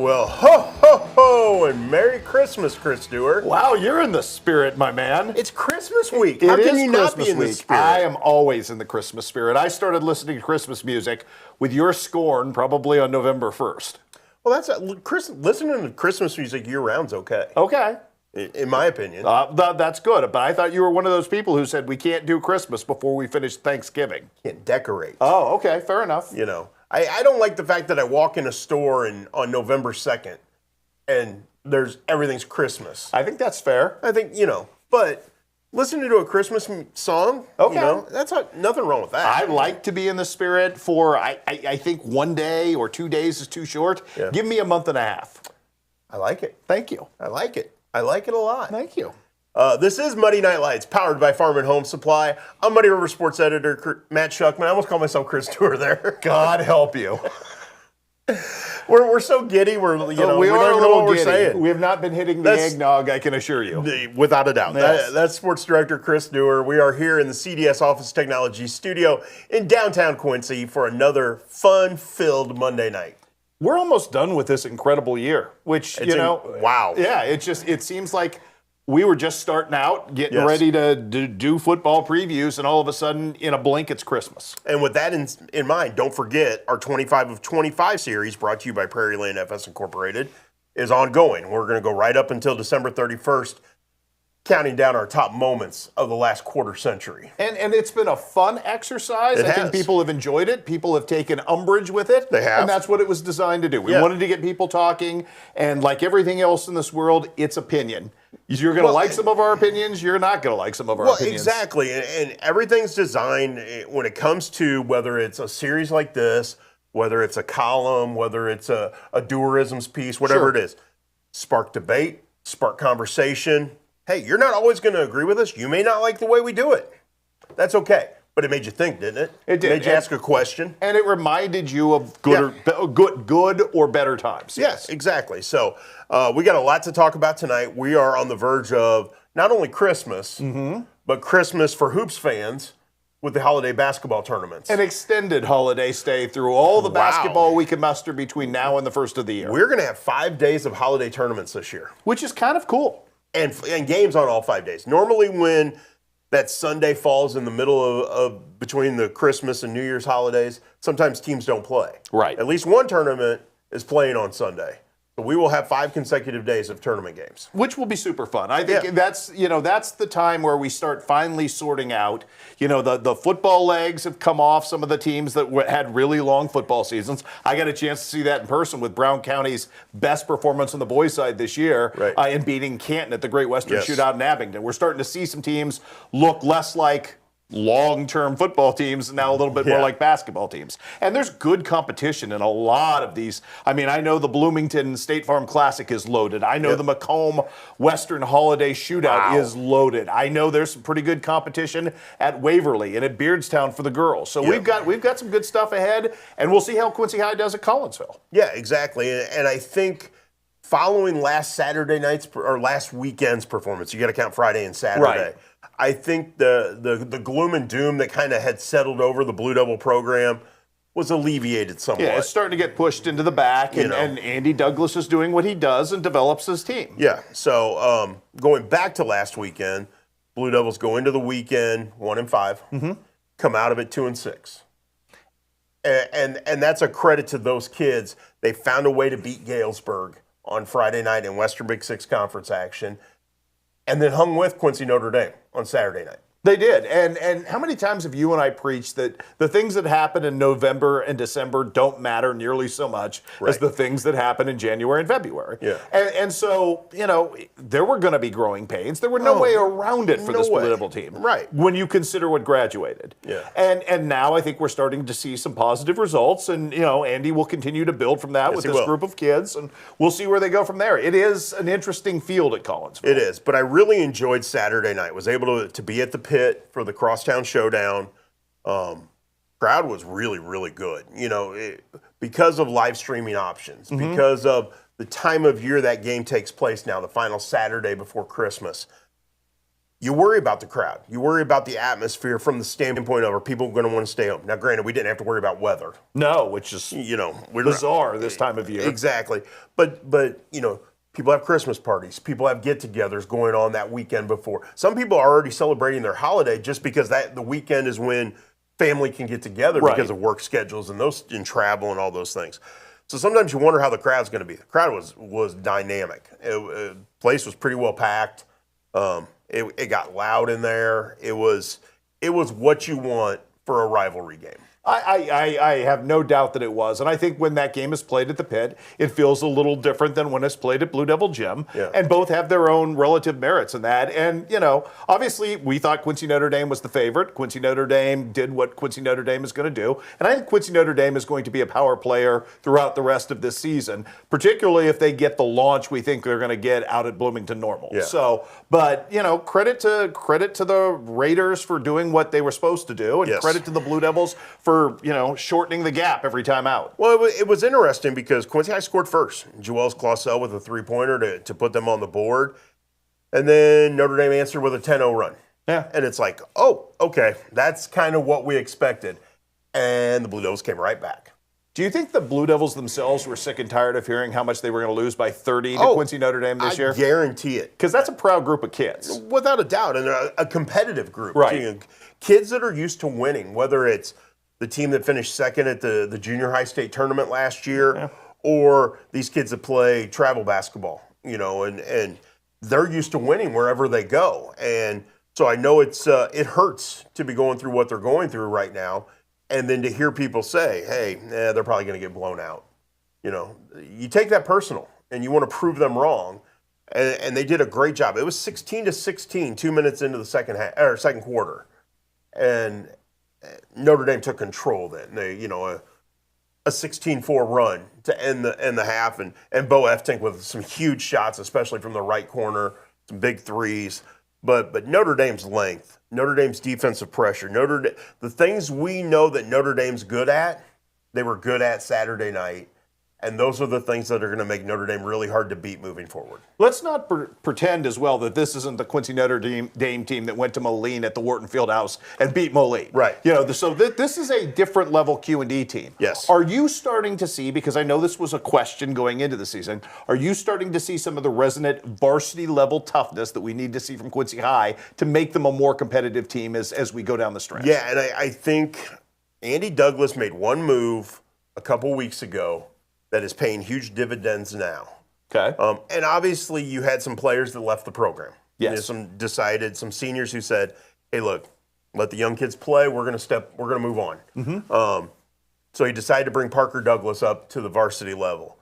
Well, ho, ho, ho, and Merry Christmas, Chris Stewart. Wow, you're in the spirit, my man. It's Christmas week. How can you not be in the spirit? I am always in the Christmas spirit. I started listening to Christmas music with your scorn probably on November 1st. Well, listening to Christmas music year-round's okay. Okay. In my opinion. That's good, but I thought you were one of those people who said we can't do Christmas before we finish Thanksgiving. Can't decorate. Oh, okay, fair enough. You know, I don't like the fact that I walk in a store on November 2nd and everything's Christmas. I think that's fair. I think, but listening to a Christmas song, okay. That's nothing wrong with that. I like to be in the spirit for, I think 1 day or 2 days is too short. Yeah. Give me a month and a half. I like it. Thank you. I like it. I like it a lot. Thank you. This is Muddy Night Lights, powered by Farm and Home Supply. I'm Muddy River Sports Editor Matt Shuckman. I almost called myself Chris Stewart there. God help you. We're so giddy. We don't even know what we're saying. We have not been hitting the eggnog, I can assure you. Without a doubt. Yes. That's Sports Director Chris Stewart. We are here in the CDS Office Technology Studio in downtown Quincy for another fun-filled Monday night. We're almost done with this incredible year, which, wow. Yeah, it seems like we were just starting out, getting ready to do football previews, and all of a sudden, in a blink, it's Christmas. And with that in mind, don't forget our 25 of 25 series, brought to you by Prairie Land FS Incorporated, is ongoing. We're going to go right up until December 31st, counting down our top moments of the last quarter century. And it's been a fun exercise. I think people have enjoyed it. People have taken umbrage with it. They have. And that's what it was designed to do. We wanted to get people talking, and like everything else in this world, it's opinion. You're going to like some of our opinions. You're not going to like some of our opinions. Well, exactly. And everything's designed when it comes to whether it's a series like this, whether it's a column, whether it's a Duerisms piece, whatever it is. Spark debate, spark conversation. Hey, you're not always going to agree with us. You may not like the way we do it. That's okay. But it made you think, didn't it? It did. It made you ask a question. And it reminded you of good or better times. Yes, exactly. So we got a lot to talk about tonight. We are on the verge of not only Christmas, but Christmas for hoops fans with the holiday basketball tournaments. An extended holiday stay through all the basketball we can muster between now and the first of the year. We're going to have 5 days of holiday tournaments this year. Which is kind of cool. And games on all 5 days. Normally when that Sunday falls in the middle of between the Christmas and New Year's holidays, sometimes teams don't play. Right. At least one tournament is playing on Sunday. So we will have 5 consecutive days of tournament games. Which will be super fun. I think that's the time where we start finally sorting out, the football legs have come off some of the teams that had really long football seasons. I got a chance to see that in person with Brown County's best performance on the boys' side this year in beating Canton at the Great Western Shootout in Abingdon. We're starting to see some teams look less like long-term football teams and now a little bit more like basketball teams. And there's good competition in a lot of these. I mean, I know the Bloomington State Farm Classic is loaded. I know the Macomb Western Holiday Shootout is loaded. I know there's some pretty good competition at Waverly and at Beardstown for the girls. So we've got some good stuff ahead, and we'll see how Quincy High does at Collinsville. Yeah, exactly. And I think following last weekend's performance, you got to count Friday and Saturday. Right. I think the gloom and doom that kind of had settled over the Blue Devil program was alleviated somewhat. Yeah, it's starting to get pushed into the back, and Andy Douglas is doing what he does and develops his team. Yeah, so going back to last weekend, Blue Devils go into the weekend 1-5, come out of it 2-6. And that's a credit to those kids. They found a way to beat Galesburg on Friday night in Western Big Six Conference action, and then hung with Quincy Notre Dame on Saturday night. They did. And how many times have you and I preached that the things that happen in November and December don't matter nearly so much as the things that happen in January and February? Yeah. And so, there were going to be growing pains. There were no way around it for this Blue Devil team. Right. When you consider what graduated. Yeah. And now I think we're starting to see some positive results. And, Andy will continue to build from that with this group of kids. And we'll see where they go from there. It is an interesting field at Collinsville. It is. But I really enjoyed Saturday night. Was able to be at the pit for the Crosstown Showdown. Crowd was really, really good. Because of live streaming options, because of the time of year that game takes place now, the final Saturday before Christmas. you worry about the crowd. You worry about the atmosphere from the standpoint of, are people going to want to stay home? Now, granted, we didn't have to worry about weather. No, which is we're bizarre this time of year. Exactly. But people have Christmas parties. People have get-togethers going on that weekend before. Some people are already celebrating their holiday just because the weekend is when family can get together because of work schedules and travel and all those things. So sometimes you wonder how the crowd's going to be. The crowd was dynamic. The place was pretty well packed. It got loud in there. It was what you want for a rivalry game. I have no doubt that it was. And I think when that game is played at the Pit, it feels a little different than when it's played at Blue Devil Gym. Yeah. And both have their own relative merits in that. And, obviously we thought Quincy Notre Dame was the favorite. Quincy Notre Dame did what Quincy Notre Dame is going to do. And I think Quincy Notre Dame is going to be a power player throughout the rest of this season, particularly if they get the launch we think they're going to get out at Bloomington Normal. Yeah. So, but, credit to the Raiders for doing what they were supposed to do, and credit to the Blue Devils for shortening the gap every time out. Well, it was interesting because Quincy High scored first. Joels Clausel with a three-pointer to put them on the board. And then Notre Dame answered with a 10-0 run. Yeah. And it's like, oh, okay, that's kind of what we expected. And the Blue Devils came right back. Do you think the Blue Devils themselves were sick and tired of hearing how much they were going to lose by 30 to Quincy Notre Dame this year? I guarantee it. Because that's a proud group of kids. Without a doubt. And a competitive group. Right. Kids that are used to winning, whether it's the team that finished second at the junior high state tournament last year, or these kids that play travel basketball, and they're used to winning wherever they go. And so I know it hurts to be going through what they're going through right now, and then to hear people say, hey, they're probably going to get blown out. You take that personal, and you want to prove them wrong, and they did a great job. It was 16-16, 2 minutes into the second quarter, and Notre Dame took control then. They, a 16-4 run to end the half, and Bo Eftink with some huge shots, especially from the right corner, some big threes. But Notre Dame's length, Notre Dame's defensive pressure, the things we know that Notre Dame's good at, they were good at Saturday night. And those are the things that are going to make Notre Dame really hard to beat moving forward. Let's not pretend as well that this isn't the Quincy Notre Dame team that went to Moline at the Wharton Fieldhouse and beat Moline. Right. So this is a different level Q&D team. Yes. Are you starting to see, because I know this was a question going into the season, are you starting to see some of the resonant varsity level toughness that we need to see from Quincy High to make them a more competitive team as we go down the stretch? Yeah, and I think Andy Douglas made one move a couple weeks ago that is paying huge dividends now. Okay. And obviously you had some players that left the program. Yes. Some seniors who said, hey, look, let the young kids play. We're going to move on. Mm-hmm. So he decided to bring Parker Douglas up to the varsity level.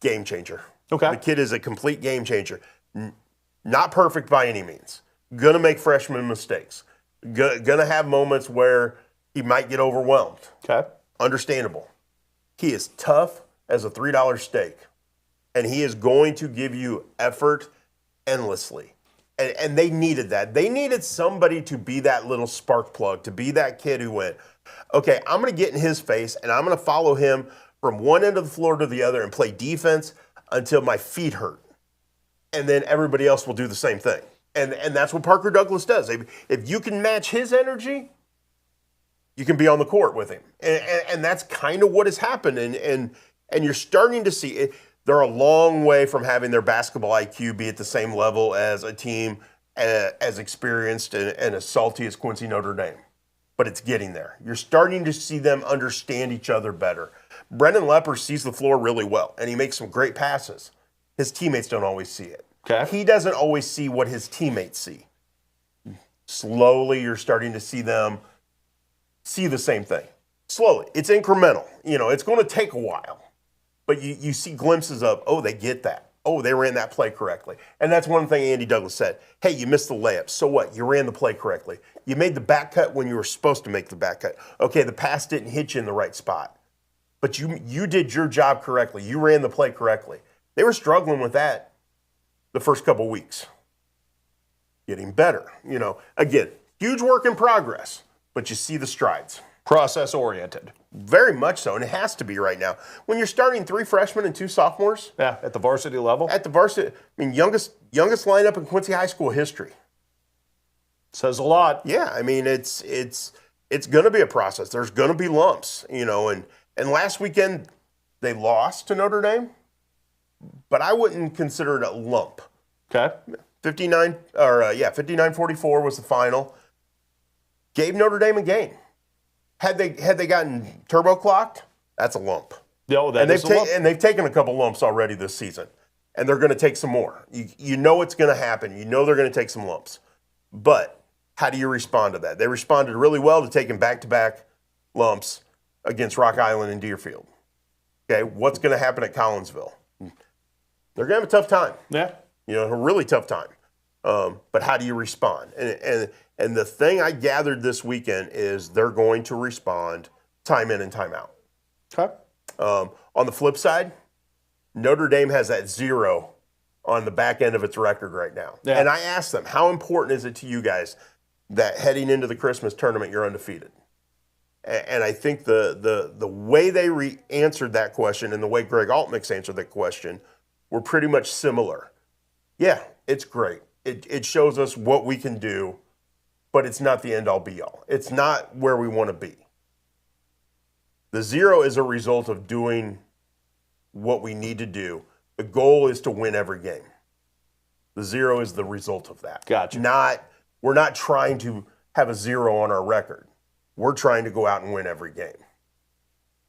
Game changer. Okay. The kid is a complete game changer. Not perfect by any means. Going to make freshman mistakes. Going to have moments where he might get overwhelmed. Okay. Understandable. He is tough as a $3 steak, and he is going to give you effort endlessly. And they needed that. They needed somebody to be that little spark plug, to be that kid who went, okay, I'm going to get in his face, and I'm going to follow him from one end of the floor to the other and play defense until my feet hurt. And then everybody else will do the same thing. And that's what Parker Douglas does. If you can match his energy, you can be on the court with him. And that's kind of what has happened. And you're starting to see it. They're a long way from having their basketball IQ be at the same level as a team as experienced and as salty as Quincy Notre Dame. But it's getting there. You're starting to see them understand each other better. Brendan Lepper sees the floor really well, and he makes some great passes. His teammates don't always see it. Okay. He doesn't always see what his teammates see. Slowly, you're starting to see them see the same thing. Slowly. It's incremental. It's going to take a while. But you see glimpses of, oh, they get that. Oh, they ran that play correctly. And that's one thing Andy Douglas said. Hey, you missed the layup. So what? You ran the play correctly. You made the back cut when you were supposed to make the back cut. Okay, the pass didn't hit you in the right spot. But you did your job correctly. You ran the play correctly. They were struggling with that the first couple weeks. Getting better. Again, huge work in progress, but you see the strides. Process-oriented. Very much so, and it has to be right now. When you're starting 3 freshmen and 2 sophomores. Yeah, at the varsity level. At the varsity, youngest lineup in Quincy High School history. Says a lot. Yeah, I mean it's going to be a process. There's going to be lumps, and last weekend they lost to Notre Dame, but I wouldn't consider it a lump. Okay. 59-44 was the final. Gave Notre Dame a game. Had they gotten turbo clocked, that's a lump. No, And they've taken a couple lumps already this season, and they're going to take some more. You know it's going to happen. You know they're going to take some lumps. But how do you respond to that? They responded really well to taking back-to-back lumps against Rock Island and Deerfield. Okay, what's going to happen at Collinsville? They're going to have a tough time. Yeah. A really tough time. But how do you respond? And the thing I gathered this weekend is they're going to respond time in and time out. Okay. On the flip side, Notre Dame has that 0 on the back end of its record right now. Yeah. And I asked them, how important is it to you guys that heading into the Christmas tournament you're undefeated? And I think the way they answered that question and the way Greg Altmix answered that question were pretty much similar. Yeah, it's great. It shows us what we can do, but it's not the end-all be-all. It's not where we want to be. The 0 is a result of doing what we need to do. The goal is to win every game. The 0 is the result of that. Gotcha. We're not trying to have a 0 on our record. We're trying to go out and win every game.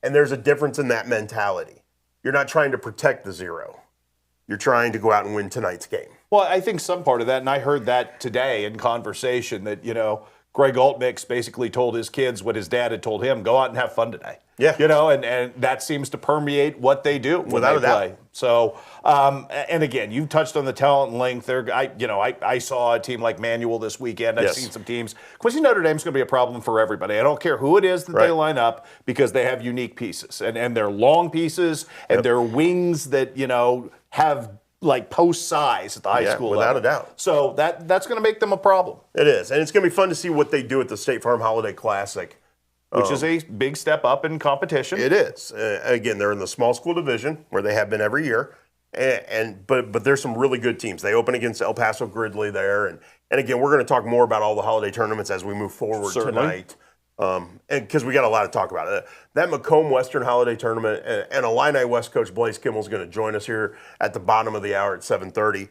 And there's a difference in that mentality. You're not trying to protect the 0. You're trying to go out and win tonight's game. Well, I think some part of that, and I heard that today in conversation, that, Greg Altmix basically told his kids what his dad had told him: go out and have fun today. Yeah. And that seems to permeate what they do when Without they a doubt. play. So, and again, you touched on the talent and length there. I saw a team like Manual this weekend. I've Yes. seen some teams. Quincy Notre Dame's going to be a problem for everybody. I don't care who it is that they Right. line up, because they have unique pieces, and they're long pieces, and Yep. they're wings that have like post size at the high school without level. a doubt. So that's going to make them a problem, It is. And it's going to be fun to see what they do at the State Farm Holiday Classic. which is a big step up in competition. It is. Again, they're in the small school division where they have been every year. But there's some really good teams. They open against El Paso Gridley there. And again, we're going to talk more about all the holiday tournaments as we move forward Certainly. tonight. And because we got a lot to talk about. That Macomb Western Holiday Tournament and Illini West coach Blaze Kimmel is going to join us here at the bottom of the hour at 7:30.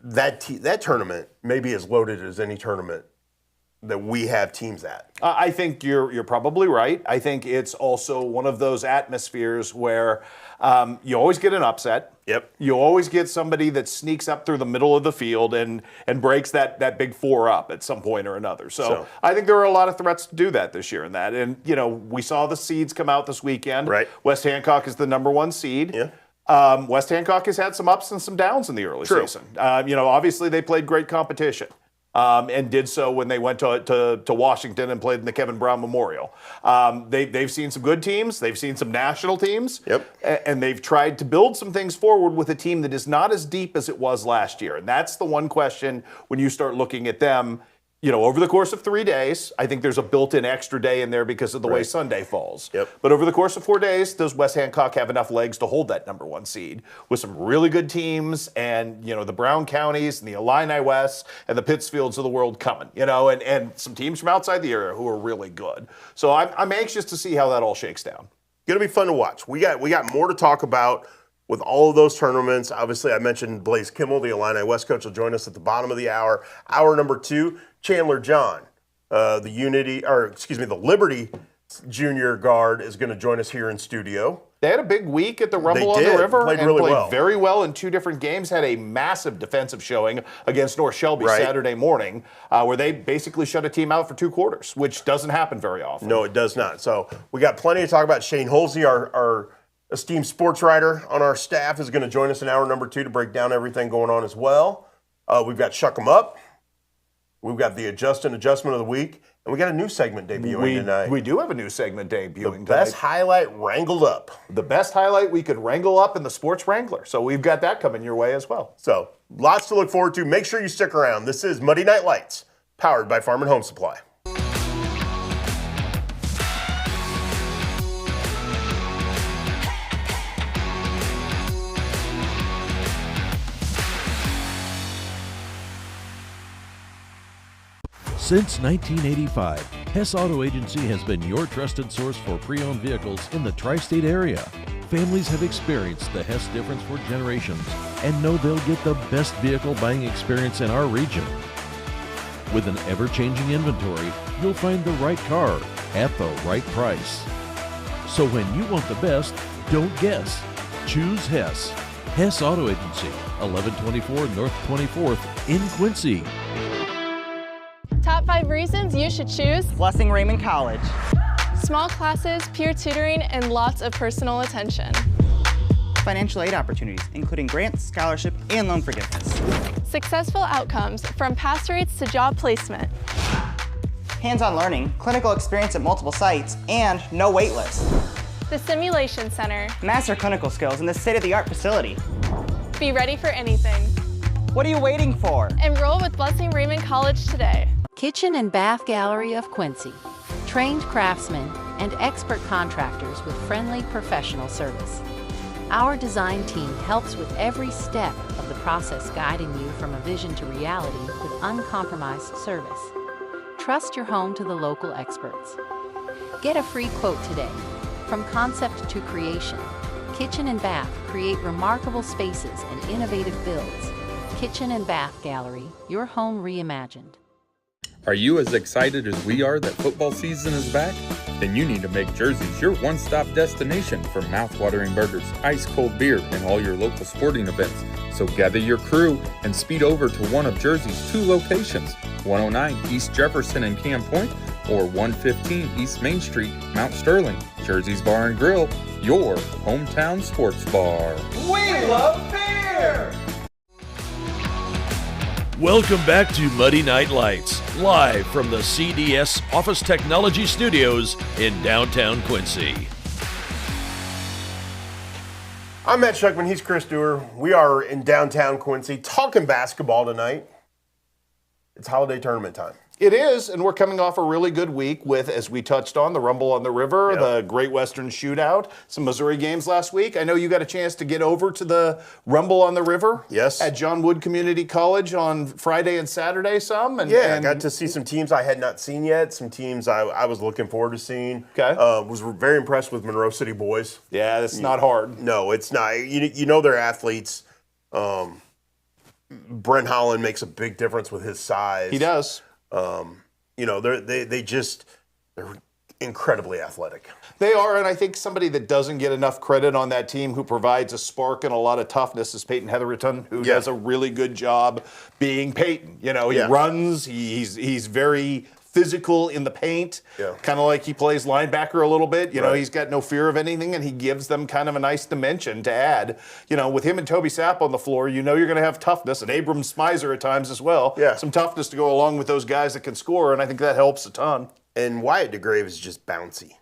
That tournament may be as loaded as any tournament that we have teams at. I think you're probably right. I think it's also one of those atmospheres where you always get an upset. Yep. You always get somebody that sneaks up through the middle of the field and breaks that big 4 up at some point or another. So I think there are a lot of threats to do that this year in that. And, we saw the seeds come out this weekend. Right. West Hancock is the number 1 seed. Yeah. West Hancock has had some ups and some downs in the early True. season. Obviously they played great competition. And did so when they went to Washington and played in the Kevin Brown Memorial. They've seen some good teams. They've seen some national teams. Yep. And they've tried to build some things forward with a team that is not as deep as it was last year. And that's the one question when you start looking at them. Over the course of 3 days, I think there's a built-in extra day in there because of the way Sunday falls. Yep. But over the course of 4 days, does West Hancock have enough legs to hold that number 1 seed with some really good teams and, the Brown Counties and the Illini West and the Pittsfields of the world coming, and some teams from outside the area who are really good. So I'm anxious to see how that all shakes down. Going to be fun to watch. We got more to talk about with all of those tournaments. Obviously, I mentioned Blaze Kimmel, the Illini West coach, will join us at the bottom of the hour. Hour number 2, Chandler John, the Liberty junior guard, is going to join us here in studio. They had a big week at the Rumble They on the did. River Played and really played well. very well in 2 different games. Had a massive defensive showing against North Shelby Right. Saturday morning, where they basically shut a team out for 2 quarters, which doesn't happen very often. No, it does not. So we got plenty to talk about. Shane Holsey, our esteemed sports writer on our staff, is going to join us in hour number 2 to break down everything going on as well. We've got Shuck 'em Up. We've got the Adjustment of the Week. And we got a new segment debuting tonight. We do have a new segment debuting Best tonight. highlight wrangled up. The best highlight we could wrangle up in the Sports Wrangler. So we've got that coming your way as well. So lots to look forward to. Make sure you stick around. This is Monday Night Lights, powered by Farm and Home Supply. Since 1985, Hess Auto Agency has been your trusted source for pre-owned vehicles in the tri-state area. Families have experienced the Hess difference for generations and know they'll get the best vehicle buying experience in our region. With an ever-changing inventory, you'll find the right car at the right price. So when you want the best, don't guess. Choose Hess. Hess Auto Agency, 1124 North 24th in Quincy. Top 5 reasons you should choose Blessing Raymond College. small classes, peer tutoring, and lots of personal attention. Financial aid opportunities, including grants, scholarship, and loan forgiveness. Successful outcomes from pass rates to job placement. Hands-on learning, clinical experience at multiple sites, and no wait list. The Simulation Center. Master clinical skills in this state-of-the-art facility. Be ready for anything. What are you waiting for? Enroll with Blessing Raymond College today. Kitchen and Bath Gallery of Quincy. Trained craftsmen and expert contractors with friendly professional service. Our design team helps with every step of the process, guiding you from a vision to reality with uncompromised service. Trust your home to the local experts. Get a free quote today. From concept to creation, Kitchen and Bath create remarkable spaces and innovative builds. Kitchen and Bath Gallery, your home reimagined. Are you as excited as we are that football season is back? Then you need to make Jersey's your one-stop destination for mouth-watering burgers, ice-cold beer, and all your local sporting events. So gather your crew and speed over to one of Jersey's 2 locations, 109 East Jefferson and Camp Point, or 115 East Main Street, Mount Sterling. Jersey's Bar and Grill, your hometown sports bar. We love beer! Welcome back to Muddy Night Lights, live from the CDS Office Technology Studios in downtown Quincy. I'm Matt Schuckman. He's Chris Dewar. We are in downtown Quincy talking basketball tonight. It's holiday tournament time. It is, and we're coming off a really good week with, as we touched on, the Rumble on the River, the Great Western Shootout, some Missouri games last week. I know you got a chance to get over to the Rumble on the River. Yes. At John Wood Community College on Friday and Saturday some. And I got to see some teams I had not seen yet, some teams I was looking forward to seeing. Okay. Was very impressed with Monroe City boys. Yeah, it's not hard. No, it's not. You know they're athletes. Brent Holland makes a big difference with his size. He does. They're incredibly athletic. They are, and I think somebody that doesn't get enough credit on that team who provides a spark and a lot of toughness is Peyton Hetherington, who does a really good job being Peyton. You know, he runs, he's very physical in the paint, kind of like he plays linebacker a little bit. You know, he's got no fear of anything, and he gives them kind of a nice dimension to add. You know, with him and Toby Sapp on the floor, you know you're going to have toughness, and Abram Smizer at times as well. Yeah. Some toughness to go along with those guys that can score, and I think that helps a ton. And Wyatt DeGrave is just bouncy.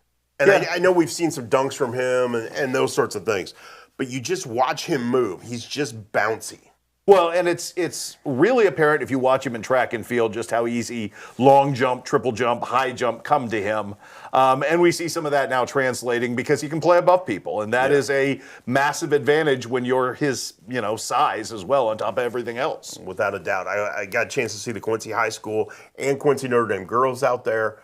And I know we've seen some dunks from him and those sorts of things, but you just watch him move. He's just bouncy. Well, and it's really apparent if you watch him in track and field just how easy long jump, triple jump, high jump come to him. And we see some of that now translating because he can play above people. And that is a massive advantage when you're his, size as well on top of everything else. Without a doubt. I got a chance to see the Quincy High School and Quincy Notre Dame girls out there.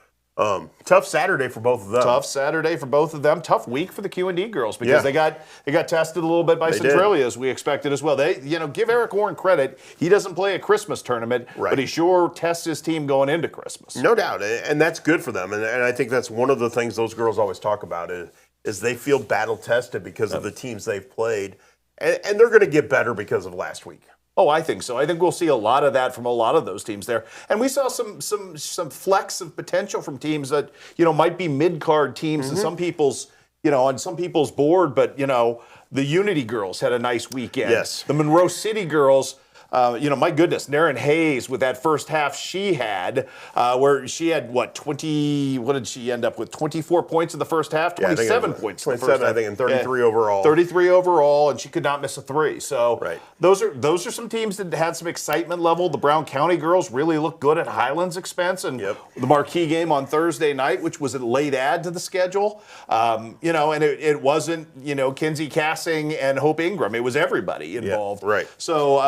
Tough Saturday for both of them. Tough Saturday for both of them. Tough week for the Q&D girls because they got tested a little bit by Centralia as we expected as well. They, give Eric Warren credit. He doesn't play a Christmas tournament, but he sure tests his team going into Christmas. No doubt, and that's good for them. And I think that's one of the things those girls always talk about is they feel battle tested because of the teams they've played, and they're going to get better because of last week. Oh, I think so. I think we'll see a lot of that from a lot of those teams there. And we saw some flecks of potential from teams that, might be mid-card teams in some people's, on some people's board, but, the Unity girls had a nice weekend. Yes. The Monroe City girls, my goodness, Naren Hayes with that first half she had, where she had, what did she end up with? 24 points in the first half? 27 points in the first half. 27, I think, and 33 overall. 33 overall, and she could not miss a three. So those are some teams that had some excitement level. The Brown County girls really looked good at Highlands' expense, and the marquee game on Thursday night, which was a late add to the schedule, and it wasn't, Kinsey Cassing and Hope Ingram. It was everybody involved. Right. So,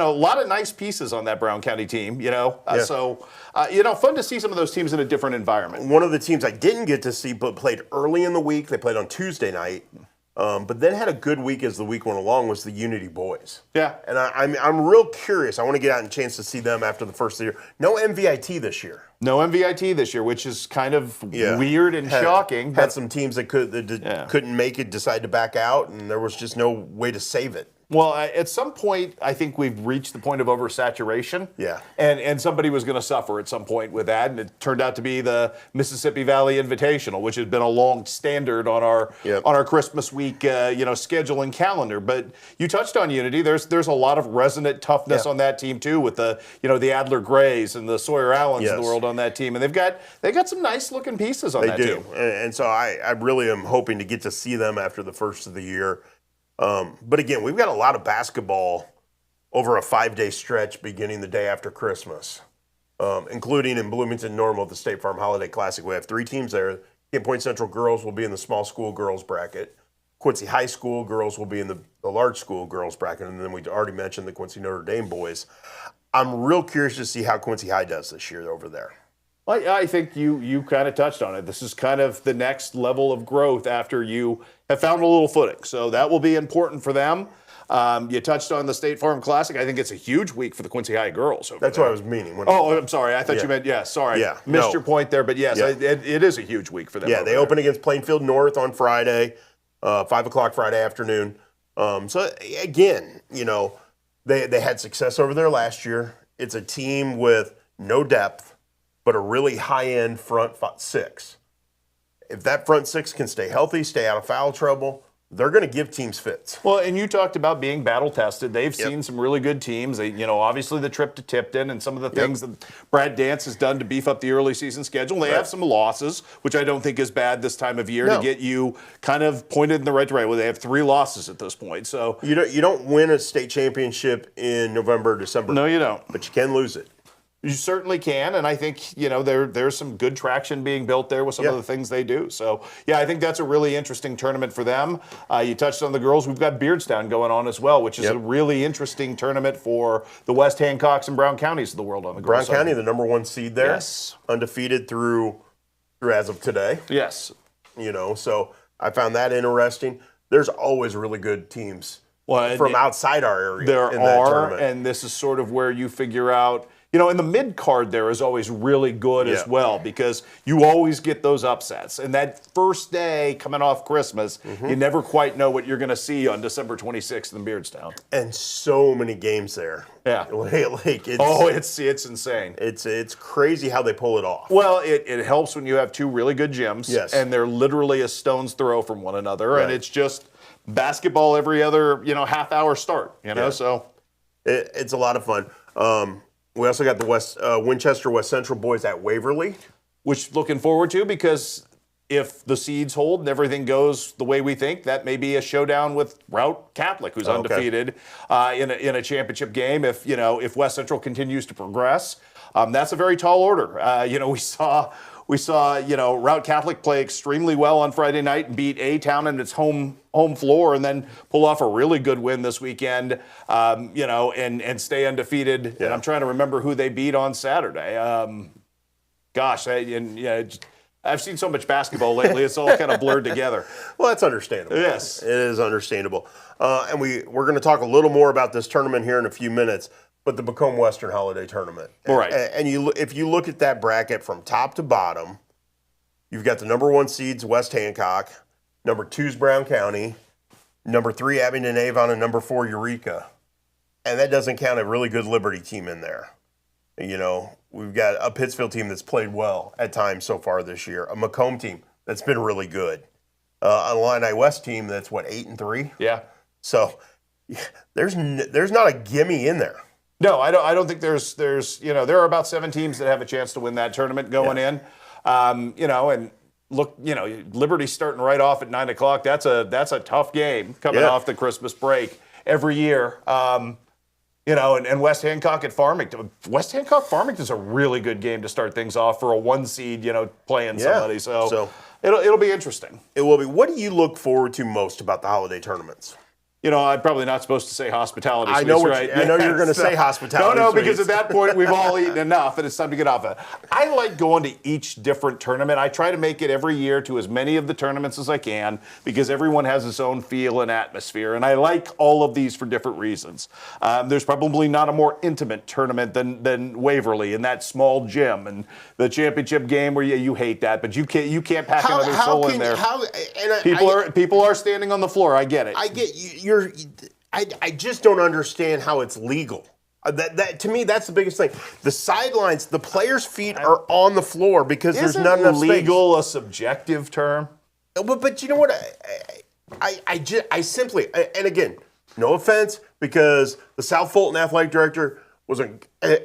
a lot of nice pieces on that Brown County team, So, fun to see some of those teams in a different environment. One of the teams I didn't get to see but played early in the week, they played on Tuesday night, but then had a good week as the week went along, was the Unity boys. Yeah. And I'm real curious. I want to get out and chance to see them after the first of the year. No MVIT this year. No MVIT this year, which is kind of weird and shocking. Had some teams that couldn't make it, decide to back out, and there was just no way to save it. Well, at some point, I think we've reached the point of oversaturation. Yeah. And somebody was going to suffer at some point with that, and it turned out to be the Mississippi Valley Invitational, which has been a long standard on our Christmas week, schedule and calendar. But you touched on Unity. There's a lot of resonant toughness on that team too, with the Adler Grays and the Sawyer Allens of the world on that team, and they got some nice looking pieces on that team. And so I really am hoping to get to see them after the first of the year. But again, we've got a lot of basketball over a 5-day stretch beginning the day after Christmas, including in Bloomington Normal at the State Farm Holiday Classic. We have 3 teams there. Kent Point Central girls will be in the small school girls bracket. Quincy High School girls will be in the large school girls bracket. And then we already mentioned the Quincy Notre Dame boys. I'm real curious to see how Quincy High does this year over there. Well, I think you kind of touched on it. This is kind of the next level of growth after you have found a little footing. So that will be important for them. You touched on the State Farm Classic. I think it's a huge week for the Quincy High girls. That's what I was meaning. I'm sorry. I thought you meant, sorry. Yeah. Missed your point there, but yes, it is a huge week for them. Yeah, they open against Plainfield North on Friday, 5 o'clock Friday afternoon. So again, they had success over there last year. It's a team with no depth, but a really high-end front 6. If that front 6 can stay healthy, stay out of foul trouble, they're going to give teams fits. Well, and you talked about being battle-tested. They've seen some really good teams. They, obviously the trip to Tipton and some of the things that Brad Dance has done to beef up the early season schedule. They have some losses, which I don't think is bad this time of year to get you kind of pointed in the right direction. Well, they have 3 losses at this point. So you don't win a state championship in November or December. No, you don't. But you can lose it. You certainly can, and I think there's some good traction being built there with some of the things they do. So, I think that's a really interesting tournament for them. You touched on the girls. We've got Beardstown going on as well, which is a really interesting tournament for the West Hancocks and Brown Counties of the world on the girls' Brown County, the number 1 seed there. Yes. Undefeated through as of today. Yes. So I found that interesting. There's always really good teams from outside our area. There in that are, tournament. And this is sort of where you figure out. In the mid-card there is always really good as well, because you always get those upsets. And that first day coming off Christmas, you never quite know what you're going to see on December 26th in Beardstown. And so many games there. Yeah. It's insane. It's crazy how they pull it off. Well, it helps when you have 2 really good gyms. Yes. And they're literally a stone's throw from one another. Right. And it's just basketball every other, half-hour start, so. It's a lot of fun. We also got the Winchester West Central boys at Waverly. Which looking forward to, because if the seeds hold and everything goes the way we think, that may be a showdown with Route Catholic, who's undefeated in a championship game. If West Central continues to progress, that's a very tall order. We saw Route Catholic play extremely well on Friday night and beat A-Town in its home floor, and then pull off a really good win this weekend, and stay undefeated. Yeah. And I'm trying to remember who they beat on Saturday. I've seen so much basketball lately; it's all kind of blurred together. Well, that's understandable. Yes, it is understandable. And we're going to talk a little more about this tournament here in a few minutes. But the Macomb Western Holiday Tournament. All right. And if you look at that bracket from top to bottom, you've got the number 1 seeds, West Hancock, number 2 is Brown County, number 3, Abingdon Avon, and number 4, Eureka. And that doesn't count a really good Liberty team in there. We've got a Pittsfield team that's played well at times so far this year, a Macomb team that's been really good, a Illini West team that's, 8-3? Yeah. So there's not a gimme in there. No, I don't think there's there are about 7 teams that have a chance to win that tournament going in. And look, Liberty's starting right off at 9 o'clock. That's a tough game coming off the Christmas break every year. And West Hancock at Farmington. West Hancock Farmington's a really good game to start things off for a 1 seed, playing somebody. So it'll be interesting. It will be. What do you look forward to most about the holiday tournaments? I'm probably not supposed to say hospitality I suites, know right? I know you're going to say hospitality No, suites. because at that point we've all eaten enough and it's time to get off it. I like going to each different tournament. I try to make it every year to as many of the tournaments as I can because everyone has its own feel and atmosphere, and I like all of these for different reasons. There's probably not a more intimate tournament than Waverly in that small gym, and the championship game where you hate that, but you can't pack another soul in there. People are standing on the floor. I get it. I get you. I just don't understand how it's legal. That to me, that's the biggest thing. The sidelines, the players' feet are on the floor because there's not enough space. Legal a subjective term? But you know what? I simply, and again, no offense, because the South Fulton athletic director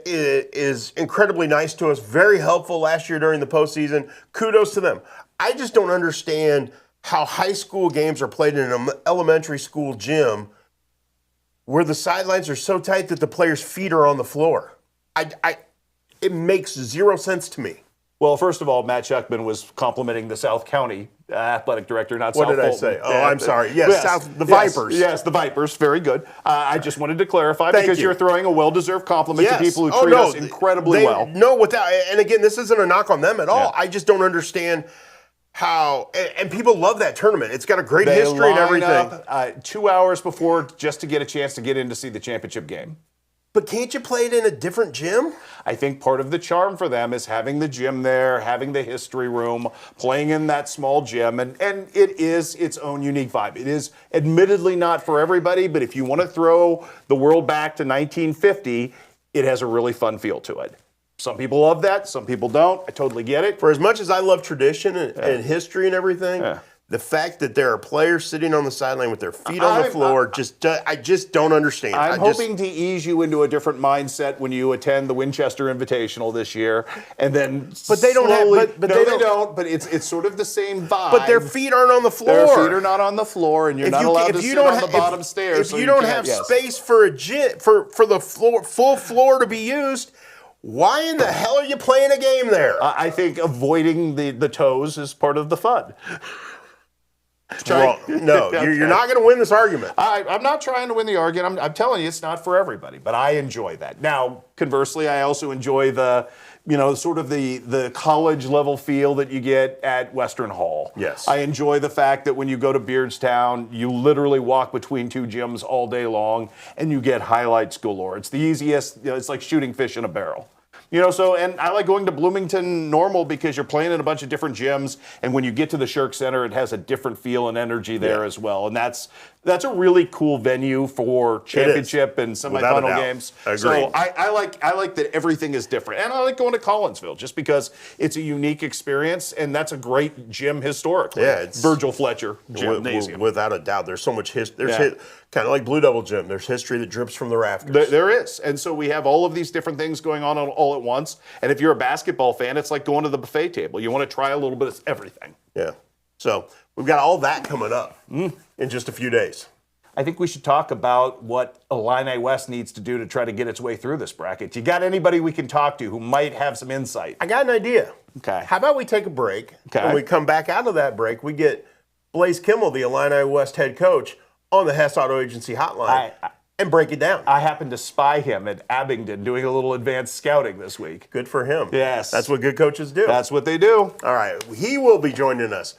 is incredibly nice to us, very helpful last year during the postseason. Kudos to them. I just don't understand how high school games are played in an elementary school gym where the sidelines are so tight that the players' feet are on the floor. It makes zero sense to me. Well, first of all, Matt Schuckman was complimenting the South County athletic director, not South Fulton. What did I say? Oh, I'm sorry. Yes, the Vipers. Yes, the Vipers. Very good. I just wanted to clarify because you're throwing a well-deserved compliment to people who treat us incredibly well. No, without, and again, this isn't a knock on them at all. I just don't understand how, and people love that tournament. It's got a great history and everything. Up, 2 hours before just to get a chance to get in to see the championship game. But can't you play it in a different gym? I think part of the charm for them is having the gym there, having the history room, playing in that small gym, and it is its own unique vibe. It is admittedly not for everybody, but if you want to throw the world back to 1950, it has a really fun feel to it. Some people love that, some people don't. I totally get it. For as much as I love tradition and history and everything, the fact that there are players sitting on the sideline with their feet on the floor, I just don't understand. I'm hoping to ease you into a different mindset when you attend the Winchester Invitational this year, and then. But they don't have. They don't. But it's sort of the same vibe. But their feet aren't on the floor. Their feet are not on the floor, and you're not allowed to sit on the bottom stairs. If you don't have space for a gym for the floor, full floor to be used. Why in the hell are you playing a game there? I think avoiding the toes is part of the fun. Well, no, you're not going to win this argument. I'm not trying to win the argument. I'm telling you, it's not for everybody, but I enjoy that. Now, conversely, I also enjoy the college level feel that you get at Western Hall. Yes. I enjoy the fact that when you go to Beardstown, you literally walk between two gyms all day long and you get highlights galore. It's the easiest, it's like shooting fish in a barrel. And I like going to Bloomington Normal because you're playing in a bunch of different gyms, and when you get to the Shirk Center, it has a different feel and energy there as well. And that's a really cool venue for championship and semifinal games. Agreed. So I like that everything is different. And I like going to Collinsville just because it's a unique experience, and that's a great gym historically. Yeah, it's Virgil Fletcher Gymnasium. Without a doubt. There's so much history. Kind of like Blue Devil Gym. There's history that drips from the rafters. There is. And so we have all of these different things going on all at once. And if you're a basketball fan, it's like going to the buffet table. You want to try a little bit of everything. Yeah. So we've got all that coming up in just a few days. I think we should talk about what Illini West needs to do to try to get its way through this bracket. You got anybody we can talk to who might have some insight? I got an idea. Okay. How about we take a break? Okay. When we come back out of that break, we get Blaze Kimmel, the Illini West head coach, on the Hess Auto Agency hotline and break it down. I happened to spy him at Abingdon doing a little advanced scouting this week. Good for him. Yes. That's what good coaches do. That's what they do. All right. He will be joining us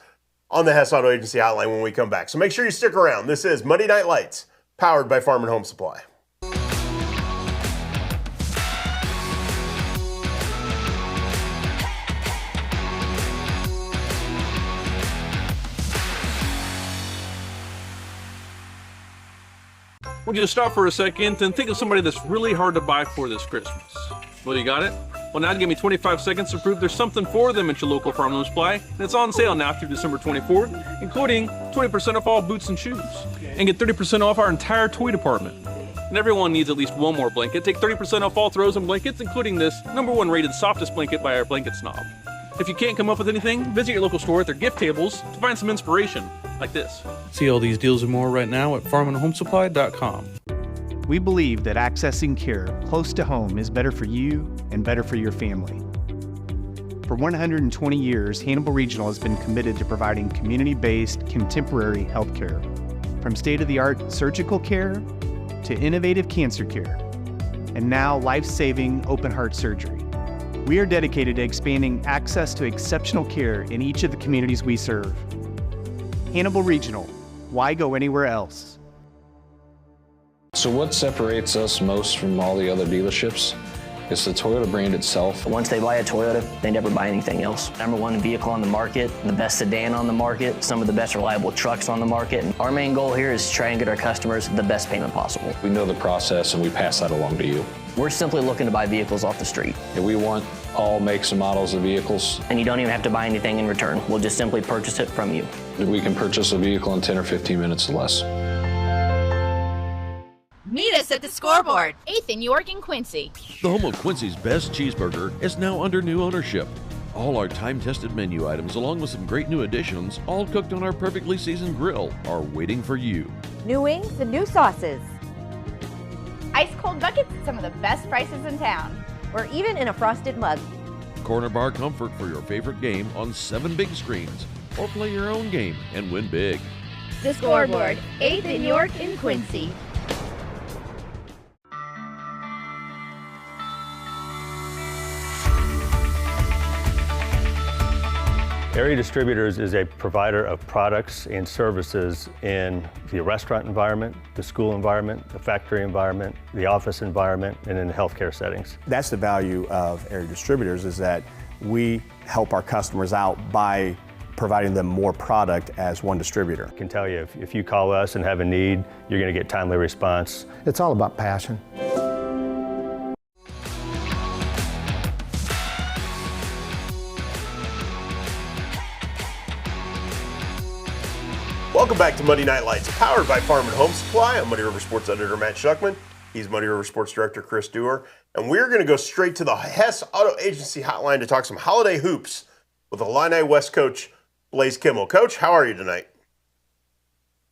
on the Hess Auto Agency hotline when we come back. So make sure you stick around. This is Monday Night Lights, powered by Farm and Home Supply. Would you stop for a second and think of somebody that's really hard to buy for this Christmas? Well, you got it? Well, now give me 25 seconds to prove there's something for them at your local Farm and Supply, and it's on sale now through December 24th, including 20% off all boots and shoes, and get 30% off our entire toy department. And everyone needs at least one more blanket. Take 30% off all throws and blankets, including this #1 rated softest blanket by our blanket snob. If you can't come up with anything, visit your local store at their gift tables to find some inspiration, like this. See all these deals and more right now at farmandhomesupply.com. We believe that accessing care close to home is better for you and better for your family. For 120 years, Hannibal Regional has been committed to providing community-based, contemporary health care. From state-of-the-art surgical care to innovative cancer care, and now life-saving open-heart surgery. We are dedicated to expanding access to exceptional care in each of the communities we serve. Hannibal Regional, why go anywhere else? So what separates us most from all the other dealerships is the Toyota brand itself. Once they buy a Toyota, they never buy anything else. #1 vehicle on the market, the best sedan on the market, some of the best reliable trucks on the market. And our main goal here is to try and get our customers the best payment possible. We know the process and we pass that along to you. We're simply looking to buy vehicles off the street. And we want all makes and models of vehicles. And you don't even have to buy anything in return. We'll just simply purchase it from you. We can purchase a vehicle in 10 or 15 minutes or less. Meet us at the Scoreboard, 8th in York and Quincy. The home of Quincy's best cheeseburger is now under new ownership. All our time-tested menu items, along with some great new additions, all cooked on our perfectly seasoned grill, are waiting for you. New wings and new sauces. Ice cold buckets at some of the best prices in town. Or even in a frosted mug. Corner bar comfort for your favorite game on 7 big screens. Or play your own game and win big. The Scoreboard, 8th in York and Quincy. Area Distributors is a provider of products and services in the restaurant environment, the school environment, the factory environment, the office environment, and in the healthcare settings. That's the value of Area Distributors, is that we help our customers out by providing them more product as one distributor. I can tell you, if you call us and have a need, you're going to get timely response. It's all about passion. Welcome back to Monday Night Lights, powered by Farm and Home Supply. I'm Muddy River Sports Editor Matt Schuckman. He's Muddy River Sports Director Chris Dewar. And we're going to go straight to the Hess Auto Agency hotline to talk some holiday hoops with Illini West coach Blaze Kimmel. Coach, how are you tonight?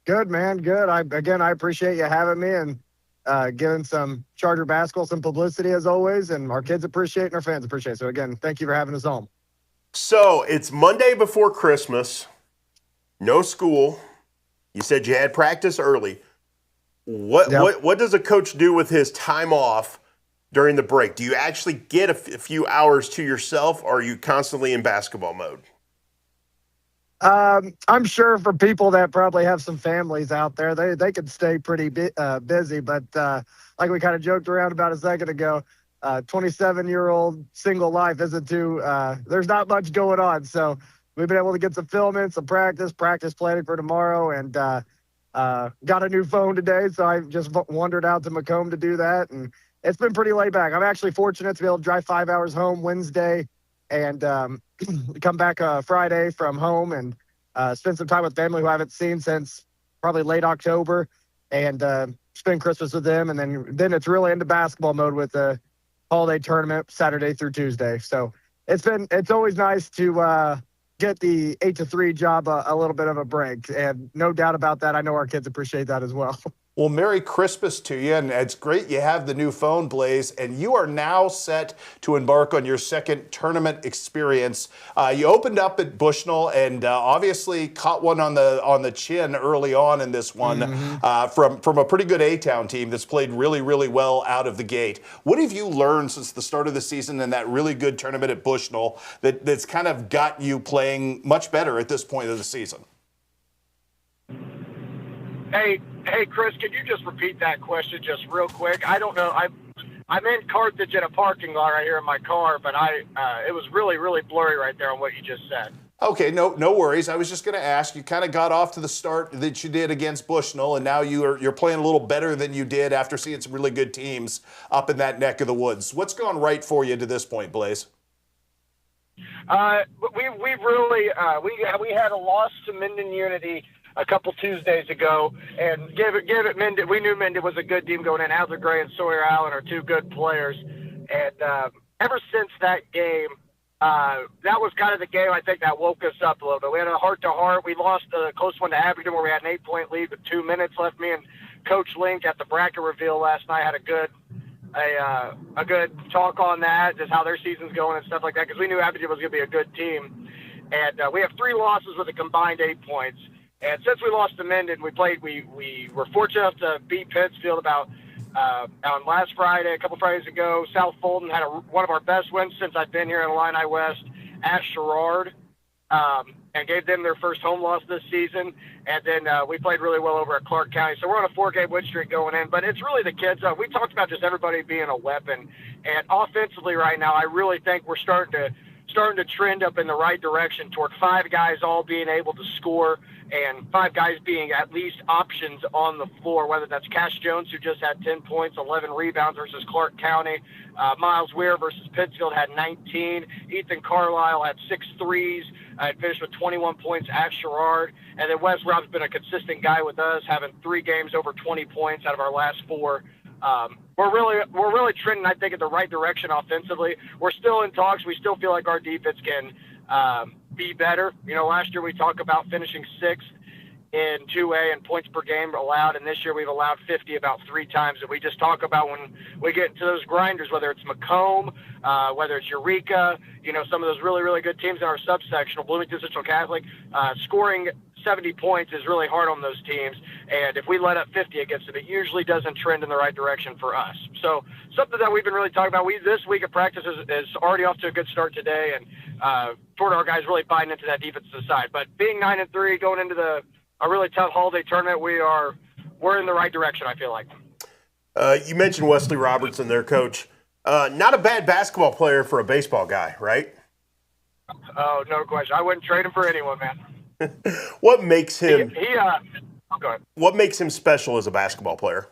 Good, man. Good. I appreciate you having me and giving some Charger basketball some publicity as always. And our kids appreciate it and our fans appreciate it. So, again, thank you for having us home. So, it's Monday before Christmas. No school. You said you had practice early. What does a coach do with his time off during the break? Do you actually get a few hours to yourself, or are you constantly in basketball mode? I'm sure for people that probably have some families out there, they could stay pretty busy. But like we kind of joked around about a second ago, 27-year-old single life isn't too there's not much going on. So we've been able to get some film in, some practice planning for tomorrow, and got a new phone today, so I just wandered out to Macomb to do that, and it's been pretty laid back. I'm actually fortunate to be able to drive 5 hours home Wednesday and come back Friday from home and spend some time with family who I haven't seen since probably late October, and spend Christmas with them, and then it's really into basketball mode with the holiday tournament Saturday through Tuesday. So it's always nice to get the 8 to 3 job a little bit of a break, and no doubt about that. I know our kids appreciate that as well. Well, Merry Christmas to you, and it's great you have the new phone, Blaze, and you are now set to embark on your second tournament experience. You opened up at Bushnell and obviously caught one on the chin early on in this one from a pretty good A-Town team that's played really, really well out of the gate. What have you learned since the start of the season in that really good tournament at Bushnell that's kind of got you playing much better at this point of the season? Hey, Chris, can you just repeat that question just real quick? I don't know. I'm in Carthage in a parking lot right here in my car, but it was really, really blurry right there on what you just said. Okay, no worries. I was just going to ask, you kind of got off to the start that you did against Bushnell, and now you're playing a little better than you did after seeing some really good teams up in that neck of the woods. What's gone right for you to this point, Blaze? We really we had a loss to Minden Unity a couple Tuesdays ago, and give it Minden. We knew Minden was a good team going in. Adler Gray and Sawyer Allen are two good players, and ever since that game, that was kind of the game I think that woke us up a little bit. We had a heart-to-heart. We lost a close one to Abington where we had an 8-point lead with 2 minutes left. Me and Coach Link at the bracket reveal last night had a good talk on that, just how their season's going and stuff like that, because we knew Abington was going to be a good team. And we have 3 losses with a combined 8 points. And since we lost to Minden, we were fortunate enough to beat Pittsfield on last Friday, a couple Fridays ago. South Fulton had one of our best wins since I've been here at Illini West at Sherrard, and gave them their first home loss this season. And then we played really well over at Clark County. So we're on a 4-game win streak going in. But it's really the kids. We talked about just everybody being a weapon. And offensively right now, I really think we're starting to trend up in the right direction toward 5 guys all being able to score and 5 guys being at least options on the floor, whether that's Cash Jones, who just had 10 points, 11 rebounds versus Clark County. Miles Weir versus Pittsfield had 19. Ethan Carlisle had 6 threes. Finished with 21 points at Sherrard. And then Wes Rob's been a consistent guy with us, having 3 games over 20 points out of our last 4. We're really trending, I think, in the right direction offensively. We're still in talks. We still feel like our defense can be better. Last year we talked about finishing 6th in 2A and points per game allowed, and this year we've allowed 50 about 3 times. And we just talk about when we get into those grinders, whether it's Macomb, whether it's Eureka, some of those really, really good teams in our subsectional, Bloomington Central Catholic, scoring 70 points is really hard on those teams. And if we let up 50 against them, it usually doesn't trend in the right direction for us. So something that we've been really talking about, this week of practice is already off to a good start today, and toward our guys really buying into that defensive side. But being 9-3 going into a really tough holiday tournament, we're in the right direction, I feel like. You mentioned Wesley Robertson, their coach. Not a bad basketball player for a baseball guy, right? Oh, no question. I wouldn't trade him for anyone, man. What makes him? Go ahead. What makes him special as a basketball player?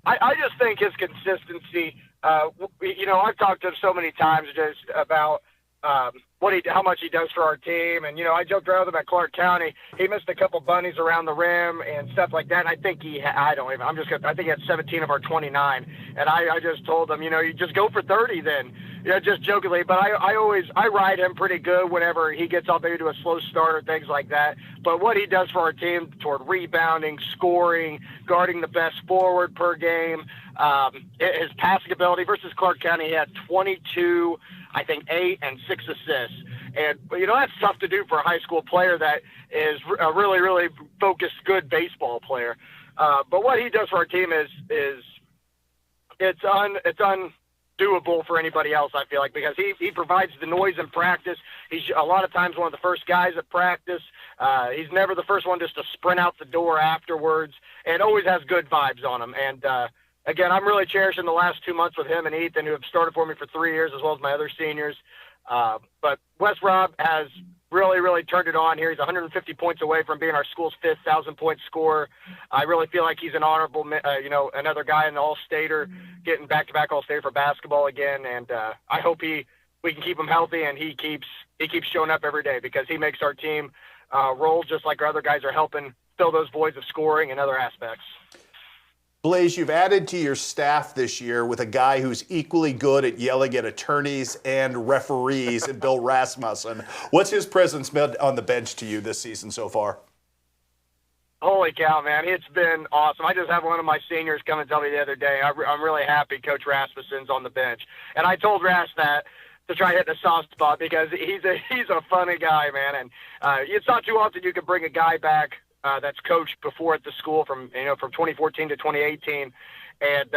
I just think his consistency. I've talked to him so many times just about how much he does for our team. And, I joked around with him at Clark County. He missed a couple bunnies around the rim and stuff like that. And I think I think he had 17 of our 29. And I just told him, you just go for 30 then, just jokingly. But I ride him pretty good whenever he gets off maybe to a slow start or things like that. But what he does for our team toward rebounding, scoring, guarding the best forward per game, his passing ability versus Clark County, he had 22, I think 8 and 6 assists. And, that's tough to do for a high school player that is a really, really focused, good baseball player. But what he does for our team is it's undoable for anybody else, I feel like, because he provides the noise in practice. He's a lot of times one of the first guys at practice. He's never the first one just to sprint out the door afterwards, and always has good vibes on him. And, again, I'm really cherishing the last 2 months with him and Ethan, who have started for me for 3 years, as well as my other seniors. But Wes Rob has really, really turned it on here. He's 150 points away from being our school's 5th 1,000-point scorer. I really feel like he's an honorable, another guy in the All-Stater, getting back-to-back All-Stater for basketball again. And I hope we can keep him healthy, and he keeps showing up every day, because he makes our team roll just like our other guys are helping fill those voids of scoring and other aspects. Blaze, you've added to your staff this year with a guy who's equally good at yelling at attorneys and referees, and Bill Rasmussen. What's his presence meant on the bench to you this season so far? Holy cow, man. It's been awesome. I just had one of my seniors come and tell me the other day, I'm really happy Coach Rasmussen's on the bench. And I told Ras that to try hitting a soft spot, because he's a funny guy, man. And it's not too often you can bring a guy back that's coached before at the school from 2014 to 2018, and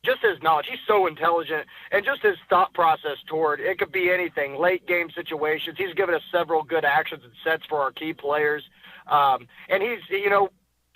just his knowledge. He's so intelligent, and just his thought process toward it could be anything, late game situations. He's given us several good actions and sets for our key players, and he's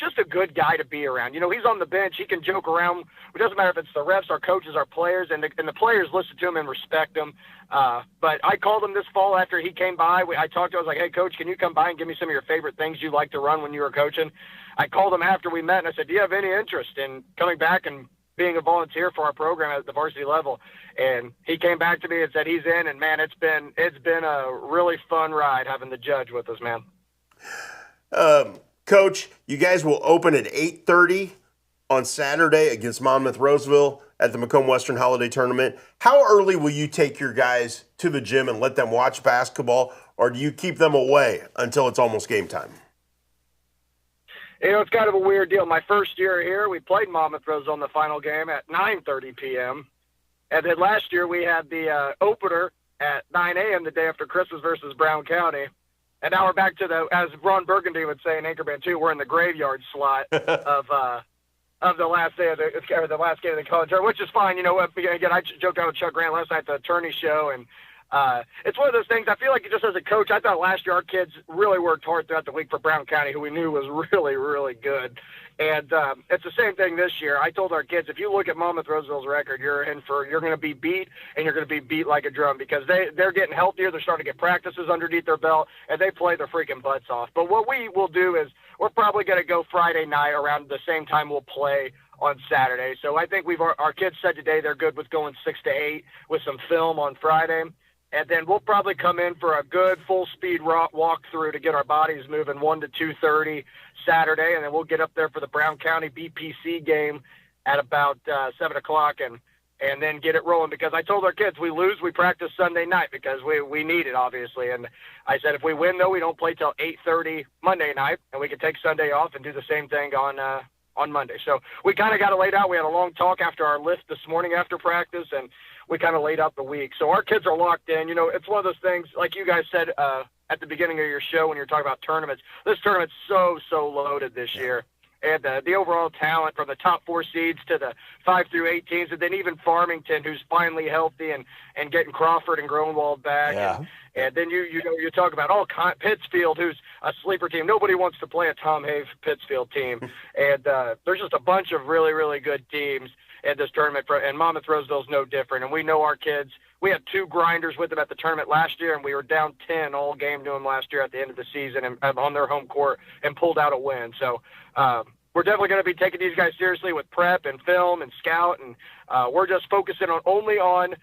just a good guy to be around. He's on the bench. He can joke around. It doesn't matter if it's the refs, our coaches, our players, and the players listen to him and respect him. But I called him this fall after he came by. I talked to him. I was like, hey, Coach, can you come by and give me some of your favorite things you like to run when you were coaching? I called him after we met, and I said, do you have any interest in coming back and being a volunteer for our program at the varsity level? And he came back to me and said he's in, and, man, it's been a really fun ride having the judge with us, man. Coach, you guys will open at 8:30 on Saturday against Monmouth Roseville at the Macomb Western Holiday Tournament. How early will you take your guys to the gym and let them watch basketball, or do you keep them away until it's almost game time? It's kind of a weird deal. My first year here, we played Monmouth Roseville in the final game at 9:30 p.m. And then last year we had the opener at 9 a.m. the day after Christmas versus Brown County. And now we're back to as Ron Burgundy would say in Anchorman 2, we're in the graveyard slot of the last day of the last game of the college tournament, which is fine. You know what? Again, I joked out with Chuck Grant last night at the attorney show, and it's one of those things. I feel like just as a coach, I thought last year our kids really worked hard throughout the week for Brown County, who we knew was really, really good. And it's the same thing this year. I told our kids, if you look at Monmouth Roseville's record, you're going to be beat, and you're going to be beat like a drum, because they're getting healthier. They're starting to get practices underneath their belt, and they play their freaking butts off. But what we will do is we're probably going to go Friday night around the same time we'll play on Saturday. So I think our kids said today they're good with going 6 to 8 with some film on Friday. And then we'll probably come in for a good full-speed walkthrough to get our bodies moving 1 to 2:30 Saturday, and then we'll get up there for the Brown County BPC game at about 7 o'clock and then get it rolling. Because I told our kids, we lose, we practice Sunday night because we need it, obviously. And I said if we win, though, we don't play till 8:30 Monday night, and we can take Sunday off and do the same thing on Monday. So we kind of got it laid out. We had a long talk after our lift this morning after practice, and we kind of laid out the week. So our kids are locked in. You know, it's one of those things, like you guys said at the beginning of your show when you were talking about tournaments, this tournament's so loaded this year. And the overall talent from the top 4 seeds to the 5 through 8 teams, and then even Farmington, who's finally healthy and getting Crawford and Groenwald back. Yeah. And then you talk about Pittsfield, who's a sleeper team. Nobody wants to play a Tom Have Pittsfield team. And there's just a bunch of really, really good teams in this tournament, and Monmouth Roseville's no different. And we know our kids. We had 2 grinders with them at the tournament last year, and we were down 10 all game to them last year at the end of the season and on their home court and pulled out a win. So we're definitely going to be taking these guys seriously with prep and film and scout, and we're just focusing only on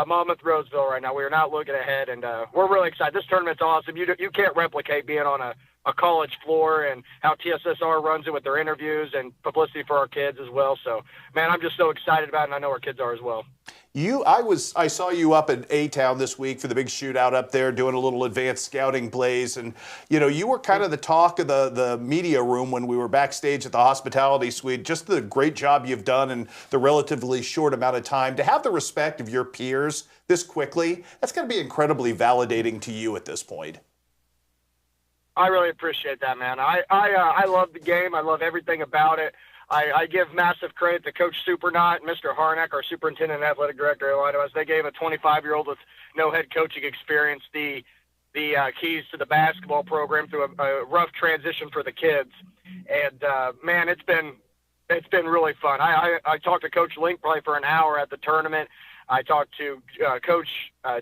Monmouth Roseville right now. We are not looking ahead, and we're really excited. This tournament's awesome. You can't replicate being on a college floor and how TSSR runs it with their interviews and publicity for our kids as well. So, man, I'm just so excited about it, and I know our kids are as well. I saw you up at A-Town this week for the big shootout up there, doing a little advanced scouting plays, and you were kind of the talk of the media room when we were backstage at the hospitality suite. Just the great job you've done in the relatively short amount of time. To have the respect of your peers this quickly, that's got to be incredibly validating to you at this point. I really appreciate that, man. I love the game. I love everything about it. I give massive credit to Coach Supernaut and Mr. Harnack, our superintendent and athletic director at Illinois. They gave a 25-year-old with no head coaching experience the keys to the basketball program through a rough transition for the kids. And man, it's been really fun. I talked to Coach Link probably for an hour at the tournament. I talked to Coach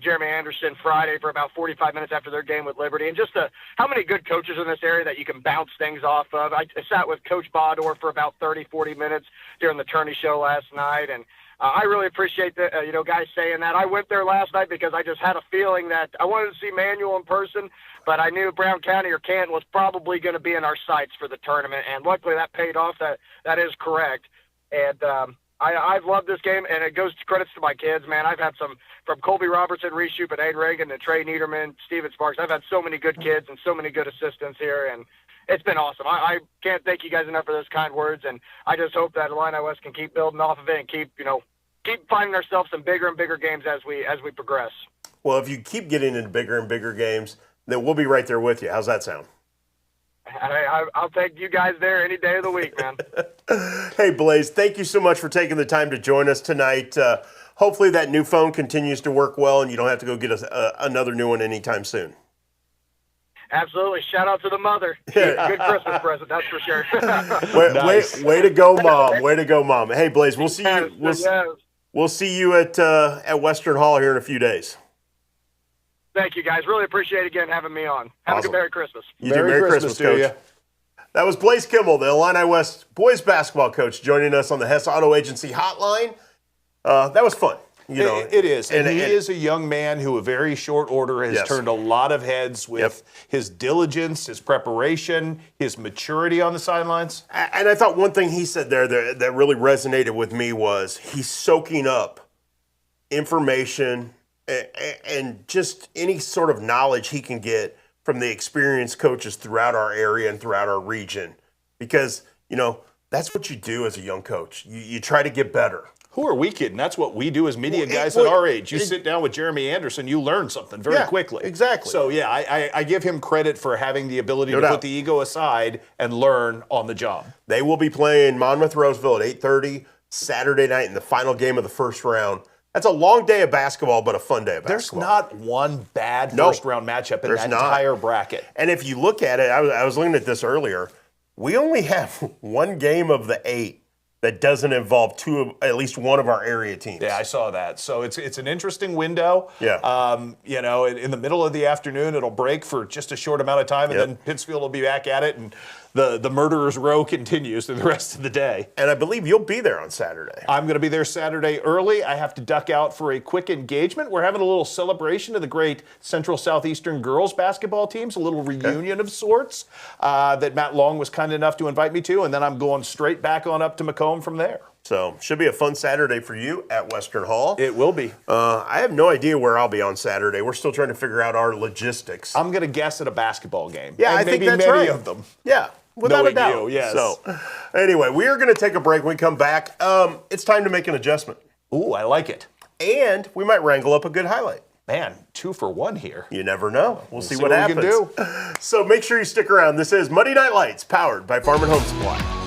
Jeremy Anderson Friday for about 45 minutes after their game with Liberty, and just how many good coaches in this area that you can bounce things off of. I sat with Coach Bador for about 30, 40 minutes during the tourney show last night, and I really appreciate the guys saying that. I went there last night because I just had a feeling that I wanted to see Manuel in person, but I knew Brown County or Canton was probably going to be in our sights for the tournament, and luckily that paid off. That is correct, and I've loved this game, and it goes to credits to my kids, man. I've had some from Colby Robertson, Reese Shoup, and Aiden Reagan, and Trey Niederman, Steven Sparks. I've had so many good kids and so many good assistants here, and it's been awesome. I can't thank you guys enough for those kind words, and I just hope that Illini West can keep building off of it and keep finding ourselves some bigger and bigger games as we progress. Well, if you keep getting into bigger and bigger games, then we'll be right there with you. How's that sound? I'll take you guys there any day of the week, man. Hey, Blaze, thank you so much for taking the time to join us tonight. Hopefully that new phone continues to work well and you don't have to go get another new one anytime soon. Absolutely. Shout out to the mother. Good Christmas present, that's for sure. Way to go, Mom. Way to go, Mom. Hey, Blaze, we'll see you. We'll see you at Western Hall here in a few days. Thank you, guys. Really appreciate again having me on. Have a good Merry Christmas. Merry Christmas, Coach. That was Blaze Kimball, the Illini West boys basketball coach, joining us on the Hess Auto Agency hotline. That was fun. It is. And he is a young man who, a very short order, has turned a lot of heads with his diligence, his preparation, his maturity on the sidelines. And I thought one thing he said there that really resonated with me was he's soaking up information and just any sort of knowledge he can get from the experienced coaches throughout our area and throughout our region. Because, that's what you do as a young coach. You try to get better. Who are we kidding? That's what we do as media guys at our age. You sit down with Jeremy Anderson, you learn something very quickly. Exactly. So, yeah, I give him credit for having the ability to put the ego aside and learn on the job. They will be playing Monmouth Roseville at 8:30 Saturday night in the final game of the first round. That's a long day of basketball, but a fun day of basketball. There's not one bad first-round matchup in that entire bracket. And if you look at it, I was looking at this earlier, we only have one game of the 8 that doesn't involve at least one of our area teams. Yeah, I saw that. So it's an interesting window. Yeah. In the middle of the afternoon, it'll break for just a short amount of time, and then Pittsfield will be back at it, and the murderer's row continues through the rest of the day. And I believe you'll be there on Saturday. I'm going to be there Saturday early. I have to duck out for a quick engagement. We're having a little celebration of the great Central Southeastern girls basketball teams, a little reunion of sorts that Matt Long was kind enough to invite me to, and then I'm going straight back on up to Macomb from there. So should be a fun Saturday for you at Western Hall. It will be. I have no idea where I'll be on Saturday. We're still trying to figure out our logistics. I'm going to guess at a basketball game. Yeah, and I think maybe that's many right. of them. Yeah. Without Knowing a doubt. you, yes. So, anyway, we are going to take a break. When we come back, it's time to make an adjustment. Ooh, I like it. And we might wrangle up a good highlight. Man, 2 for 1 here. You never know. We'll see what we happens. can do. So make sure you stick around. This is Monday Night Lights, powered by Farm and Home Supply.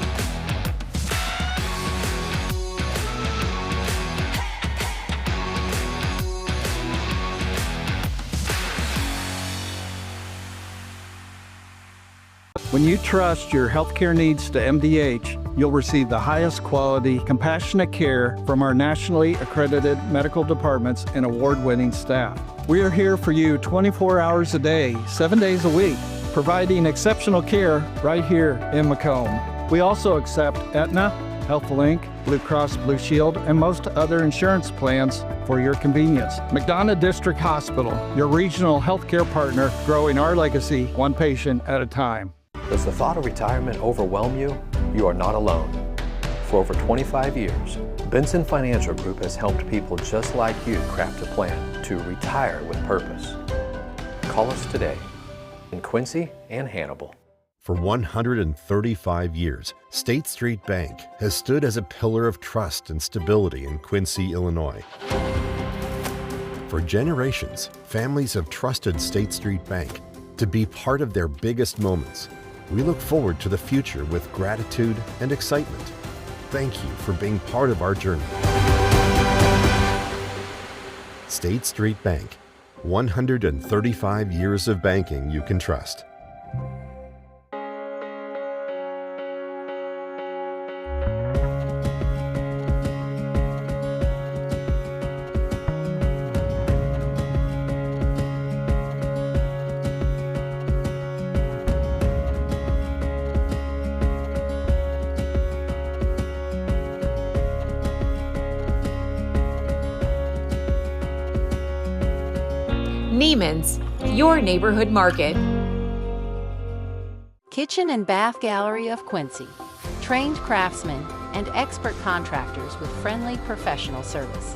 When you trust your healthcare needs to MDH, you'll receive the highest quality, compassionate care from our nationally accredited medical departments and award-winning staff. We are here for you 24 hours a day, 7 days a week, providing exceptional care right here in Macomb. We also accept Aetna, HealthLink, Blue Cross Blue Shield, and most other insurance plans for your convenience. McDonough District Hospital, your regional healthcare partner, growing our legacy one patient at a time. Does the thought of retirement overwhelm you? You are not alone. For over 25 years, Benson Financial Group has helped people just like you craft a plan to retire with purpose. Call us today in Quincy and Hannibal. For 135 years, State Street Bank has stood as a pillar of trust and stability in Quincy, Illinois. For generations, families have trusted State Street Bank to be part of their biggest moments. We look forward to the future with gratitude and excitement. Thank you for being part of our journey. State Street Bank, 135 years of banking you can trust. Neiman's, your neighborhood market. Kitchen and Bath Gallery of Quincy. Trained craftsmen and expert contractors with friendly professional service.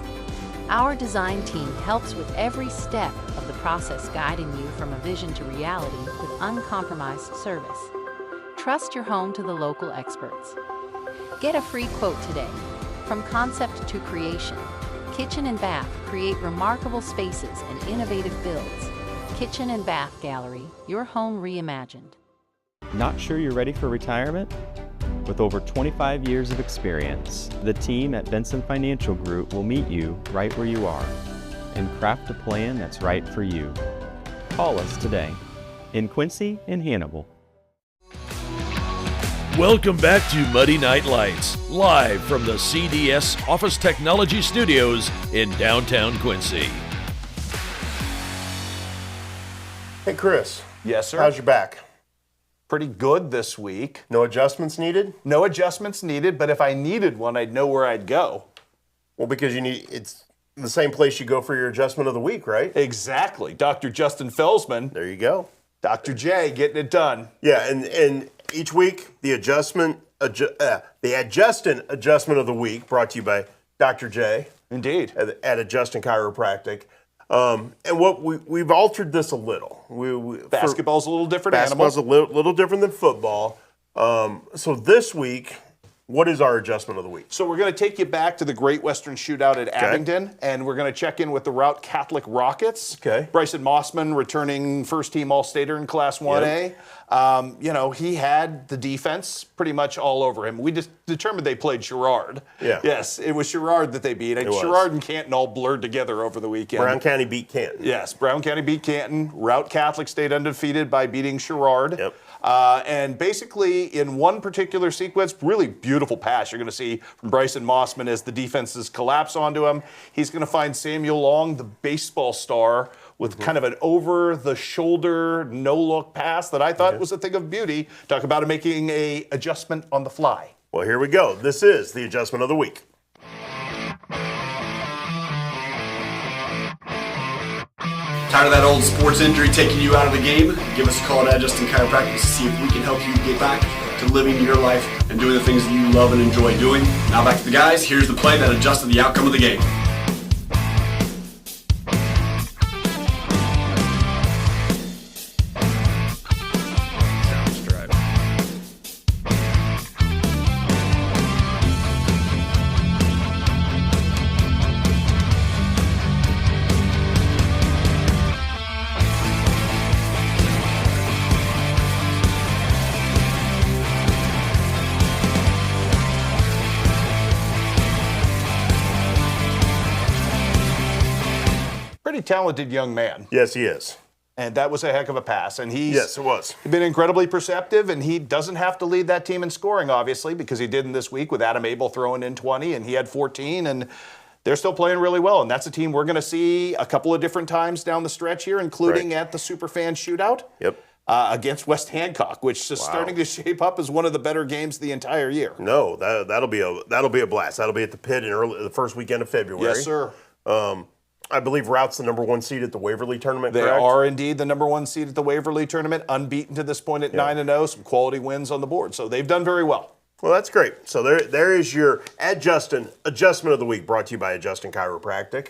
Our design team helps with every step of the process, guiding you from a vision to reality with uncompromised service. Trust your home to the local experts. Get a free quote today. From concept to creation, Kitchen and Bath create remarkable spaces and innovative builds. Kitchen and Bath Gallery, your home reimagined. Not sure you're ready for retirement? With over 25 years of experience, the team at Benson Financial Group will meet you right where you are and craft a plan that's right for you. Call us today in Quincy and Hannibal. Welcome back to Muddy Night Lights, live from the CDS Office Technology Studios in downtown Quincy. Hey, Chris. Yes, sir. How's your back? Pretty good this week. No adjustments needed? No adjustments needed, but if I needed one, I'd know where I'd go. Well, because it's the same place you go for your adjustment of the week, right? Exactly. Dr. Justin Felsman. There you go. Dr. J getting it done. Yeah, and each week, the adjustment of the week brought to you by Dr. J. Indeed. At Adjustin Chiropractic. And what we've altered this a little. Basketball's a little different Basketball's animal. a little different than football. So this week, What is our adjustment of the week? So we're going to take you back to the Great Western Shootout at Abingdon, and we're going to check in with the Route Catholic Rockets. Okay. Bryson Mossman returning first-team All-Stater in Class 1A. Yep. He had the defense pretty much all over him. We just determined they played Sherrard. Yeah. Yes, it was Sherrard that they beat. And Sherrard and Canton all blurred together over the weekend. Brown County beat Canton. Yes, Brown County beat Canton. Route Catholic stayed undefeated by beating Sherrard. Yep. And basically, in one particular sequence, really beautiful pass you're going to see from Bryson Mossman as the defenses collapse onto him. He's going to find Samuel Long, the baseball star, with kind of an over-the-shoulder, no-look pass that I thought was a thing of beauty. Talk about making an adjustment on the fly. Well, here we go. This is the adjustment of the week. Tired of that old sports injury taking you out of the game? Give us a call at Justin Chiropractic to see if we can help you get back to living your life and doing the things that you love and enjoy doing. Now back to the guys. Here's the play that adjusted the outcome of the game. Pretty talented young man. Yes, he is. And that was a heck of a pass. And yes, it was. Been incredibly perceptive, and he doesn't have to lead that team in scoring, obviously, because he did in this week with Adam Abel throwing in 20, and he had 14, and they're still playing really well. And that's a team we're going to see a couple of different times down the stretch here, including at the Superfan Shootout. Yep. Against West Hancock, which is starting to shape up as one of the better games the entire year. No, that'll be a blast. That'll be at the Pit in the first weekend of February. Yes, sir. I believe Route's the number 1 seed at the Waverly tournament. They correct? are indeed the number 1 seed at the Waverly tournament, unbeaten to this point at 9-0. Some quality wins on the board, so they've done very well. Well, that's great. So there is your adjustment of the week, brought to you by Justin Chiropractic.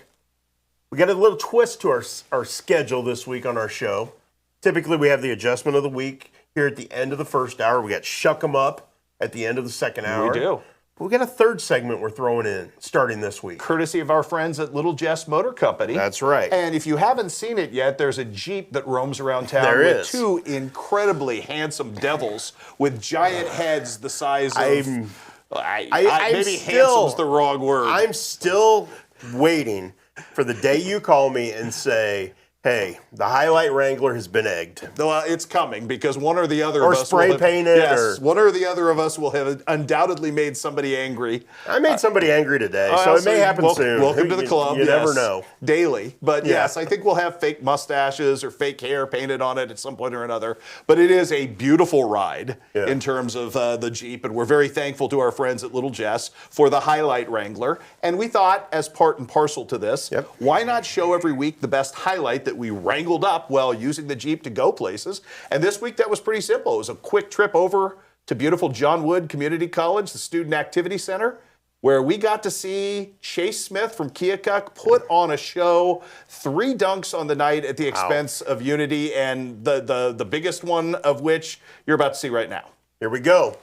We got a little twist to our schedule this week on our show. Typically, we have the adjustment of the week here at the end of the first hour. We got Shuck 'em Up at the end of the second hour. We do. We got a third segment we're throwing in starting this week. Courtesy of our friends at Little Jess Motor Company. That's right. And if you haven't seen it yet, there's a Jeep that roams around town with two incredibly handsome devils with giant heads the size of... maybe handsome's the wrong word. I'm still waiting for the day you call me and say, hey, the Highlight Wrangler has been egged. Well, it's coming because one or the other or of us spray will have, painted. Yes, one or the other of us will have undoubtedly made somebody angry. I made somebody angry today, so it may happen soon. Welcome to the club. You never know. Daily. But yes, I think we'll have fake mustaches or fake hair painted on it at some point or another. But it is a beautiful ride in terms of the Jeep, and we're very thankful to our friends at Little Jess for the Highlight Wrangler. And we thought, as part and parcel to this, why not show every week the best highlight that we wrangled up while using the Jeep to go places. And this week that was pretty simple. It was a quick trip over to beautiful John Wood Community College, the Student Activity Center, where we got to see Chase Smith from Keokuk put on a show, 3 dunks on the night at the expense of Unity, and the biggest one of which you're about to see right now. Here we go.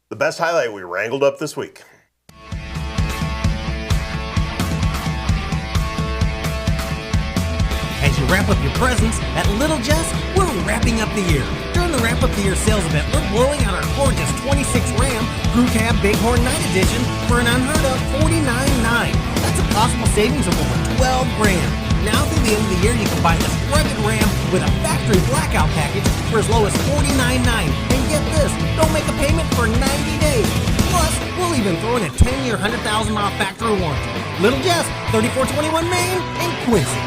The best highlight we wrangled up this week. As you wrap up your presents, at Little Jess, we're wrapping up the year. During the Wrap Up the Year sales event, we're blowing out our gorgeous 26 Ram Crew Cab Bighorn Night Edition for an unheard of $49.9. That's a possible savings of over $12 grand. Now through the end of the year, you can buy this rugged Ram with a factory blackout package for as low as $49.9. And get this, don't make a payment for 90 days. Plus, we'll even throw in a 10-year, 100,000-mile factory warranty. Little Jess, 3421 Main in Quincy.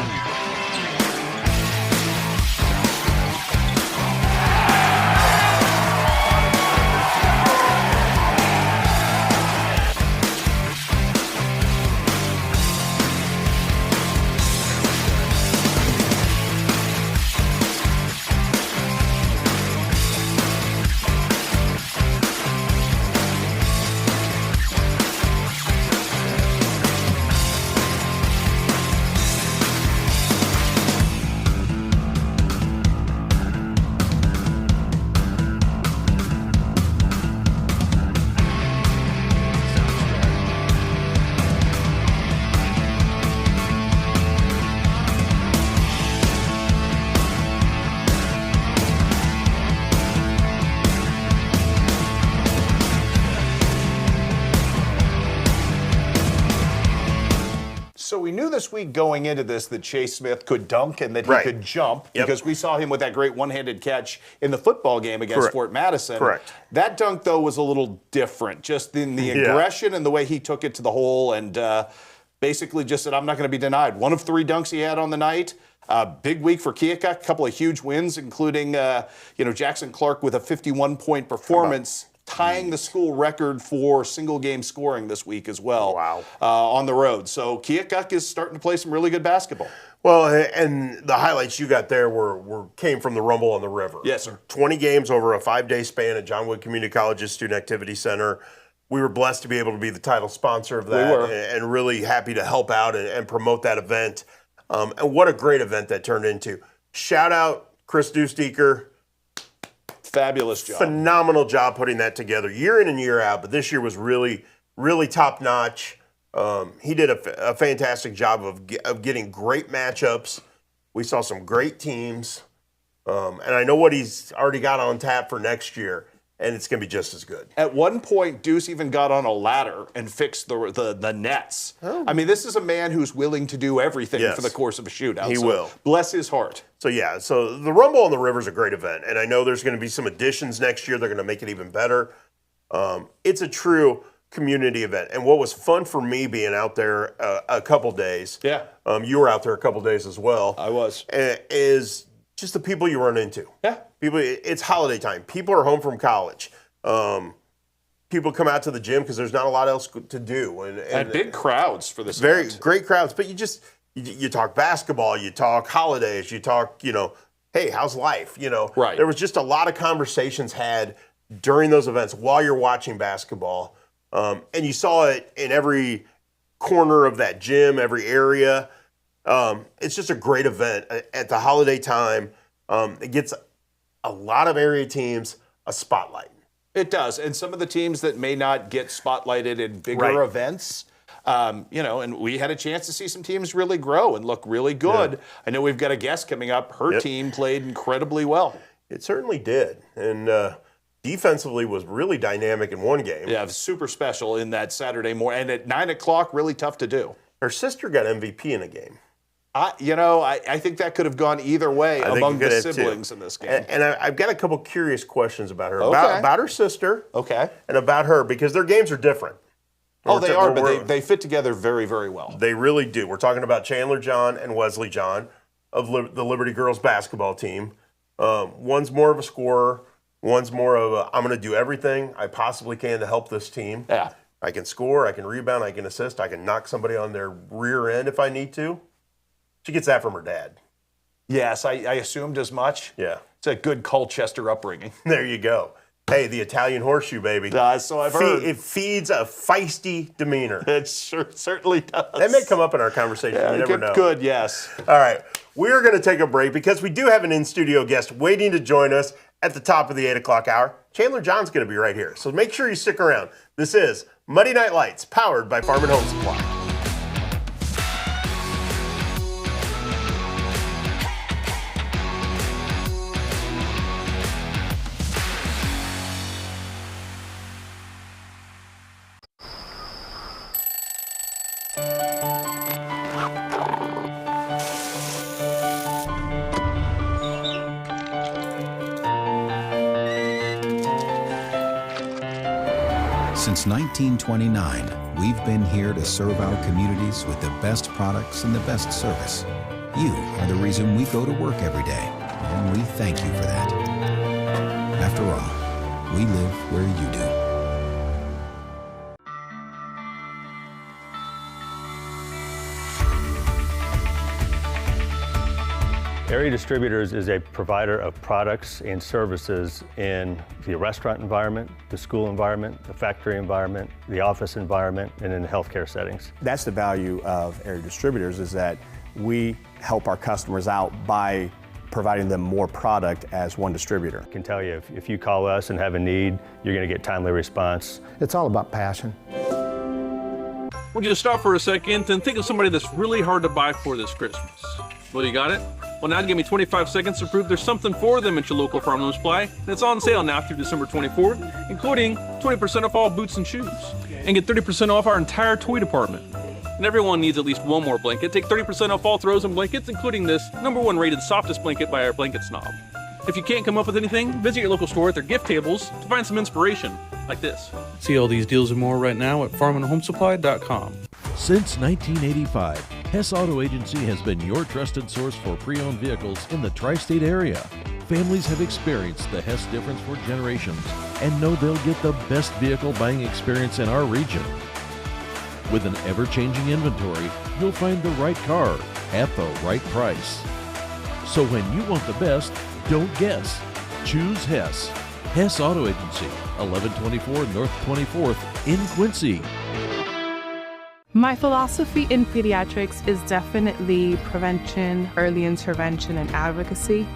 this week going into this that Chase Smith could dunk and that he could jump because we saw him with that great one-handed catch in the football game against Fort Madison. Correct. That dunk, though, was a little different, just in the aggression and the way he took it to the hole and basically just said, I'm not going to be denied. One of 3 dunks he had on the night. Big week for Keokuk, a couple of huge wins, including Jackson Clark with a 51-point performance, tying the school record for single-game scoring this week as well. Wow. On the road. So Keokuk is starting to play some really good basketball. Well, and the highlights you got there came from the Rumble on the River. Yes, sir. 20 games over a 5-day span at John Wood Community College's Student Activity Center. We were blessed to be able to be the title sponsor of that. We were. And really happy to help out and promote that event. And what a great event that turned into. Shout out Chris Deusteker. Fabulous job. Phenomenal job putting that together year in and year out. But this year was really, really top notch. He did a fantastic job of getting great matchups. We saw some great teams. And I know what he's already got on tap for next year. And it's going to be just as good. At one point, Deuce even got on a ladder and fixed the nets. Oh. I mean, this is a man who's willing to do everything for the course of a shootout. He will. Bless his heart. So the Rumble on the River is a great event. And I know there's going to be some additions next year. They're going to make it even better. It's a true community event. And what was fun for me being out there a couple days. Yeah. You were out there a couple days as well. I was. Is just the people you run into. Yeah. People, it's holiday time. People are home from college. People come out to the gym because there's not a lot else to do. And big crowds for this very event. Great crowds. But you talk basketball, you talk holidays, you talk, hey, how's life? Right. There was just a lot of conversations had during those events while you're watching basketball. And you saw it in every corner of that gym, every area. It's just a great event at the holiday time. It gets a lot of area teams a spotlight. It does. And some of the teams that may not get spotlighted in bigger events, and we had a chance to see some teams really grow and look really good. Yeah. I know we've got a guest coming up. Her team played incredibly well. It certainly did. And defensively was really dynamic in one game. Yeah, super special in that Saturday morning. And at 9 o'clock, really tough to do. Her sister got MVP in a game. I think that could have gone either way among the siblings in this game. And I've got a couple curious questions about her. Okay. About her sister. Okay. And about her, because their games are different. They are, but they fit together very, very well. They really do. We're talking about Chandler John and Wesley John of the Liberty Girls basketball team. One's more of a scorer. One's more of a, I'm going to do everything I possibly can to help this team. Yeah. I can score, I can rebound, I can assist, I can knock somebody on their rear end if I need to. She gets that from her dad. Yes, I assumed as much. Yeah. It's a good Colchester upbringing. There you go. Hey, the Italian horseshoe, baby. So I've heard. It feeds a feisty demeanor. It certainly does. That may come up in our conversation. Yeah, you never know. Good, yes. All right. We're going to take a break because we do have an in-studio guest waiting to join us at the top of the 8 o'clock hour. Chandler John's going to be right here. So make sure you stick around. This is Muddy Night Lights, powered by Farm and Home Supply. Since 1929, we've been here to serve our communities with the best products and the best service. You are the reason we go to work every day, and we thank you for that. After all, we live where you do. Area Distributors is a provider of products and services in the restaurant environment, the school environment, the factory environment, the office environment, and in the healthcare settings. That's the value of Area Distributors, is that we help our customers out by providing them more product as one distributor. I can tell you, if you call us and have a need, you're going to get timely response. It's all about passion. Would you stop for a second and think of somebody that's really hard to buy for this Christmas? Well, you got it? Well, now give me 25 seconds to prove there's something for them at your local Farm and Supply. And it's on sale now through December 24th, including 20% off all boots and shoes. And get 30% off our entire toy department. and everyone needs at least one more blanket. Take 30% off all throws and blankets, including this #1 rated softest blanket by our blanket snob. If you can't come up with anything, visit your local store at their gift tables to find some inspiration, like this. See all these deals and more right now at farmandhomesupply.com. Since 1985, Hess Auto Agency has been your trusted source for pre-owned vehicles in the tri-state area. Families have experienced the Hess difference for generations and know they'll get the best vehicle buying experience in our region. With an ever-changing inventory, you'll find the right car at the right price. So when you want the best, don't guess. Choose Hess. Hess Auto Agency, 1124 North 24th in Quincy. My philosophy in pediatrics is definitely prevention, early intervention, and advocacy.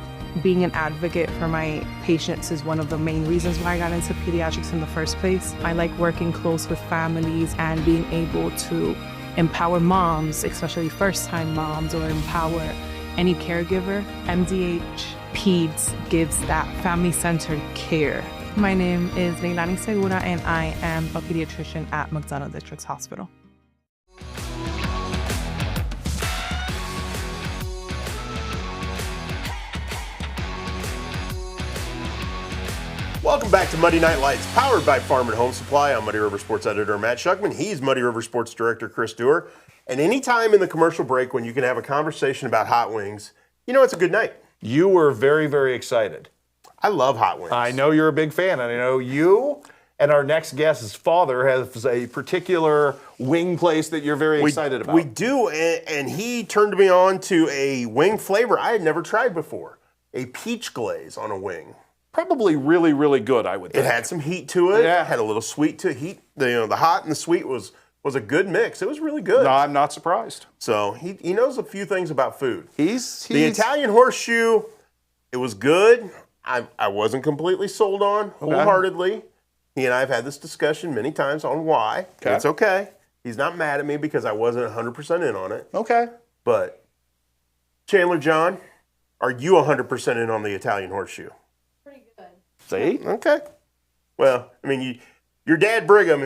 Being an advocate for my patients is one of the main reasons why I got into pediatrics in the first place. I like working close with families and being able to empower moms, especially first-time moms, or empower any caregiver. MDH Peds gives that family-centered care. My name is Leilani Segura, and I am a pediatrician at McDonough Districts Hospital. Welcome back to Muddy Night Lights, powered by Farm and Home Supply. I'm Muddy River Sports Editor Matt Shuckman. He's Muddy River Sports Director Chris Dewar. And anytime in the commercial break when you can have a conversation about hot wings, you know it's a good night. You were very, very excited. I love hot wings. I know you're a big fan, and I know you and our next guest's father has a particular wing place that you're very excited about. We do, and he turned me on to a wing flavor I had never tried before, a peach glaze on a wing. Probably really, really good, I would think. It had some heat to it. Yeah. Had a little sweet to it. Heat. The hot and the sweet was a good mix. It was really good. No, I'm not surprised. So he knows a few things about food. He's the Italian horseshoe. It was good. I wasn't completely sold on wholeheartedly. He and I have had this discussion many times on why. Okay. It's okay. He's not mad at me because I wasn't 100% in on it. Okay. But Chandler John, are you 100% in on the Italian horseshoe? See? Okay. Well, I mean, your dad Brigham,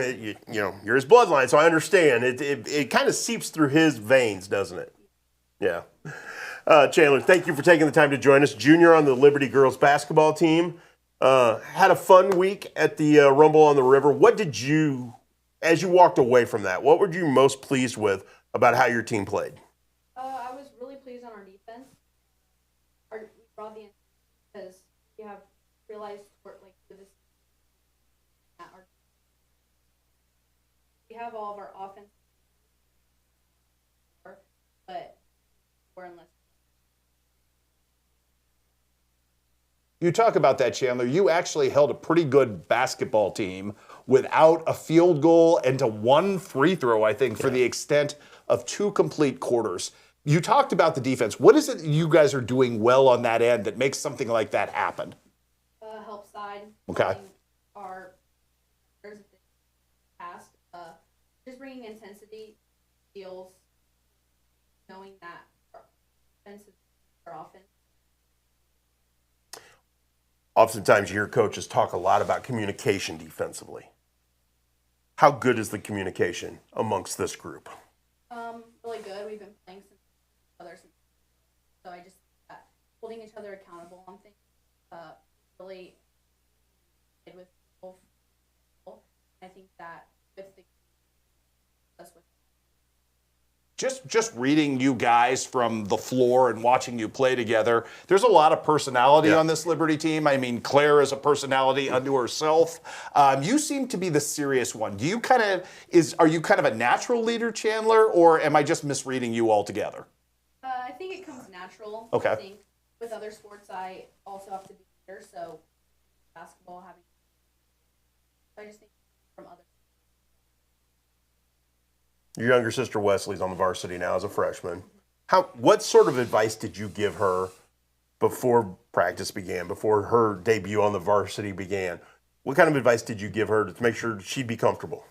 you're his bloodline, so I understand. It kind of seeps through his veins, doesn't it? Yeah. Chandler, thank you for taking the time to join us. Junior on the Liberty girls basketball team. Had a fun week at the Rumble on the River. What did you, as you walked away from that, what were you most pleased with about how your team played? I was really pleased on our defense. We brought the because we have realized like this. We have all of our offense, but we're in less. You talk about that, Chandler. You actually held a pretty good basketball team without a field goal and to one free throw, I think, for the extent of 2 complete quarters. You talked about the defense. What is it you guys are doing well on that end that makes something like that happen? Help side. Okay. Our past, just bringing intensity, steals, knowing that our offense is our offense. Oftentimes, you hear coaches talk a lot about communication defensively. How good is the communication amongst this group? Really good. We've been playing since others, so I just holding each other accountable on things. Really did with people. I think that with the that's what. Just reading you guys from the floor and watching you play together, there's a lot of personality on this Liberty team. I mean, Claire is a personality unto herself. You seem to be the serious one. Are you kind of a natural leader, Chandler, or am I just misreading you altogether? I think it comes natural. Okay. I think with other sports, I also have to be leader. So basketball, I just think from other. Your younger sister Wesley's on the varsity now as a freshman. What sort of advice did you give her before practice began, before her debut on the varsity began? What kind of advice did you give her to make sure she'd be comfortable?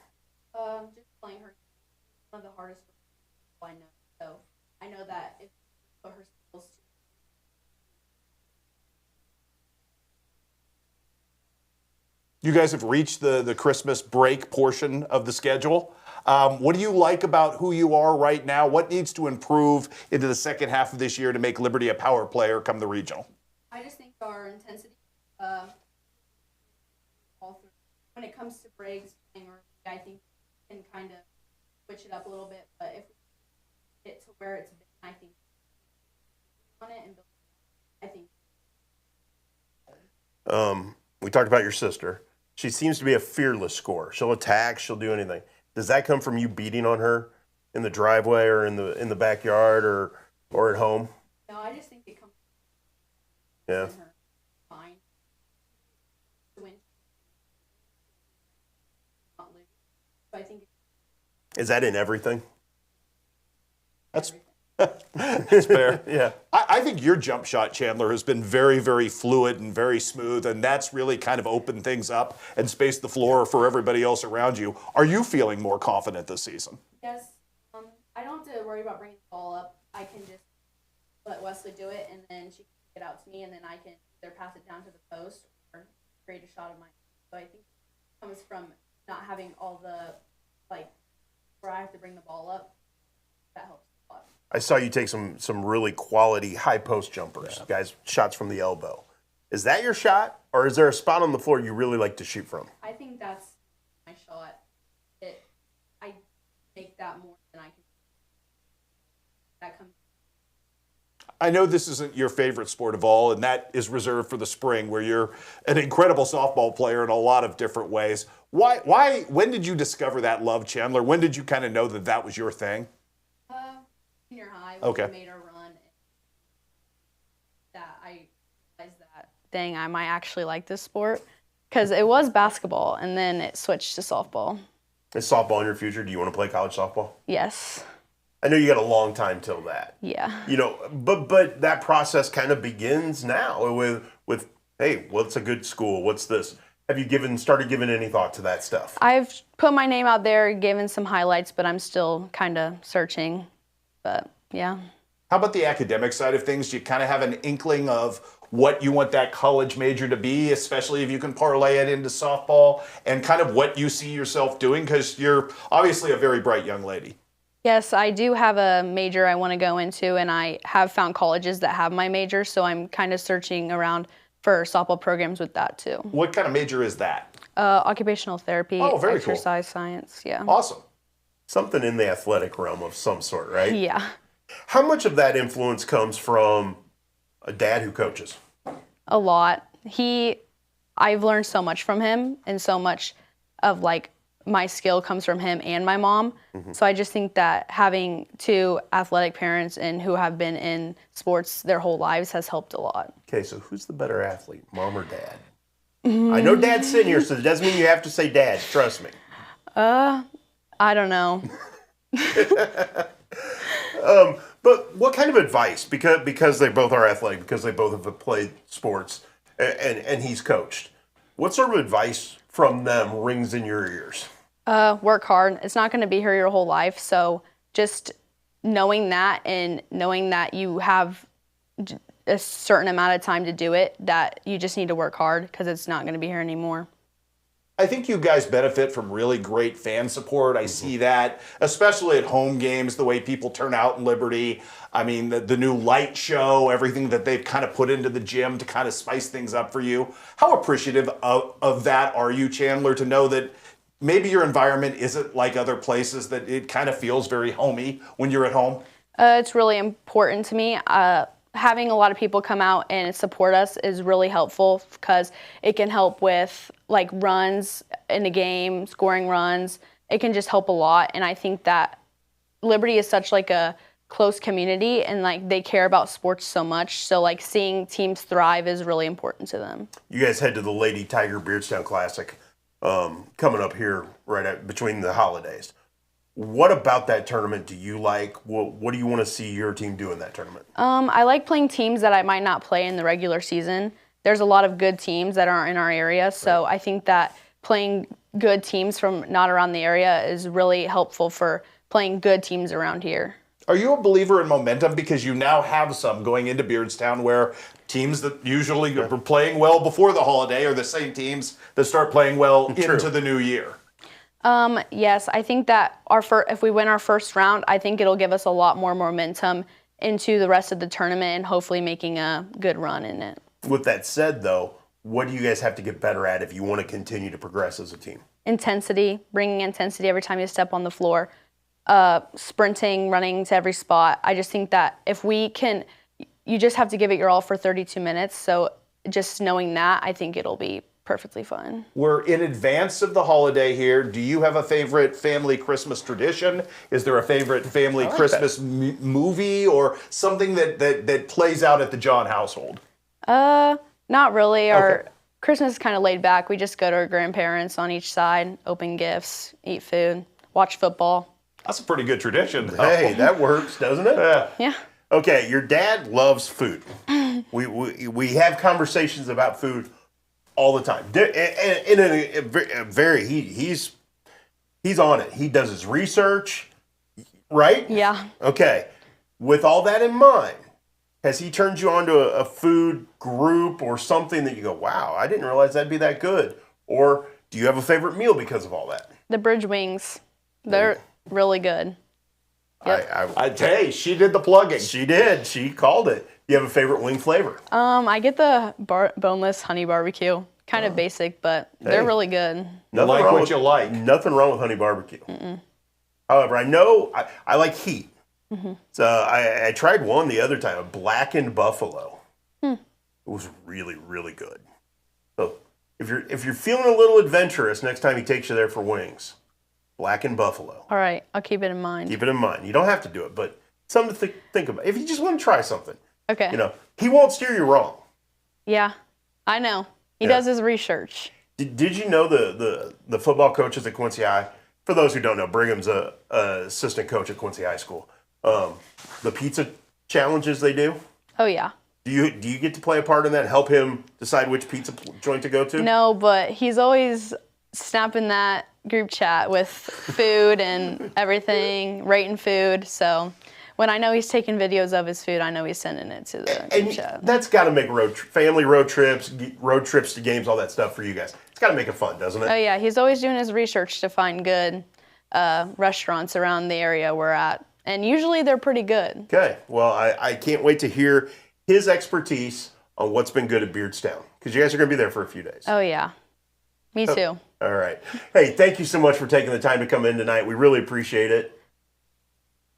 Just playing her one of the hardest I know. So I know that if her skills to. You guys have reached the Christmas break portion of the schedule. What do you like about who you are right now? What needs to improve into the second half of this year to make Liberty a power player come the regional? I just think our intensity, all through, when it comes to breaks, I think we can kind of switch it up a little bit. But if we get to where it's been, I think on it and build, I think. We talked about your sister. She seems to be a fearless scorer. She'll attack. She'll do anything. Does that come from you beating on her in the driveway or in the backyard or at home? No, I just think it comes. Yeah. From her mind to win. Not lose. So I think. Is that in everything? That's fair. Yeah. I think your jump shot, Chandler, has been very, very fluid and very smooth, and that's really kind of opened things up and spaced the floor for everybody else around you. Are you feeling more confident this season? Yes. I don't have to worry about bringing the ball up. I can just let Wesley do it, and then she can get out to me, and then I can either pass it down to the post or create a shot of mine. So I think it comes from not having all the, where I have to bring the ball up. That helps a lot. I saw you take some really quality high post jumpers, guys, shots from the elbow. Is that your shot, or is there a spot on the floor you really like to shoot from? I think that's my shot. I make that more than I can. That comes. I know this isn't your favorite sport of all, and that is reserved for the spring, where you're an incredible softball player in a lot of different ways. Why? When did you discover that love, Chandler? When did you kind of know that that was your thing? Junior high, when okay. We made our run, that I realized that, dang, I might actually like this sport, because it was basketball, and then it switched to softball. Is softball in your future? Do you want to play college softball? Yes. I know you got a long time till that. Yeah. But that process kind of begins now with hey, what's a good school? What's this? Have you started giving any thought to that stuff? I've put my name out there, given some highlights, but I'm still kind of searching. But yeah. How about the academic side of things? Do you kind of have an inkling of what you want that college major to be, especially if you can parlay it into softball, and kind of what you see yourself doing? Because you're obviously a very bright young lady. Yes, I do have a major I want to go into, and I have found colleges that have my major, so I'm kind of searching around for softball programs with that too. What kind of major is that? Occupational therapy, very exercise cool. Science, yeah. Awesome. Something in the athletic realm of some sort, right? Yeah. How much of that influence comes from a dad who coaches? A lot. I've learned so much from him, and so much of my skill comes from him and my mom. Mm-hmm. So I just think that having two athletic parents and who have been in sports their whole lives has helped a lot. Okay, so who's the better athlete, mom or dad? I know dad's sitting here, so it doesn't mean you have to say dad. Trust me. I don't know. But what kind of advice, because they both are athletic, because they both have played sports, and he's coached, what sort of advice from them rings in your ears? Work hard. It's not going to be here your whole life, so just knowing that and knowing that you have a certain amount of time to do it, that you just need to work hard because it's not going to be here anymore. I think you guys benefit from really great fan support. I see that, especially at home games, the way people turn out in Liberty. I mean, the new light show, everything that they've kind of put into the gym to kind of spice things up for you. How appreciative of that are you, Chandler, to know that maybe your environment isn't like other places, that it kind of feels very homey when you're at home? It's really important to me. Having a lot of people come out and support us is really helpful because it can help with runs in a game, scoring runs. It can just help a lot. And I think that Liberty is such a close community, and they care about sports so much. So seeing teams thrive is really important to them. You guys head to the Lady Tiger Beardstown Classic coming up here between the holidays. What about that tournament do you like? What do you want to see your team do in that tournament? I like playing teams that I might not play in the regular season. There's a lot of good teams that aren't in our area, so I think that playing good teams from not around the area is really helpful for playing good teams around here. Are you a believer in momentum? Because you now have some going into Beardstown where teams that usually are playing well before the holiday are the same teams that start playing well into the new year. Yes, I think that if we win our first round, I think it'll give us a lot more momentum into the rest of the tournament and hopefully making a good run in it. With that said, though, what do you guys have to get better at if you want to continue to progress as a team? Intensity, bringing intensity every time you step on the floor, sprinting, running to every spot. I just think that if we can, you just have to give it your all for 32 minutes. So just knowing that, I think it'll be perfectly fine. We're in advance of the holiday here. Do you have a favorite family Christmas tradition? Is there a favorite family Christmas movie or something that plays out at the John household? Not really. Our Christmas is kind of laid back. We just go to our grandparents on each side, open gifts, eat food, watch football. That's a pretty good tradition. Hey, that works, doesn't it? Yeah. Okay, your dad loves food. We have conversations about food all the time. He's on it. He does his research, right? Yeah. Okay. With all that in mind, has he turned you on to a food group or something that you go, wow, I didn't realize that'd be that good? Or do you have a favorite meal because of all that? The bridge wings. They're really good. Yep. Hey, she did the plugging. She did. She called it. Do you have a favorite wing flavor? I get the boneless honey barbecue. Kind of basic, but they're really good. Nothing like wrong what with, you like. Nothing wrong with honey barbecue. However, I know I like heat. So I tried one the other time, a blackened buffalo. It was really, really good. So if you're feeling a little adventurous next time he takes you there for wings, blackened buffalo. All right, I'll keep it in mind. Keep it in mind. You don't have to do it, but something to think about. If you just want to try something, Okay. he won't steer you wrong. Yeah, I know. He does his research. Did you know the football coaches at Quincy High? For those who don't know, Brigham's a assistant coach at Quincy High School. The pizza challenges they do. Oh yeah. Do you get to play a part in that? Help him decide which pizza joint to go to? No, but he's always snapping that group chat with food and everything, rating food. So when I know he's taking videos of his food, I know he's sending it to the group chat. That's got to make family road trips to games, all that stuff for you guys. It's got to make it fun, doesn't it? Oh yeah, he's always doing his research to find good restaurants around the area we're at. And usually they're pretty good. Okay. Well, I can't wait to hear his expertise on what's been good at Beardstown, because you guys are going to be there for a few days. Oh, yeah. Me too. All right. Hey, thank you so much for taking the time to come in tonight. We really appreciate it.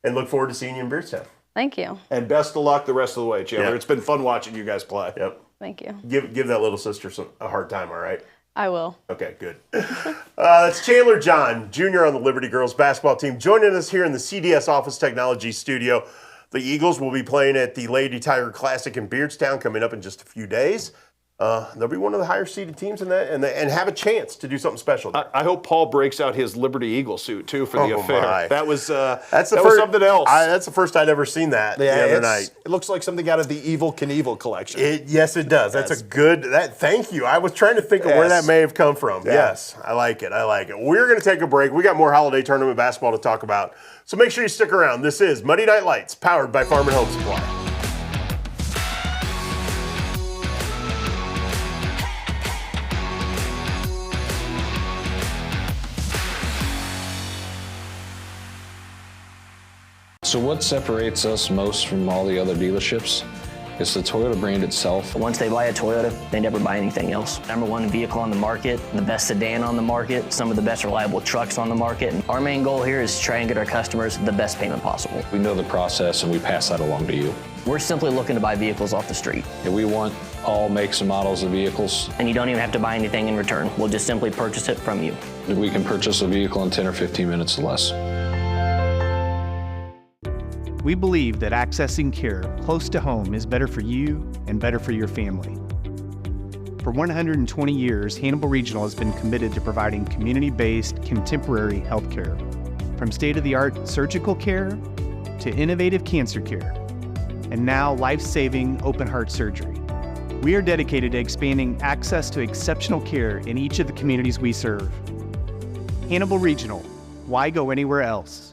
And look forward to seeing you in Beardstown. Thank you. And best of luck the rest of the way, Chandler. Yeah. It's been fun watching you guys play. Yep. Thank you. Give that little sister a hard time, all right? I will. Okay, good. It's Chandler John, Jr. on the Liberty Girls basketball team, joining us here in the CDS Office Technology studio. The Eagles will be playing at the Lady Tiger Classic in Beardstown coming up in just a few days. They'll be one of the higher seeded teams in that and have a chance to do something special there. I hope Paul breaks out his Liberty Eagle suit, too, for the affair. My. That was was something else. That's the first I'd ever seen that the other night. It looks like something out of the Evel Knievel collection. Yes, it does. That's a good, thank you. I was trying to think of where that may have come from. Yeah. Yes, I like it. We're going to take a break. We got more holiday tournament basketball to talk about. So make sure you stick around. This is Monday Night Lights, powered by Farm and Home Supply. So what separates us most from all the other dealerships? It's the Toyota brand itself. Once they buy a Toyota, they never buy anything else. Number one vehicle on the market, the best sedan on the market, some of the best reliable trucks on the market. And our main goal here is to try and get our customers the best payment possible. We know the process and we pass that along to you. We're simply looking to buy vehicles off the street. And we want all makes and models of vehicles. And you don't even have to buy anything in return. We'll just simply purchase it from you. We can purchase a vehicle in 10 or 15 minutes or less. We believe that accessing care close to home is better for you and better for your family. For 120 years, Hannibal Regional has been committed to providing community-based, contemporary health care. From state-of-the-art surgical care to innovative cancer care, and now life-saving open-heart surgery. We are dedicated to expanding access to exceptional care in each of the communities we serve. Hannibal Regional, why go anywhere else?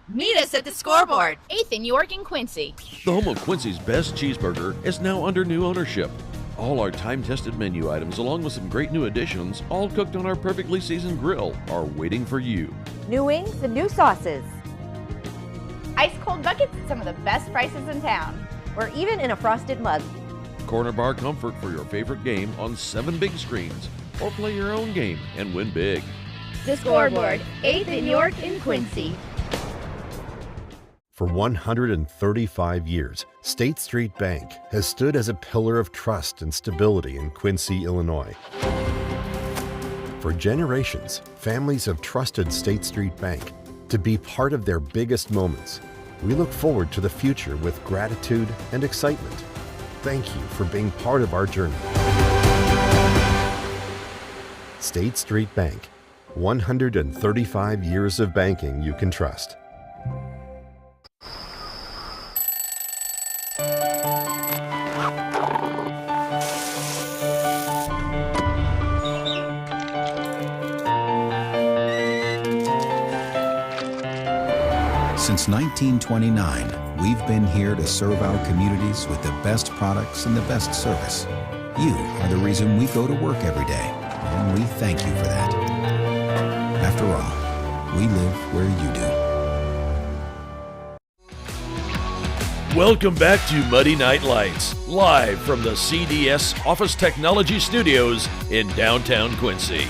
Meet us at the Scoreboard, 8th and York in Quincy. The home of Quincy's best cheeseburger is now under new ownership. All our time-tested menu items, along with some great new additions, all cooked on our perfectly seasoned grill, are waiting for you. New wings and new sauces. Ice cold buckets at some of the best prices in town. Or even in a frosted mug. Corner bar comfort for your favorite game on 7 big screens. Or play your own game and win big. The Scoreboard, 8th in York and Quincy. For 135 years, State Street Bank has stood as a pillar of trust and stability in Quincy, Illinois. For generations, families have trusted State Street Bank to be part of their biggest moments. We look forward to the future with gratitude and excitement. Thank you for being part of our journey. State Street Bank, 135 years of banking you can trust. Since 1929, we've been here to serve our communities with the best products and the best service. You are the reason we go to work every day, and we thank you for that. After all, we live where you do. Welcome back to Muddy Night Lights, live from the CDS Office Technology Studios in downtown Quincy.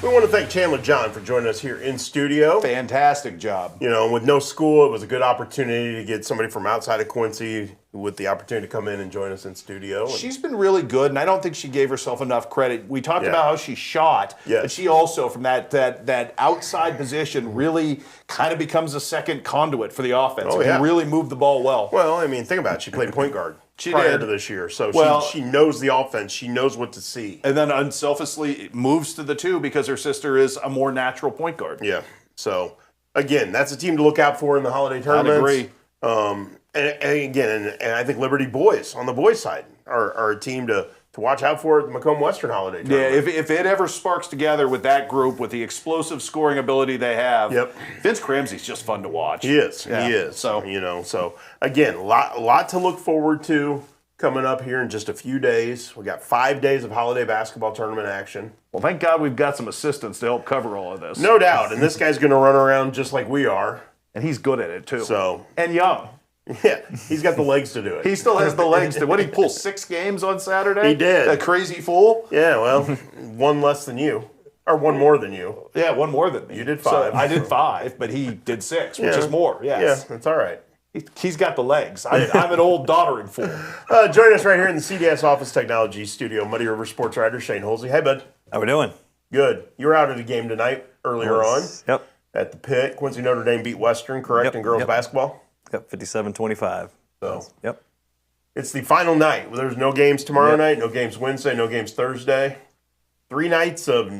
We want to thank Chandler John for joining us here in studio. Fantastic job. You know, with no school, it was a good opportunity to get somebody from outside of Quincy with the opportunity to come in and join us in studio. She's been really good, and I don't think she gave herself enough credit. We talked about how she shot, but she also, from that outside position, really kind of becomes a second conduit for the offense. Oh, Can really move the ball well. Well, I mean, think about it. She played point guard She prior did. to this year, so Well- she knows the offense. She knows what to see. And then unselfishly moves to the 2 because her sister is a more natural point guard. Yeah. So, again, that's a team to look out for in the holiday tournaments. agree. And I think Liberty boys on the boys side are a team to watch out for at the Macomb Western holiday tournament. Yeah, if it ever sparks together with that group, with the explosive scoring ability they have, Vince Cramsey's just fun to watch. He is. Yeah. He is. So again, lot to look forward to coming up here in just a few days. We got 5 days of holiday basketball tournament action. Well, thank God we've got some assistants to help cover all of this. No doubt. And this guy's going to run around just like we are. And he's good at it, too. So and young. Yeah, he's got the legs to do it. He still has the legs to. What did he pull 6 games on Saturday? He did. A crazy fool. Yeah, well, one less than you, or one more than you. Yeah, one more than me. You did 5. So I did 5, but he did 6, which is more. Yes. Yeah, that's all right. He's got the legs. I'm an old doddering fool. Join us right here in the CDS Office Technology Studio. Muddy River sports writer Shane Holsey. Hey, bud. How we doing? Good. You were out at a game tonight earlier on. Yep. At the Pit. Quincy Notre Dame beat Western, correct, in girls basketball? Yep, 57-25. So, yep. It's the final night. There's no games tomorrow night, no games Wednesday, no games Thursday. 3 nights of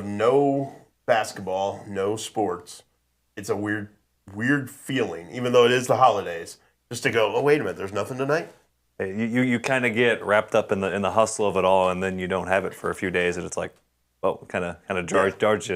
no basketball, no sports. It's a weird feeling, even though it is the holidays, just to go, oh, wait a minute, there's nothing tonight? You kind of get wrapped up in the hustle of it all, and then you don't have it for a few days, and it's like, well, kind of jars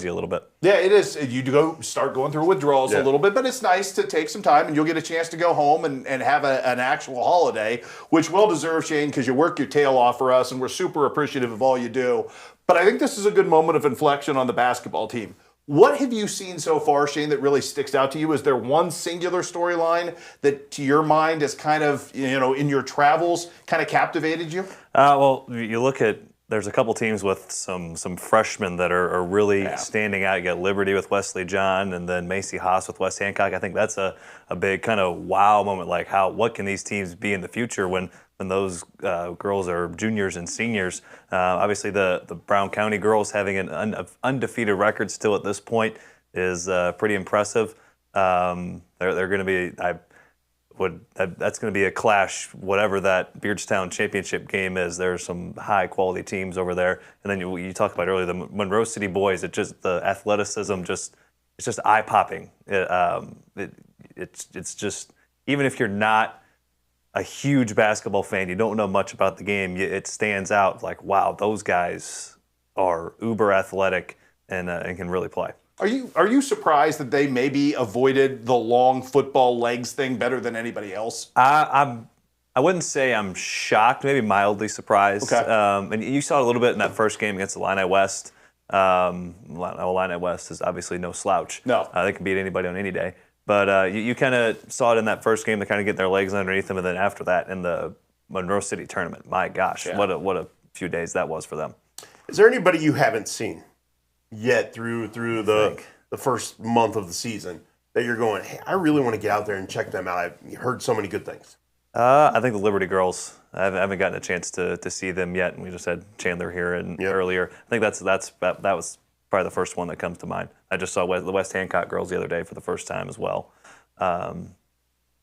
you a little bit. Yeah, it is. You start going through withdrawals a little bit, but it's nice to take some time, and you'll get a chance to go home and have an actual holiday, which well deserved, Shane, because you work your tail off for us, and we're super appreciative of all you do. But I think this is a good moment of inflection on the basketball team. What have you seen so far, Shane, that really sticks out to you? Is there one singular storyline that, to your mind, has kind of, in your travels, kind of captivated you? Well, you look at, there's a couple teams with some freshmen that are really standing out. You got Liberty with Wesley John, and then Macy Haas with West Hancock. I think that's a big kind of wow moment, like what can these teams be in the future when those girls are juniors and seniors. Obviously, the Brown County girls having an undefeated record still at this point is pretty impressive. They're going to be, that's going to be a clash, whatever that Beardstown championship game is. There's some high quality teams over there. And then you talked about earlier, the Monroe City boys, the athleticism it's just eye popping. It's just, even if you're not a huge basketball fan, you don't know much about the game, it stands out like, wow, those guys are uber athletic and can really play. Are you surprised that they maybe avoided the long football legs thing better than anybody else? I'm I wouldn't say I'm shocked, maybe mildly surprised. Okay. And you saw it a little bit in that first game against the Illini West. Illini West is obviously no slouch. No. They can beat anybody on any day. But you kind of saw it in that first game to kind of get their legs underneath them, and then after that in the Monroe City tournament. My gosh, what a few days that was for them. Is there anybody you haven't seen yet through the first month of the season that you're going, hey, I really want to get out there and check them out? I've heard so many good things. I think the Liberty girls. I haven't gotten a chance to see them yet, and we just had Chandler here and earlier. I think that was probably the first one that comes to mind. I just saw the West Hancock girls the other day for the first time as well.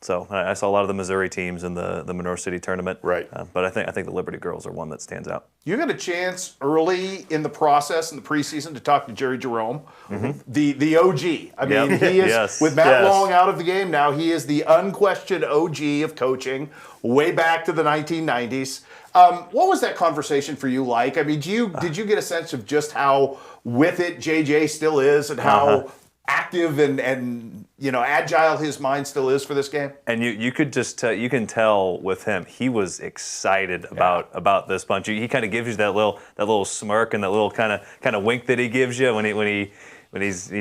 So I saw a lot of the Missouri teams in the Monroe City tournament. Right. But I think the Liberty girls are one that stands out. You got a chance early in the process in the preseason to talk to Jerry Jerome, the OG. I mean, he is with Matt Long out of the game now. He is the unquestioned OG of coaching, way back to the 1990s. What was that conversation for you like? I mean, did you get a sense of just how with it JJ still is, and how active and agile his mind still is for this game? And you could just you can tell with him, he was excited about this bunch. He kind of gives you that little smirk and that little kind of wink that he gives you when he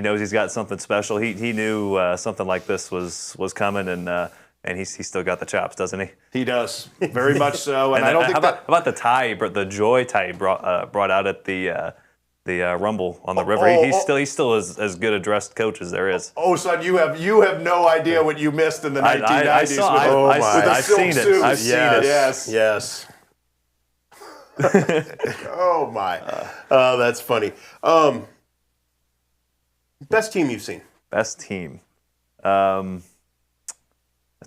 knows he's got something special. He knew something like this was coming, and he's still got the chops, doesn't he? He does, very much so. And I don't think how about the tie, the joy tie he brought out at the Rumble on the river. He's still as good a dressed coach as there is. Oh, son, you have no idea what you missed in the 1990s. I've seen it. I've seen it. Yes. Oh my. That's funny. Best team you've seen? Best team. I'd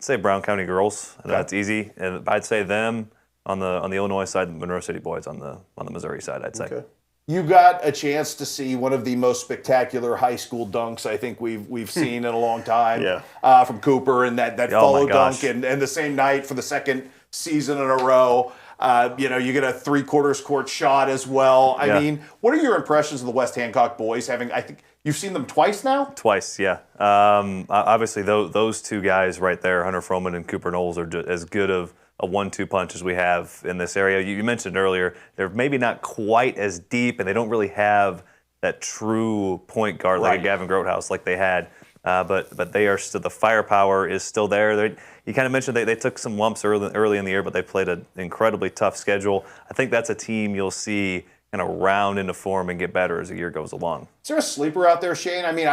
say Brown County girls. I know it's easy. And I'd say them on the Illinois side, and Monroe City boys on the Missouri side, I'd say. Okay. You got a chance to see one of the most spectacular high school dunks I think we've seen in a long time from Cooper, and that follow dunk, and the same night for the second season in a row. You get a 3/4 court shot as well. I mean, what are your impressions of the West Hancock boys? I think you've seen them twice now? Twice, yeah. Obviously, those two guys right there, Hunter Froman and Cooper Knowles, are as good of a 1-2 punch as we have in this area. You mentioned earlier, they're maybe not quite as deep, and they don't really have that true point guard like a Gavin Grotehouse like they had. But they are still, the firepower is still there. You kind of mentioned they took some lumps early in the year, but they played an incredibly tough schedule. I think that's a team you'll see kind of round into form and get better as the year goes along. Is there a sleeper out there, Shane? I mean,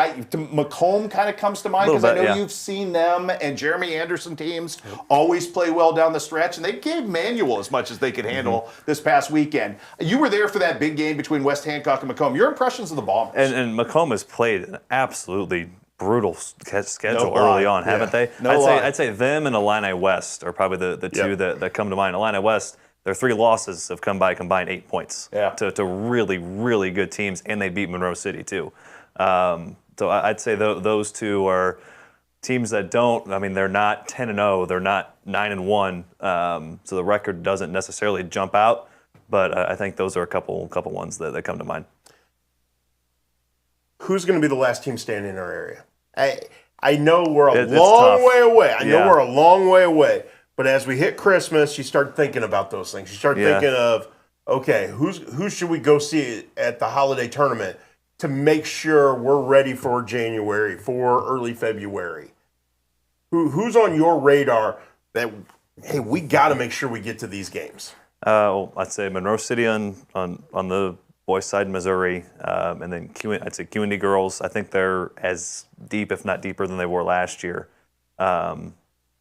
Macomb kind of comes to mind because I know you've seen them, and Jeremy Anderson teams always play well down the stretch, and they gave Manual as much as they could handle this past weekend. You were there for that big game between West Hancock and Macomb. Your impressions of the Bombers? And Macomb has played an absolutely brutal schedule early on, haven't they? I'd say them and Illini West are probably the two that come to mind. Illini West, their 3 losses have come by combined 8 points to really, really good teams, and they beat Monroe City too. So I'd say those two are teams that they're not 10-0, they're not 9-1, so the record doesn't necessarily jump out, but I think those are a couple ones that come to mind. Who's going to be the last team standing in our area? I know we're a long way away. I know we're a long way away. But as we hit Christmas, you start thinking about those things. You start thinking of, okay, who should we go see at the holiday tournament to make sure we're ready for January, for early February? Who's on your radar that, hey, we got to make sure we get to these games? I'd say Monroe City on the boys' side in Missouri, and then I'd say QND girls. I think they're as deep, if not deeper, than they were last year.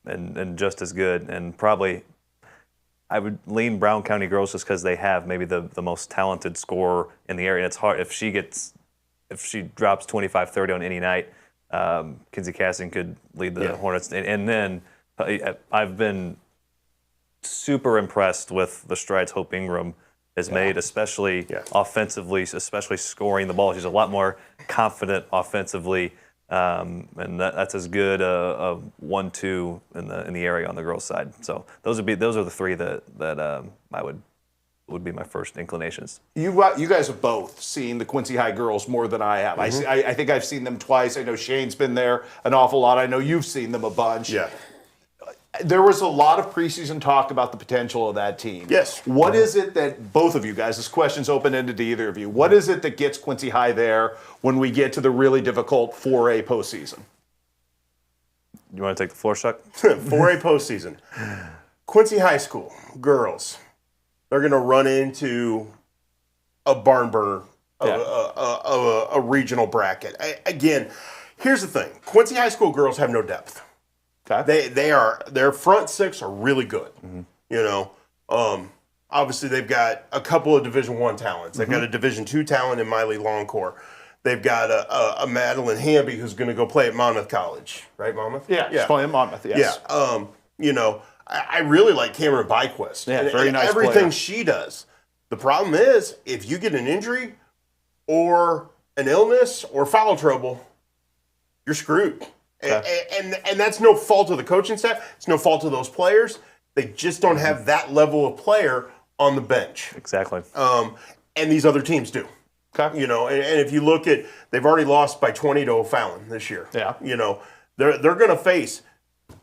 And just as good, and probably I would lean Brown County girls just because they have maybe the most talented scorer in the area. And it's hard if she drops 25-30 on any night. Kinsey Casson could lead the Hornets, and then I've been super impressed with the strides Hope Ingram has made, especially offensively, especially scoring the ball. She's a lot more confident offensively. And that's as good a 1-2 in the area on the girls' side. So those are the 3 that I would be my first inclinations. You guys have both seen the Quincy High girls more than I have. I think I've seen them twice. I know Shane's been there an awful lot. I know you've seen them a bunch. Yeah. There was a lot of preseason talk about the potential of that team. Yes. What is it that both of you guys, this question's open-ended to either of you, what is it that gets Quincy High there when we get to the really difficult 4A postseason? You want to take the floor, Chuck? 4A postseason. Quincy High School, girls, they're going to run into a barn burner of a regional bracket. Again, here's the thing. Quincy High School girls have no depth. Okay. Their front six are really good. You know, obviously they've got a couple of Division I talents. They've got a Division II talent in Miley Longcore. They've got a Madeline Hamby who's going to go play at Monmouth College, right, Monmouth? Yeah, she's playing at Monmouth, yes. Yeah. You know, I really like Cameron Byquist. Yeah, very nice everything player. she does. The problem is, if you get an injury or an illness or foul trouble, you're screwed. And that's no fault of the coaching staff. It's no fault of those players. They just don't have that level of player on the bench. Exactly. And these other teams do. Okay. You know, and if you look at, they've already lost by 20 to O'Fallon this year. Yeah. You know, they're going to face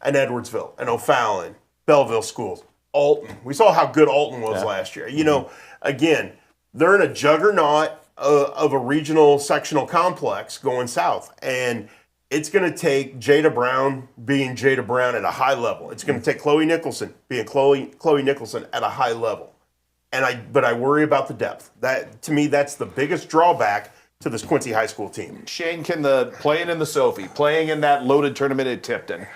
an Edwardsville, an O'Fallon, Belleville Schools, Alton. We saw how good Alton was last year. You know, again, they're in a juggernaut of a regional sectional complex going south. And it's going to take Jada Brown being Jada Brown at a high level. It's going to take Chloe Nicholson being Chloe Nicholson at a high level. But I worry about the depth. That, to me, that's the biggest drawback to this Quincy High School team. Shane, can playing in the Sophie, playing in that loaded tournament at Tipton,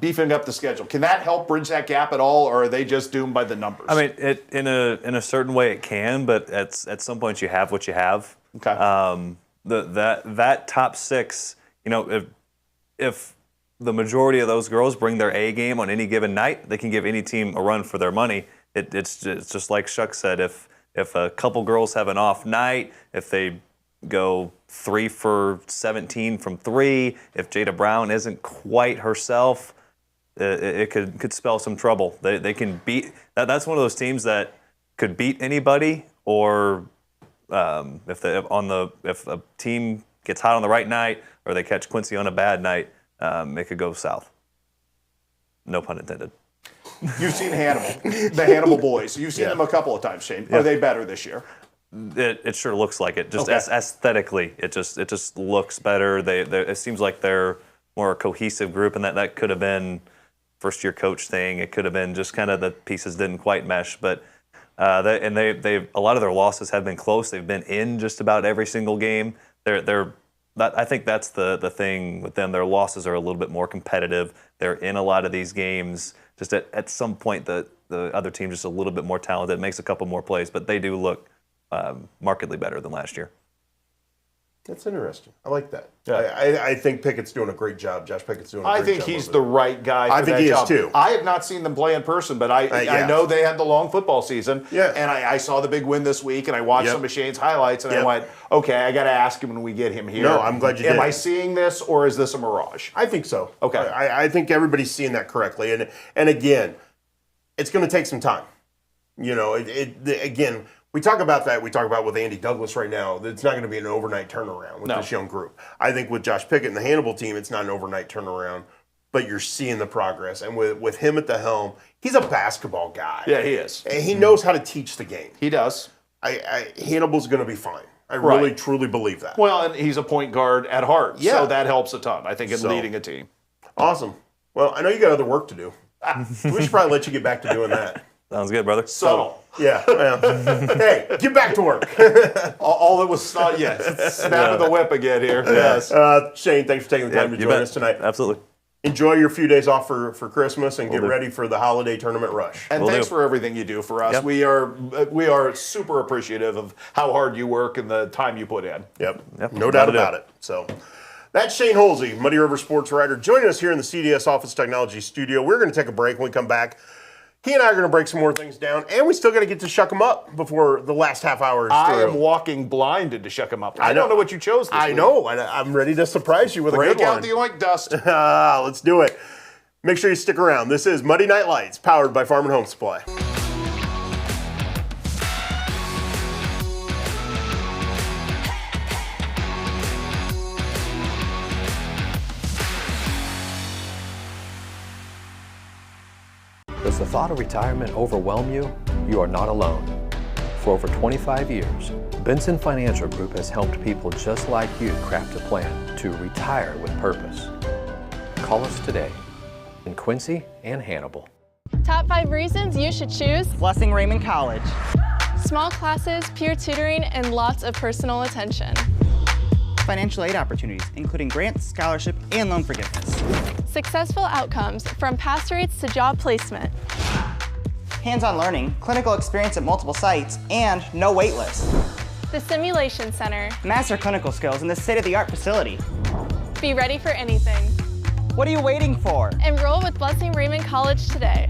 beefing up the schedule, can that help bridge that gap at all, or are they just doomed by the numbers? I mean, in a certain way it can, but at some point you have what you have. Okay. That top six, you know, if the majority of those girls bring their A game on any given night, they can give any team a run for their money. It's just like Chuck said, if a couple girls have an off night, if they go 3 for 17 from 3, if Jada Brown isn't quite herself, it could spell some trouble. They can beat. That's one of those teams that could beat anybody, or if a team gets hot on the right night, or they catch Quincy on a bad night, it could go south. No pun intended. You've seen Hannibal, the Hannibal boys. You've seen them a couple of times, Shane. Are they better this year? It sure looks like it. Just aesthetically, it just looks better. It seems like they're more a cohesive group, and that could have been first-year coach thing. It could have been just kind of the pieces didn't quite mesh, but they a lot of their losses have been close. They've been in just about every single game. I think that's the thing with them. Their losses are a little bit more competitive. They're in a lot of these games. Just at some point, the other team just a little bit more talented, makes a couple more plays, but they do look markedly better than last year. That's interesting. I like that. Yeah. I think Pickett's doing a great job. Josh Pickett's doing a great job. I think he's the right guy for I think that he job. is too. I have not seen them play in person, but I know they had the long football season. Yeah. And I saw the big win this week, and I watched some of Shane's highlights, and I went, okay, I got to ask him when we get him here. No, I'm glad you did. Am I seeing this, or is this a mirage? I think so. Okay. I think everybody's seeing that correctly. And again, it's going to take some time. You know, again, we talk about that. We talk about with Andy Douglas right now. It's not going to be an overnight turnaround with this young group. I think with Josh Pickett and the Hannibal team, it's not an overnight turnaround, but you're seeing the progress. And with him at the helm, he's a basketball guy. Yeah, he is. And he knows how to teach the game. He does. Hannibal's going to be fine. I really, truly believe that. Well, and he's a point guard at heart, so that helps a ton, I think, in leading a team. Awesome. Well, I know you got other work to do. We should probably let you get back to doing that. Sounds good, brother. Subtle. Yeah. Hey, get back to work. all that was snot, snap of the whip again here. Yes. Shane, thanks for taking the time to join us tonight. Absolutely. Enjoy your few days off for Christmas and get ready for the holiday tournament rush. And thanks for everything you do for us. Yep. We are super appreciative of how hard you work and the time you put in. Yep. No doubt about it. So that's Shane Holsey, Muddy River sports writer, joining us here in the CDS Office Technology Studio. We're going to take a break. When we come back, he and I are going to break some more things down, and we still got to get to Shuck 'em Up before the last half hour is through. I am walking blinded to Shuck 'em Up. I don't know what you chose this week. know. I'm ready to surprise you with a good one. Break out the oink dust. Let's do it. Make sure you stick around. This is Muddy Night Lights, powered by Farm and Home Supply. Does the thought of retirement overwhelm you? You are not alone. For over 25 years, Benson Financial Group has helped people just like you craft a plan to retire with purpose. Call us today in Quincy and Hannibal. Top 5 reasons you should choose Blessing Raymond College. Small classes, peer tutoring, and lots of personal attention. Financial aid opportunities, including grants, scholarship, and loan forgiveness. Successful outcomes, from pass rates to job placement. Hands-on learning, clinical experience at multiple sites, and no wait list. The Simulation Center. Master clinical skills in this state-of-the-art facility. Be ready for anything. What are you waiting for? Enroll with Blessing Raymond College today.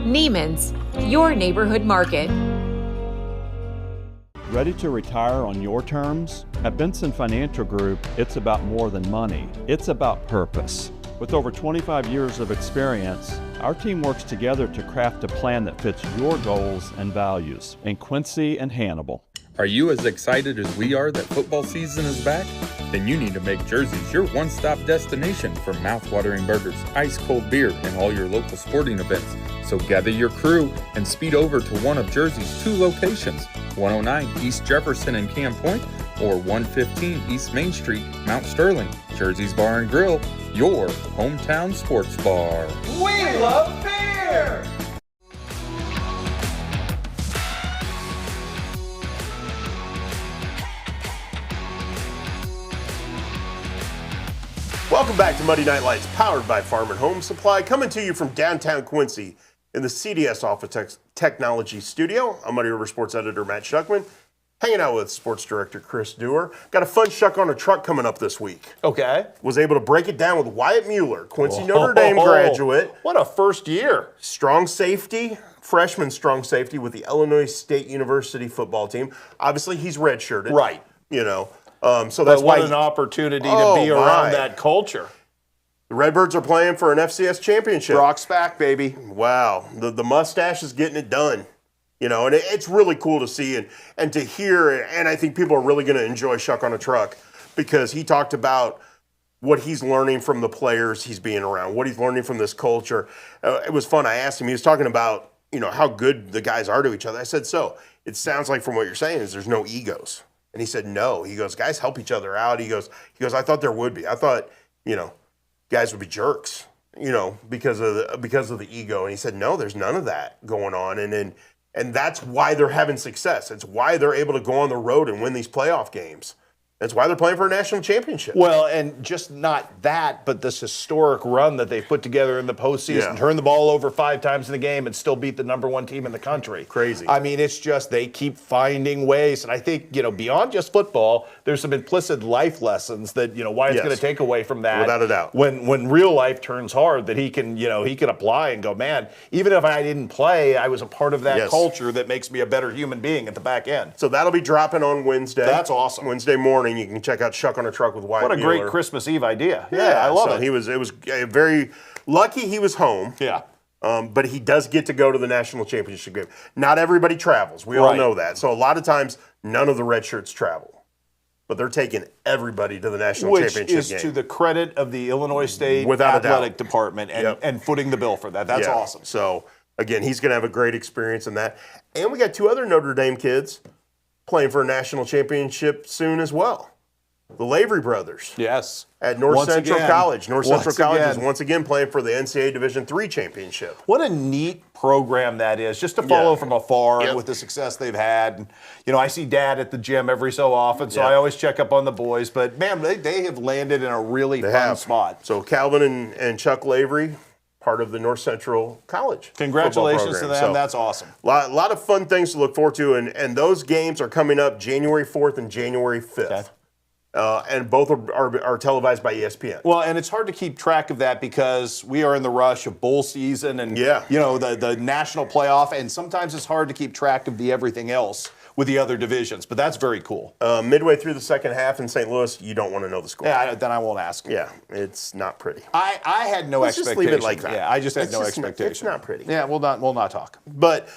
Neiman's, your neighborhood market. Ready to retire on your terms? At Benson Financial Group, it's about more than money. It's about purpose. With over 25 years of experience, our team works together to craft a plan that fits your goals and values in Quincy and Hannibal. Are you as excited as we are that football season is back? Then you need to make Jersey's your one-stop destination for mouth-watering burgers, ice-cold beer, and all your local sporting events. So gather your crew and speed over to one of Jersey's 2 locations, 109 East Jefferson and Camp Point, or 115 East Main Street, Mount Sterling. Jersey's Bar and Grill, your hometown sports bar. We love beer! Welcome back to Monday Night Lights, powered by Farm and Home Supply, coming to you from downtown Quincy in the CDS Office Technology Studio. I'm Muddy River Sports Editor Matt Shuckman, hanging out with Sports Director Chris Dewar. Got a fun Shuck on a Truck coming up this week. Okay. Was able to break it down with Wyatt Mueller, Quincy Notre Dame graduate. What a first year. Strong safety, freshman strong safety with the Illinois State University football team. Obviously, he's redshirted. Right. You know, so that's what why an opportunity to be around that culture. The Redbirds are playing for an FCS championship. Brock's back, baby. Wow. The mustache is getting it done. You know, and it's really cool to see and to hear, and I think people are really going to enjoy Shuck on a Truck because he talked about what he's learning from the players he's being around, what he's learning from this culture. It was fun. I asked him, he was talking about, you know, how good the guys are to each other. I said, so it sounds like from what you're saying is there's no egos. And he said, no. He goes, guys help each other out. He goes, I thought there would be. I thought, you know, guys would be jerks, you know, because of the ego. And he said, no, there's none of that going on. And that's why they're having success. It's why they're able to go on the road and win these playoff games. That's why they're playing for a national championship. Well, and just not that, but this historic run that they've put together in the postseason, turn the ball over 5 times in the game and still beat the #1 team in the country. Crazy. I mean, it's just they keep finding ways. And I think, you know, beyond just football, there's some implicit life lessons that, you know, Wyatt's going to take away from that. Without a doubt. When real life turns hard, that he can apply and go, man, even if I didn't play, I was a part of that culture that makes me a better human being at the back end. So that'll be dropping on Wednesday. That's awesome. Wednesday morning. You can check out Shuck on a Truck with Wyatt What a Mueller. great Christmas Eve idea. Yeah, I love it. It was very lucky he was home. Yeah. But he does get to go to the national championship game. Not everybody travels. We all know that. So a lot of times, none of the red shirts travel. But they're taking everybody to the national championship game. Which is to the credit of the Illinois State Athletic Department and footing the bill for that. That's awesome. So, again, he's going to have a great experience in that. And we got 2 other Notre Dame kids playing for a national championship soon as well. The Lavery brothers. Yes. At North Central College. North Central College is again. once again playing for the NCAA Division III championship. What a neat program that is, just to follow from afar with the success they've had. And, you know, I see Dad at the gym every so often, so I always check up on the boys. But, man, they have landed in a really fun spot. So Calvin and Chuck Lavery, part of the North Central College. Congratulations to them. So, that's awesome. A lot of fun things to look forward to, and those games are coming up January 4th and January 5th. Okay. And both are televised by ESPN. Well, and it's hard to keep track of that because we are in the rush of bowl season and you know the national playoff, and sometimes it's hard to keep track of the everything else with the other divisions. But that's very cool. Midway through the second half in St. Louis, you don't want to know the score. Yeah, then I won't ask. Yeah, it's not pretty. I had no Let's expectations. just leave it like that. Yeah, I just had no expectations. It's not pretty. Yeah, we'll not talk. But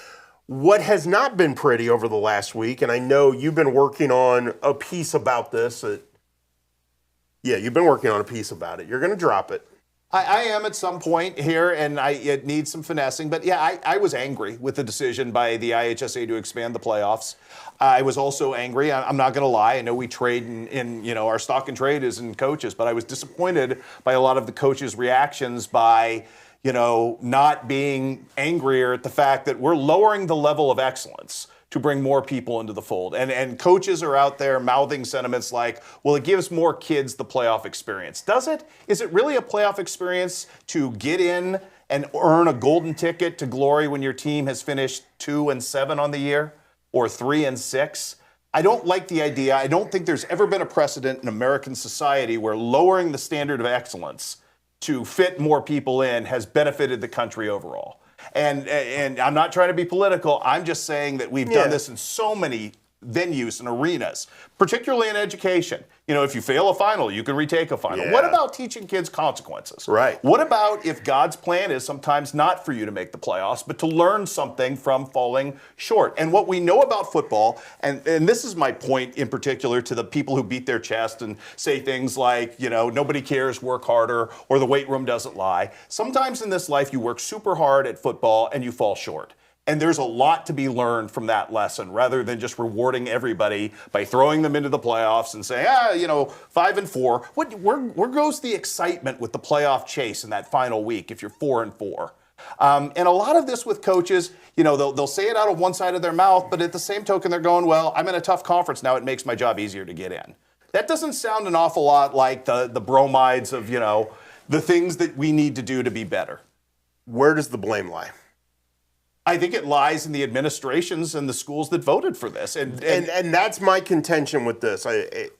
what has not been pretty over the last week, and I know you've been working on a piece about this. You've been working on a piece about it. You're going to drop it. I am at some point here, and it needs some finessing. But yeah, I was angry with the decision by the IHSA to expand the playoffs. I was also angry. I'm not going to lie. I know we trade in our stock and trade is in coaches, but I was disappointed by a lot of the coaches' reactions by not being angrier at the fact that we're lowering the level of excellence to bring more people into the fold. And coaches are out there mouthing sentiments like, well, it gives more kids the playoff experience. Does it? Is it really a playoff experience to get in and earn a golden ticket to glory when your team has finished 2-7 on the year or 3-6? I don't like the idea. I don't think there's ever been a precedent in American society where lowering the standard of excellence to fit more people in has benefited the country overall. And I'm not trying to be political. I'm just saying that we've done this in so many venues and arenas, particularly in education. If you fail a final, you can retake a final. Yeah. What about teaching kids consequences? Right. What about if God's plan is sometimes not for you to make the playoffs, but to learn something from falling short? And what we know about football, and this is my point in particular to the people who beat their chest and say things like, nobody cares, work harder, or the weight room doesn't lie. Sometimes in this life, you work super hard at football and you fall short. And there's a lot to be learned from that lesson rather than just rewarding everybody by throwing them into the playoffs and saying, 5-4. Where goes the excitement with the playoff chase in that final week if you're 4-4? And a lot of this with coaches, they'll say it out of one side of their mouth, but at the same token, they're going, well, I'm in a tough conference now. It makes my job easier to get in. That doesn't sound an awful lot like the bromides of, the things that we need to do to be better. Where does the blame lie? I think it lies in the administrations and the schools that voted for this. And that's my contention with this. I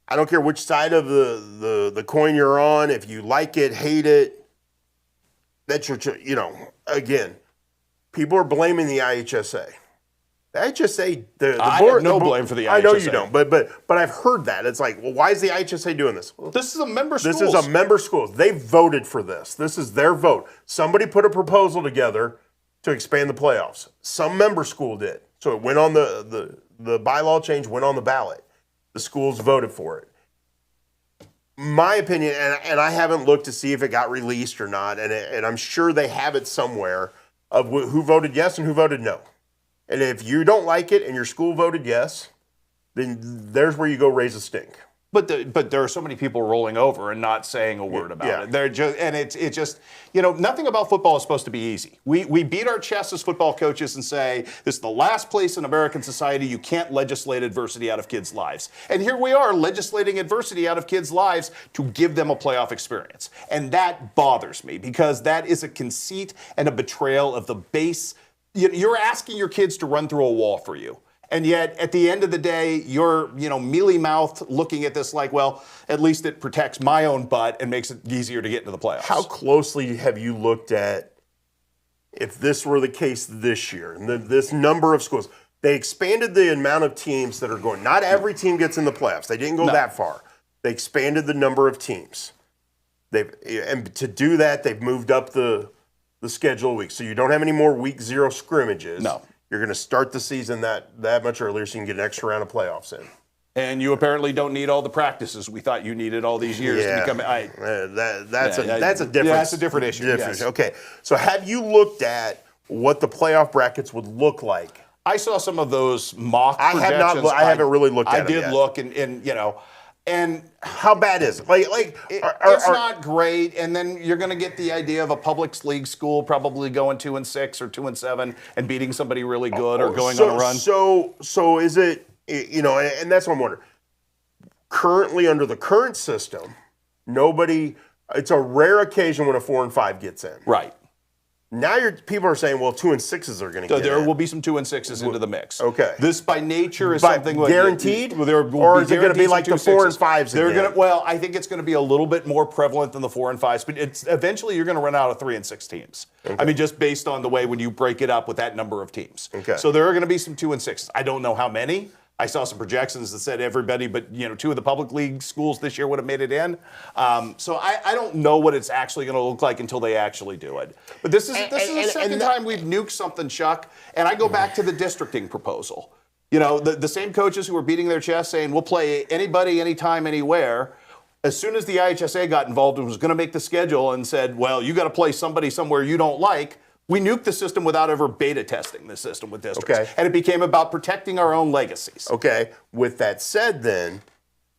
don't care which side of the coin you're on. If you like it, hate it, that's your, again, people are blaming the IHSA. The IHSA, the I board, have no blame for the IHSA. I know you don't, but I've heard that. It's like, well, why is the IHSA doing this? Well, this is a member school. This is a member school. They voted for this. This is their vote. Somebody put a proposal together to expand the playoffs. Some member school did. So it went on the bylaw change went on the ballot. The schools voted for it. My opinion, and I haven't looked to see if it got released or not, and I'm sure they have it somewhere of who voted yes and who voted no. And if you don't like it and your school voted yes, then there's where you go raise a stink. But there are so many people rolling over and not saying a word about it. They're just, and it's just, nothing about football is supposed to be easy. We beat our chests as football coaches and say, this is the last place in American society you can't legislate adversity out of kids' lives. And here we are legislating adversity out of kids' lives to give them a playoff experience. And that bothers me because that is a conceit and a betrayal of the base. You're asking your kids to run through a wall for you. And yet, at the end of the day, you're, mealy-mouthed looking at this like, well, at least it protects my own butt and makes it easier to get into the playoffs. How closely have you looked at if this were the case this year, and this number of schools? They expanded the amount of teams that are going. Not every team gets in the playoffs. They didn't go that far. They expanded the number of teams. And to do that, they've moved up the schedule week. So you don't have any more week 0 scrimmages. No. You're going to start the season that much earlier so you can get an extra round of playoffs in. And you apparently don't need all the practices we thought you needed all these years to become. That's a different. Yeah, that's a different issue. Yes. Okay, so have you looked at what the playoff brackets would look like? I saw some of those mock projections. I have not. I haven't really looked at them yet. I did look, and how bad is it? It's not great. And then you're going to get the idea of a public league school probably going 2-6 or 2-7 and beating somebody really good or going on a run. So is it? And that's what I'm wondering. Currently, under the current system, it's a rare occasion when a 4 and 5 gets in. Right. Now people are saying, well, 2 and 6s are going to So get there in. will be some 2 and 6s into the mix. Okay. This by nature is But something like guaranteed? There will Or be is it going to be like the 4 and 5s They're again? gonna, well, I think it's going to be a little bit more prevalent than the 4 and 5s, but it's eventually you're going to run out of 3 and 6 teams. Okay. I mean, just based on the way when you break it up with that number of teams. Okay. So there are going to be some 2 and 6s. I don't know how many. I saw some projections that said everybody, but 2 of the public league schools this year would have made it in. So I don't know what it's actually going to look like until they actually do it. But this is the second time we've nuked something, Chuck. And I go back to the districting proposal. The same coaches who were beating their chest saying we'll play anybody, anytime, anywhere. As soon as the IHSA got involved and was going to make the schedule and said, well, you got to play somebody somewhere you don't like. We nuked the system without ever beta testing the system with districts. Okay. And it became about protecting our own legacies. Okay. With that said, then,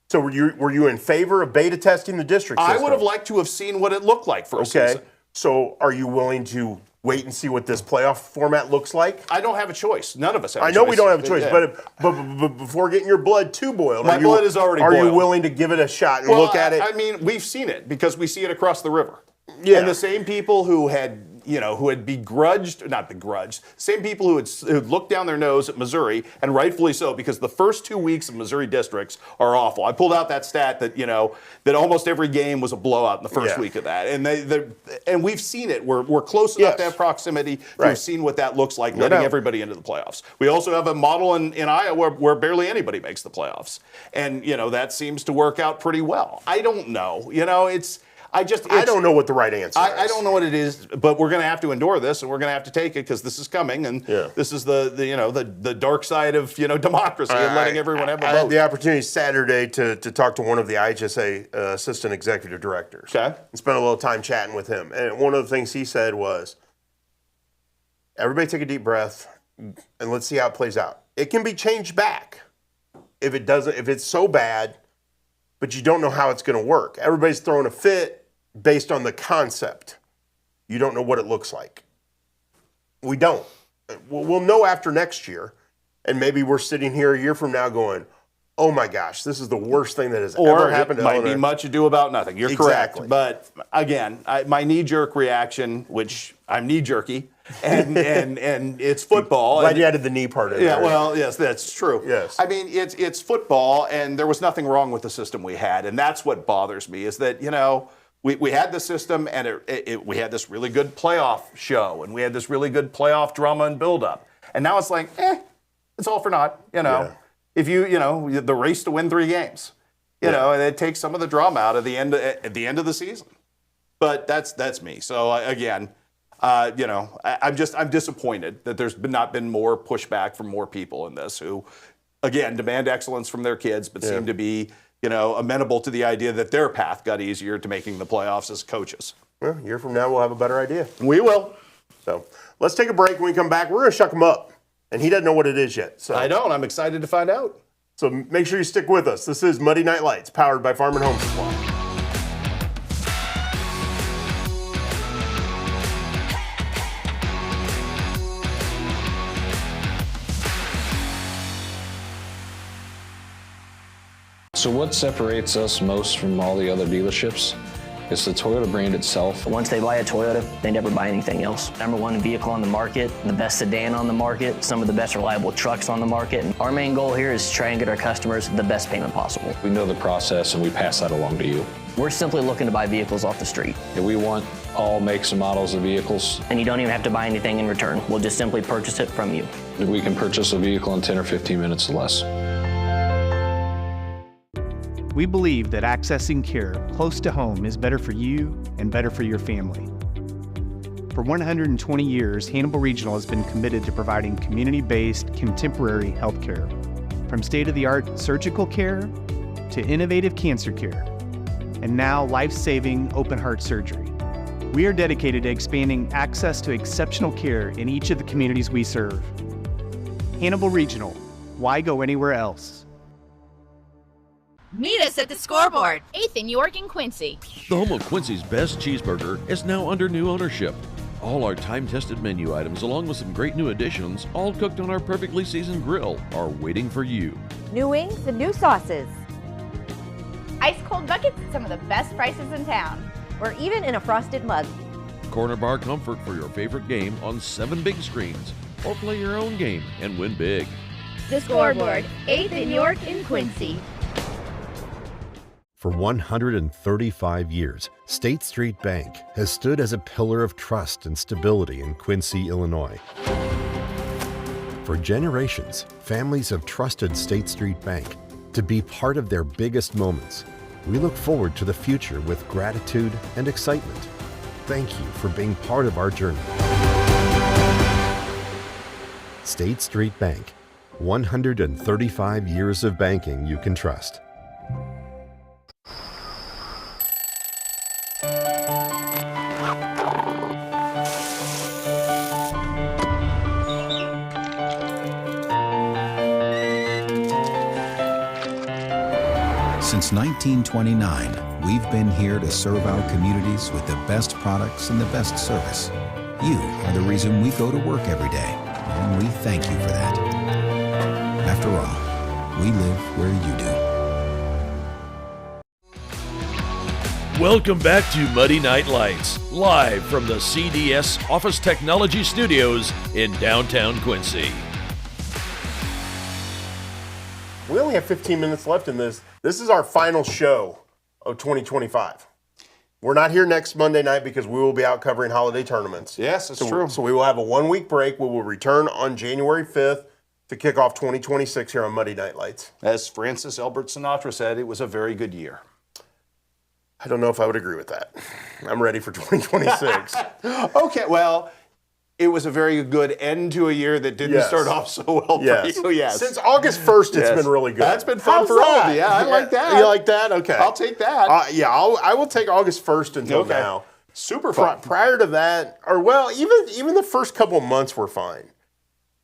so were you in favor of beta testing the district system? I would have liked to have seen what it looked like for a season. So are you willing to wait and see what this playoff format looks like? I don't have a choice. None of us have a choice. I know we don't have a choice, Yeah. but before getting your blood too boiled, My blood is already Are you boiled. willing to give it a shot and look at it? I mean, we've seen it because we see it across the river. Yeah. And the same people who had not begrudged, same people who had looked down their nose at Missouri, and rightfully so, because the first 2 weeks of Missouri districts are awful. I pulled out that stat that that almost every game was a blowout in the first week of that, and we've seen it. We're close enough to have proximity to have seen what that looks like, letting everybody into the playoffs. We also have a model in Iowa where barely anybody makes the playoffs, and that seems to work out pretty well. I don't know. I don't know what the right answer is. I don't know what it is, but we're going to have to endure this, and we're going to have to take it because this is coming, and this is the dark side of democracy and letting everyone have a I vote. had the opportunity Saturday to talk to one of the IHSA assistant executive directors. Okay. And spent a little time chatting with him, and one of the things he said was, "Everybody take a deep breath, and let's see how it plays out. It can be changed back if it's so bad, but you don't know how it's going to work. Everybody's throwing a fit." Based on the concept, you don't know what it looks like. We don't. We'll know after next year, and maybe we're sitting here a year from now going, "Oh my gosh, this is the worst thing that has ever happened to Or it might Illinois." be much ado about nothing. You're Exactly. correct. But again, my knee-jerk reaction, which I'm knee-jerky, and it's football. Glad you added the knee part in Yeah, there. well, yes, that's true. Yes. I mean, it's football, and there was nothing wrong with the system we had, and that's what bothers me is that we had the system, and we had this really good playoff show, and we had this really good playoff drama and build-up, and now it's like, it's all for naught. If the race to win 3 games, and it takes some of the drama out of at the end of the season. But that's me. So again, I'm disappointed that there's not been more pushback from more people in this who, again, demand excellence from their kids, but seem to be amenable to the idea that their path got easier to making the playoffs as coaches. Well, a year from now, we'll have a better idea. We will. So let's take a break. When we come back, we're going to shuck him up. And he doesn't know what it is yet. So I don't. I'm excited to find out. So make sure you stick with us. This is Muddy Night Lights, powered by Farm and Home Supply. So what separates us most from all the other dealerships is the Toyota brand itself. Once they buy a Toyota, they never buy anything else. #1 vehicle on the market, the best sedan on the market, some of the best reliable trucks on the market. And our main goal here is to try and get our customers the best payment possible. We know the process and we pass that along to you. We're simply looking to buy vehicles off the street. And we want all makes and models of vehicles. And you don't even have to buy anything in return. We'll just simply purchase it from you. We can purchase a vehicle in 10 or 15 minutes or less. We believe that accessing care close to home is better for you and better for your family. For 120 years, Hannibal Regional has been committed to providing community-based, contemporary healthcare. From state-of-the-art surgical care to innovative cancer care, and now life-saving open-heart surgery. We are dedicated to expanding access to exceptional care in each of the communities we serve. Hannibal Regional, why go anywhere else? Meet us at the Scoreboard, 8th and York and Quincy. The home of Quincy's best cheeseburger is now under new ownership. All our time-tested menu items, along with some great new additions, all cooked on our perfectly seasoned grill, are waiting for you. New wings and new sauces. Ice cold buckets at some of the best prices in town, or even in a frosted mug. corner bar comfort for your favorite game on 7 big screens, or play your own game and win big. The Scoreboard, 8th in York and Quincy. For 135 years, State Street Bank has stood as a pillar of trust and stability in Quincy, Illinois. For generations, families have trusted State Street Bank to be part of their biggest moments. We look forward to the future with gratitude and excitement. Thank you for being part of our journey. State Street Bank, 135 years of banking you can trust. Since 1929, we've been here to serve our communities with the best products and the best service. You are the reason we go to work every day, and we thank you for that. After all, we live where you do. Welcome back to Muddy Night Lights, live from the CDS Office Technology Studios in downtown Quincy. We only have 15 minutes left in this. This is our final show of 2025. We're not here next Monday night because we will be out covering holiday tournaments. Yes, it's true. So we will have a 1-week break. We will return on January 5th to kick off 2026 here on Muddy Night Lights. As Francis Albert Sinatra said, it was a very good year. I don't know if I would agree with that. I'm ready for 2026. Okay, well, it was a very good end to a year that didn't start off so well for you. Yes. Since August 1st, it's been really good. That's been fun for all of you. Yeah, I like that. You like that? Okay. I'll take that. I will take August 1st until now. Super fun. Prior to that, or well, even the first couple of months were fine.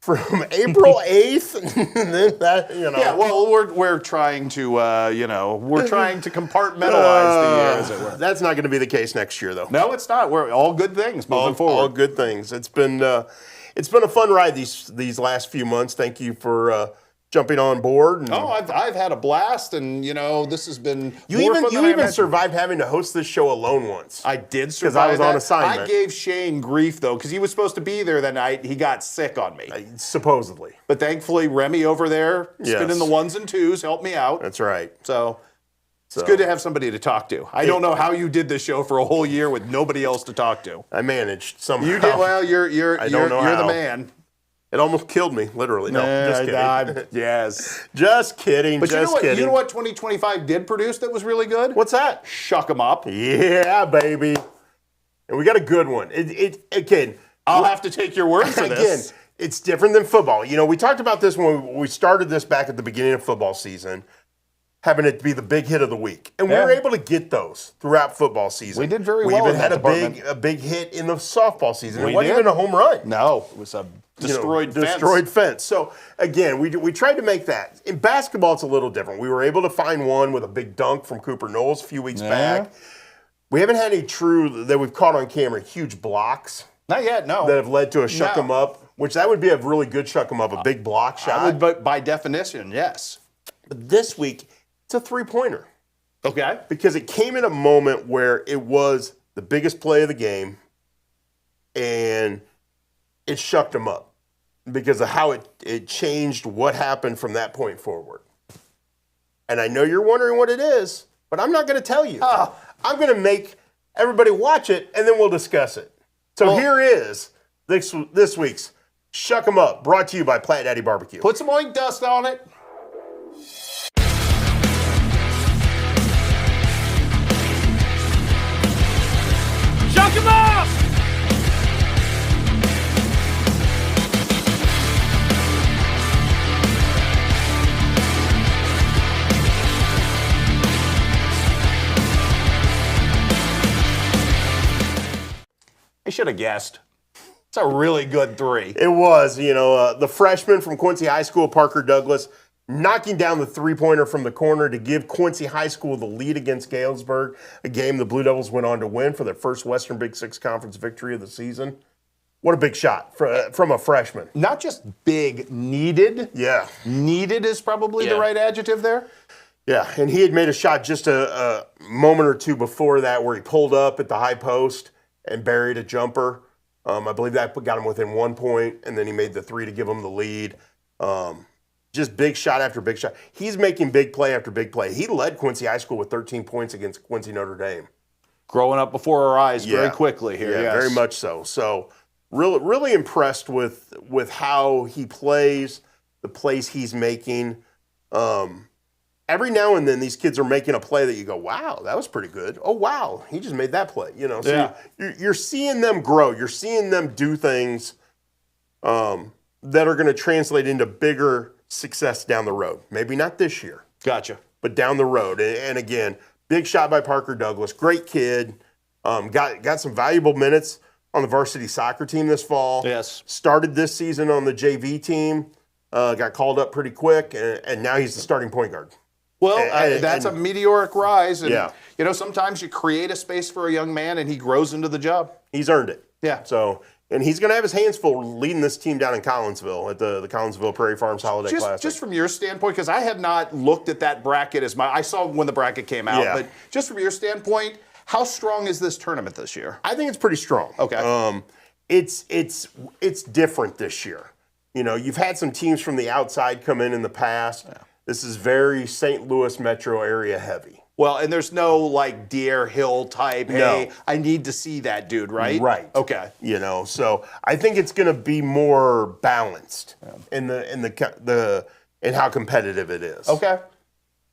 From April 8th, and then that, Yeah, well, we're trying to, we're trying to compartmentalize the year, as it were. That's not going to be the case next year, though. No, it's not. We're all good things moving forward. All good things. It's been a fun ride these last few months. Thank you for jumping on board. And I've had a blast, and this has been you even survived having to host this show alone once. I did survive because I was that. on assignment. I gave Shane grief though because he was supposed to be there that night. He got sick on me, supposedly. But thankfully, Remy over there, spinning the ones and twos, helped me out. That's right. So it's good to have somebody to talk to. I don't know how you did this show for a whole year with nobody else to talk to. I managed somehow. You did well. You're the man. It almost killed me, literally. No, just kidding. Yes. Just kidding. But kidding. You know what 2025 did produce that was really good? What's that? Shuck 'em Up. Yeah, baby. And we got a good one. Again, I'll have to take your word for this. Again, it's different than football. We talked about this when we started this back at the beginning of football season, having it be the big hit of the week. And we were able to get those throughout football season. We did very well. We even in had that a big hit in the softball season. We it wasn't did. even a home run. No, it was a destroyed fence. So again, we tried to make that. In basketball, it's a little different. We were able to find one with a big dunk from Cooper Knowles a few weeks back. We haven't had any true that we've caught on camera huge blocks. Not yet, no. That have led to a shuck 'em up, which that would be a really good shuck 'em up, a big block shot. But by definition, yes. But this week, it's a 3-pointer. Okay. Because it came in a moment where it was the biggest play of the game, and it shucked 'em up because of how it changed what happened from that point forward. And I know you're wondering what it is, but I'm not going to tell you. I'm going to make everybody watch it, and then we'll discuss it. So here is this week's Shuck 'em Up, brought to you by Platt Daddy Barbecue. Put some oink dust on it. Shuck 'em up! I should have guessed. It's a really good 3. It was, the freshman from Quincy High School, Parker Douglas, knocking down the 3-pointer from the corner to give Quincy High School the lead against Galesburg, a game the Blue Devils went on to win for their first Western Big Six Conference victory of the season. What a big shot from a freshman. Not just big, needed. Yeah. Needed is probably the right adjective there. Yeah, and he had made a shot just a moment or two before that where he pulled up at the high post and buried a jumper. I believe that got him within 1 point, and then he made the three to give him the lead. Just big shot after big shot. He's making big play after big play. He led Quincy High School with 13 points against Quincy Notre Dame. Growing up before our eyes very quickly here. Yeah, very much so. So really impressed with how he plays, the plays he's making. Every now and then these kids are making a play that you go, wow, that was pretty good. Oh, wow, he just made that play. So you're seeing them grow. You're seeing them do things that are going to translate into bigger success down the road. Maybe not this year. Gotcha. But down the road. And again, big shot by Parker Douglas. Great kid. Got some valuable minutes on the varsity soccer team this fall. Yes. Started this season on the JV team. Got called up pretty quick, and now he's the starting point guard. Well, that's a meteoric rise. And, yeah. Sometimes you create a space for a young man, and he grows into the job. He's earned it. Yeah. So, and he's going to have his hands full leading this team down in Collinsville at the Collinsville Prairie Farms Holiday Classic. Just from your standpoint, because I have not looked at that bracket as much. I saw when the bracket came out, but just from your standpoint, how strong is this tournament this year? I think it's pretty strong. Okay. It's different this year. You've had some teams from the outside come in the past. Yeah. This is very St. Louis metro area heavy. Well, and there's no like Deer Hill type, hey, I need to see that dude, right? Right. Okay. So I think it's going to be more balanced in how competitive it is. Okay.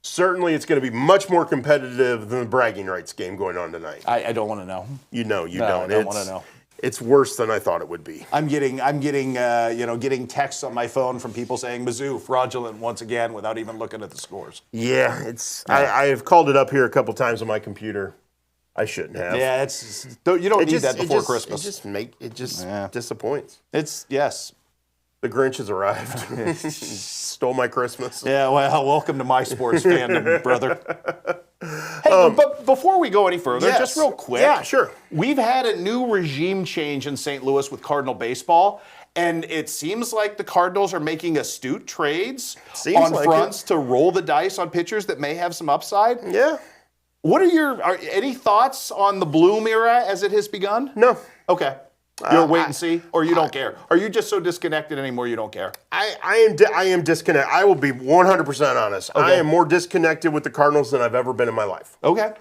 Certainly it's going to be much more competitive than the bragging rights game going on tonight. I don't want to know. You don't. I don't want to know. It's worse than I thought it would be. I'm getting texts on my phone from people saying Mizzou fraudulent once again without even looking at the scores. Yeah, I have called it up here a couple times on my computer. I shouldn't have. Yeah, you don't need that before Christmas. It just disappoints. Yes. The Grinch has arrived. Stole my Christmas. Yeah, well, welcome to my sports fandom, brother. Hey, but before we go any further, just real quick. Yeah, sure. We've had a new regime change in St. Louis with Cardinal baseball, and it seems like the Cardinals are making astute trades on fronts to roll the dice on pitchers that may have some upside. Yeah. What are any thoughts on the Bloom era as it has begun? No. Okay. You'll wait and see, or you don't care? Are you just so disconnected anymore you don't care? I am disconnected. I will be 100% honest. Okay. I am more disconnected with the Cardinals than I've ever been in my life. Okay.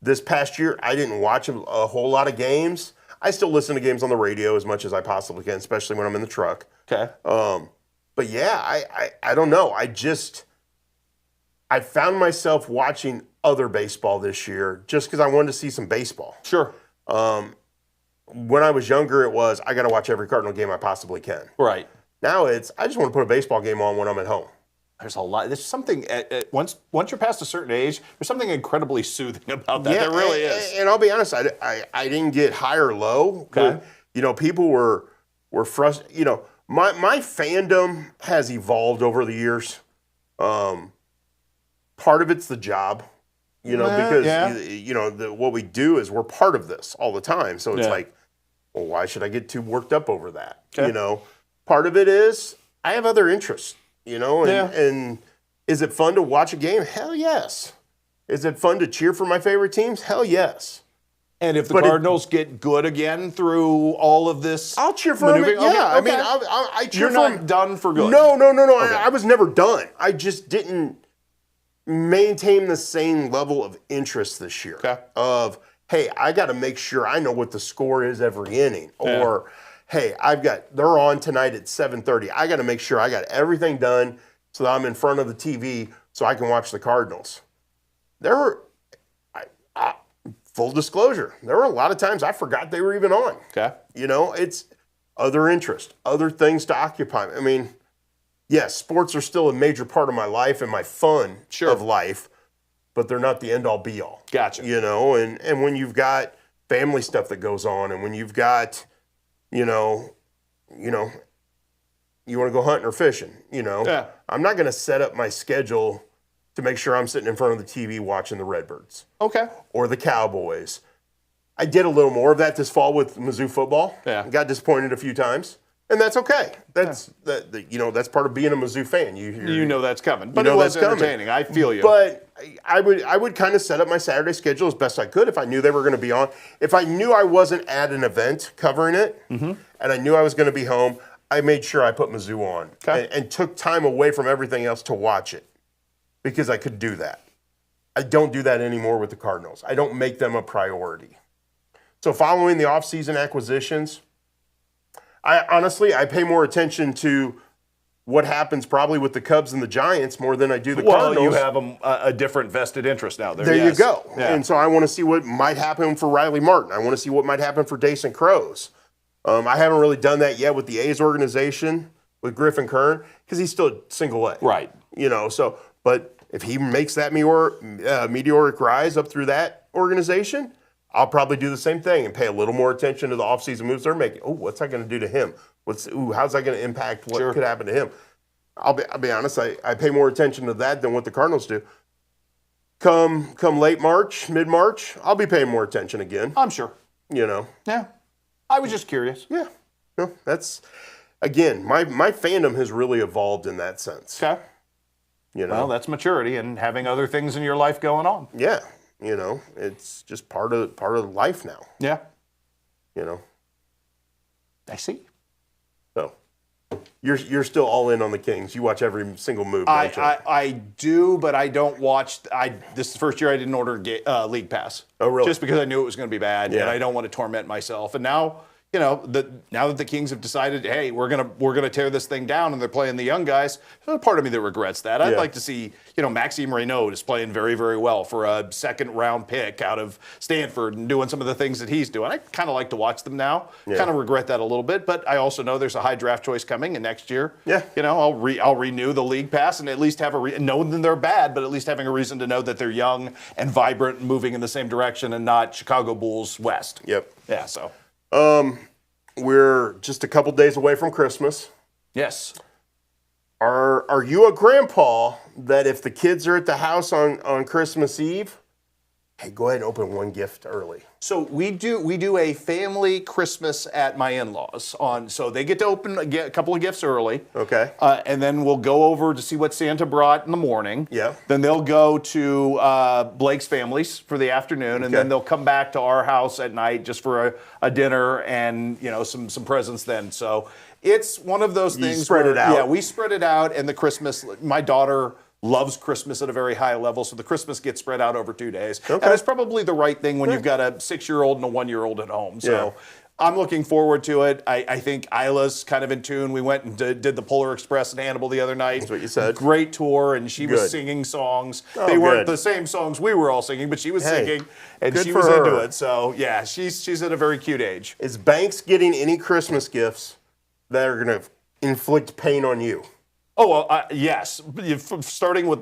This past year, I didn't watch a whole lot of games. I still listen to games on the radio as much as I possibly can, especially when I'm in the truck. Okay. But yeah, I don't know. I found myself watching other baseball this year just because I wanted to see some baseball. Sure. When I was younger, it was, I got to watch every Cardinal game I possibly can. Right. Now it's, I just want to put a baseball game on when I'm at home. There's a lot. There's something, once you're past a certain age, there's something incredibly soothing about that. Yeah, there really is. And I'll be honest, I didn't get high or low. Okay. People were frustrated. My fandom has evolved over the years. Part of it's the job. Because what we do is we're part of this all the time. So it's like, well, why should I get too worked up over that? Okay. Part of it is I have other interests, and is it fun to watch a game? Hell yes. Is it fun to cheer for my favorite teams? Hell yes. And if the Cardinals get good again through all of this, I'll cheer for them. Yeah, okay. I mean, I cheer You're for not done for good. No. Okay. I was never done. I just didn't maintain the same level of interest this year. Okay. Of, hey, I got to make sure I know what the score is every inning. Yeah. Or, hey, they're on tonight at 7:30. I got to make sure I got everything done so that I'm in front of the TV so I can watch the Cardinals. Full disclosure, there were a lot of times I forgot they were even on. Okay. It's other interest, other things to occupy me. I mean, yes, sports are still a major part of my life and my fun of life, but they're not the end-all, be-all. Gotcha. And when you've got family stuff that goes on, and when you've got, you want to go hunting or fishing, Yeah. I'm not going to set up my schedule to make sure I'm sitting in front of the TV watching the Redbirds. Okay. Or the Cowboys. I did a little more of that this fall with Mizzou football. Yeah. Got disappointed a few times. And that's okay. That's that's part of being a Mizzou fan. You know that's coming. But it was entertaining. I feel you. But I would kind of set up my Saturday schedule as best I could if I knew they were going to be on. If I knew I wasn't at an event covering it, and I knew I was going to be home, I made sure I put Mizzou on and took time away from everything else to watch it because I could do that. I don't do that anymore with the Cardinals. I don't make them a priority. So following the offseason acquisitions, I pay more attention to what happens probably with the Cubs and the Giants more than I do the Cardinals. Well, you have a different vested interest now. There you go. Yeah. And so I want to see what might happen for Riley Martin. I want to see what might happen for Dason Crows. I haven't really done that yet with the A's organization, with Griffin Kern, because he's still single A. Right. But if he makes that meteoric rise up through that organization, I'll probably do the same thing and pay a little more attention to the offseason moves they're making. Oh, what's that going to do to him? How's that going to impact what could happen to him? I'll be honest, I pay more attention to that than what the Cardinals do. Come late March, mid-March, I'll be paying more attention again. I'm sure. Yeah. I was just curious. Yeah. No, that's, again, my fandom has really evolved in that sense. Okay. Well, that's maturity and having other things in your life going on. Yeah. It's just part of life now. Yeah. I see. So you're still all in on the Kings. You watch every single move. I do, but I don't watch. This is the first year I didn't order League Pass. Oh, really? Just because I knew it was going to be bad, and I don't want to torment myself. And now, now that the Kings have decided, hey, we're gonna tear this thing down, and they're playing the young guys, there's a part of me that regrets that. I'd like to see, Maxime Reynaud is playing very, very well for a second-round pick out of Stanford and doing some of the things that he's doing. I kind of like to watch them now. Yeah. Kind of regret that a little bit, but I also know there's a high draft choice coming, and next year, yeah, I'll renew the League Pass and at least have knowing that they're bad, but at least having a reason to know that they're young and vibrant and moving in the same direction and not Chicago Bulls West. Yep. Yeah. So. We're just a couple days away from Christmas. Yes. Are you a grandpa that if the kids are at the house on Christmas Eve, hey, go ahead and open one gift early? So we do a family Christmas at my in-laws so they get to open a couple of gifts early. Okay. And then we'll go over to see what Santa brought in the morning. Yeah. Then they'll go to Blake's family's for the afternoon, and then they'll come back to our house at night just for a dinner and some presents then. So it's one of those things. You spread it out. Yeah, we spread it out, and the Christmas. My daughter loves Christmas at a very high level, so the Christmas gets spread out over 2 days. Okay. And it's probably the right thing when you've got a 6-year-old and a 1-year-old at home. So I'm looking forward to it. I think Isla's kind of in tune. We went and did the Polar Express in Hannibal the other night. That's what you said. Great tour, and she was singing songs. Oh, they weren't the same songs we were all singing, but she was singing, and she was into it. So, yeah, she's at a very cute age. Is Banks getting any Christmas gifts that are going to inflict pain on you? Oh, well, yes. Starting with,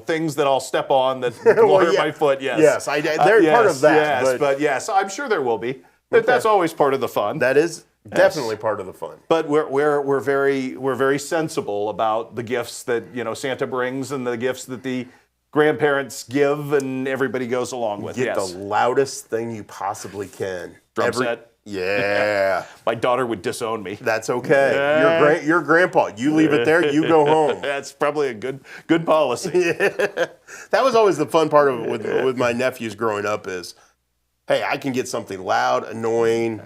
things that I'll step on that will hurt my foot, yes. Yes, they're part of that. Yes, but yes, I'm sure there will be. That's always part of the fun. That is definitely part of the fun. But we're very sensible about the gifts that, Santa brings and the gifts that the grandparents give and everybody goes along with. Get the loudest thing you possibly can. Drum set. Yeah. My daughter would disown me. That's okay. Yeah. You're grandpa. You leave it there, you go home. That's probably a good policy. Yeah. That was always the fun part of it with my nephews growing up is, hey, I can get something loud, annoying,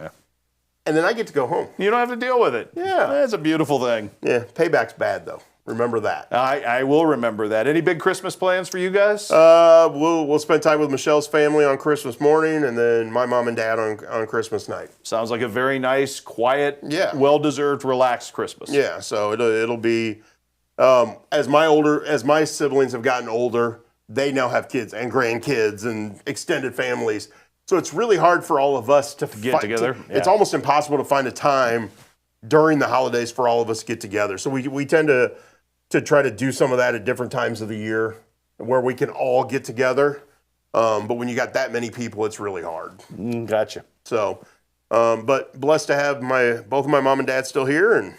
and then I get to go home. You don't have to deal with it. Yeah. That's a beautiful thing. Yeah. Payback's bad, though. Remember that. I will remember that. Any big Christmas plans for you guys? We'll spend time with Michelle's family on Christmas morning, and then my mom and dad on Christmas night. Sounds like a very nice, quiet, well-deserved, relaxed Christmas. Yeah. So it'll be as my siblings have gotten older, they now have kids and grandkids and extended families. So it's really hard for all of us to get together. It's almost impossible to find a time during the holidays for all of us to get together. So we tend to try to do some of that at different times of the year where we can all get together. But when you got that many people, it's really hard. Gotcha. So, but blessed to have both of my mom and dad still here, and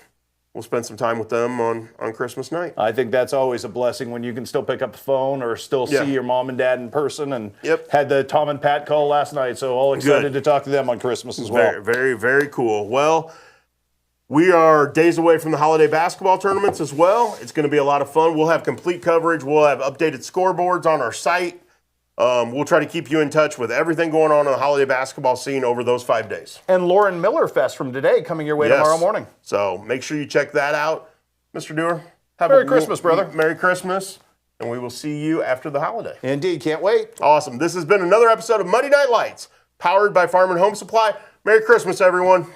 we'll spend some time with them on Christmas night. I think that's always a blessing when you can still pick up the phone or still see your mom and dad in person. And had the Tom and Pat call last night, so all excited to talk to them on Christmas as well. Very, very, very cool. Well, We are days away from the holiday basketball tournaments as well. It's going to be a lot of fun. We'll have complete coverage. We'll have updated scoreboards on our site. We'll try to keep you in touch with everything going on in the holiday basketball scene over those 5 days. And Lauren Miller Fest from today coming your way tomorrow morning. So make sure you check that out. Mr. Dewar, have Merry Christmas, brother. Merry Christmas. And we will see you after the holiday. Indeed, can't wait. Awesome. This has been another episode of Monday Night Lights, powered by Farm and Home Supply. Merry Christmas, everyone.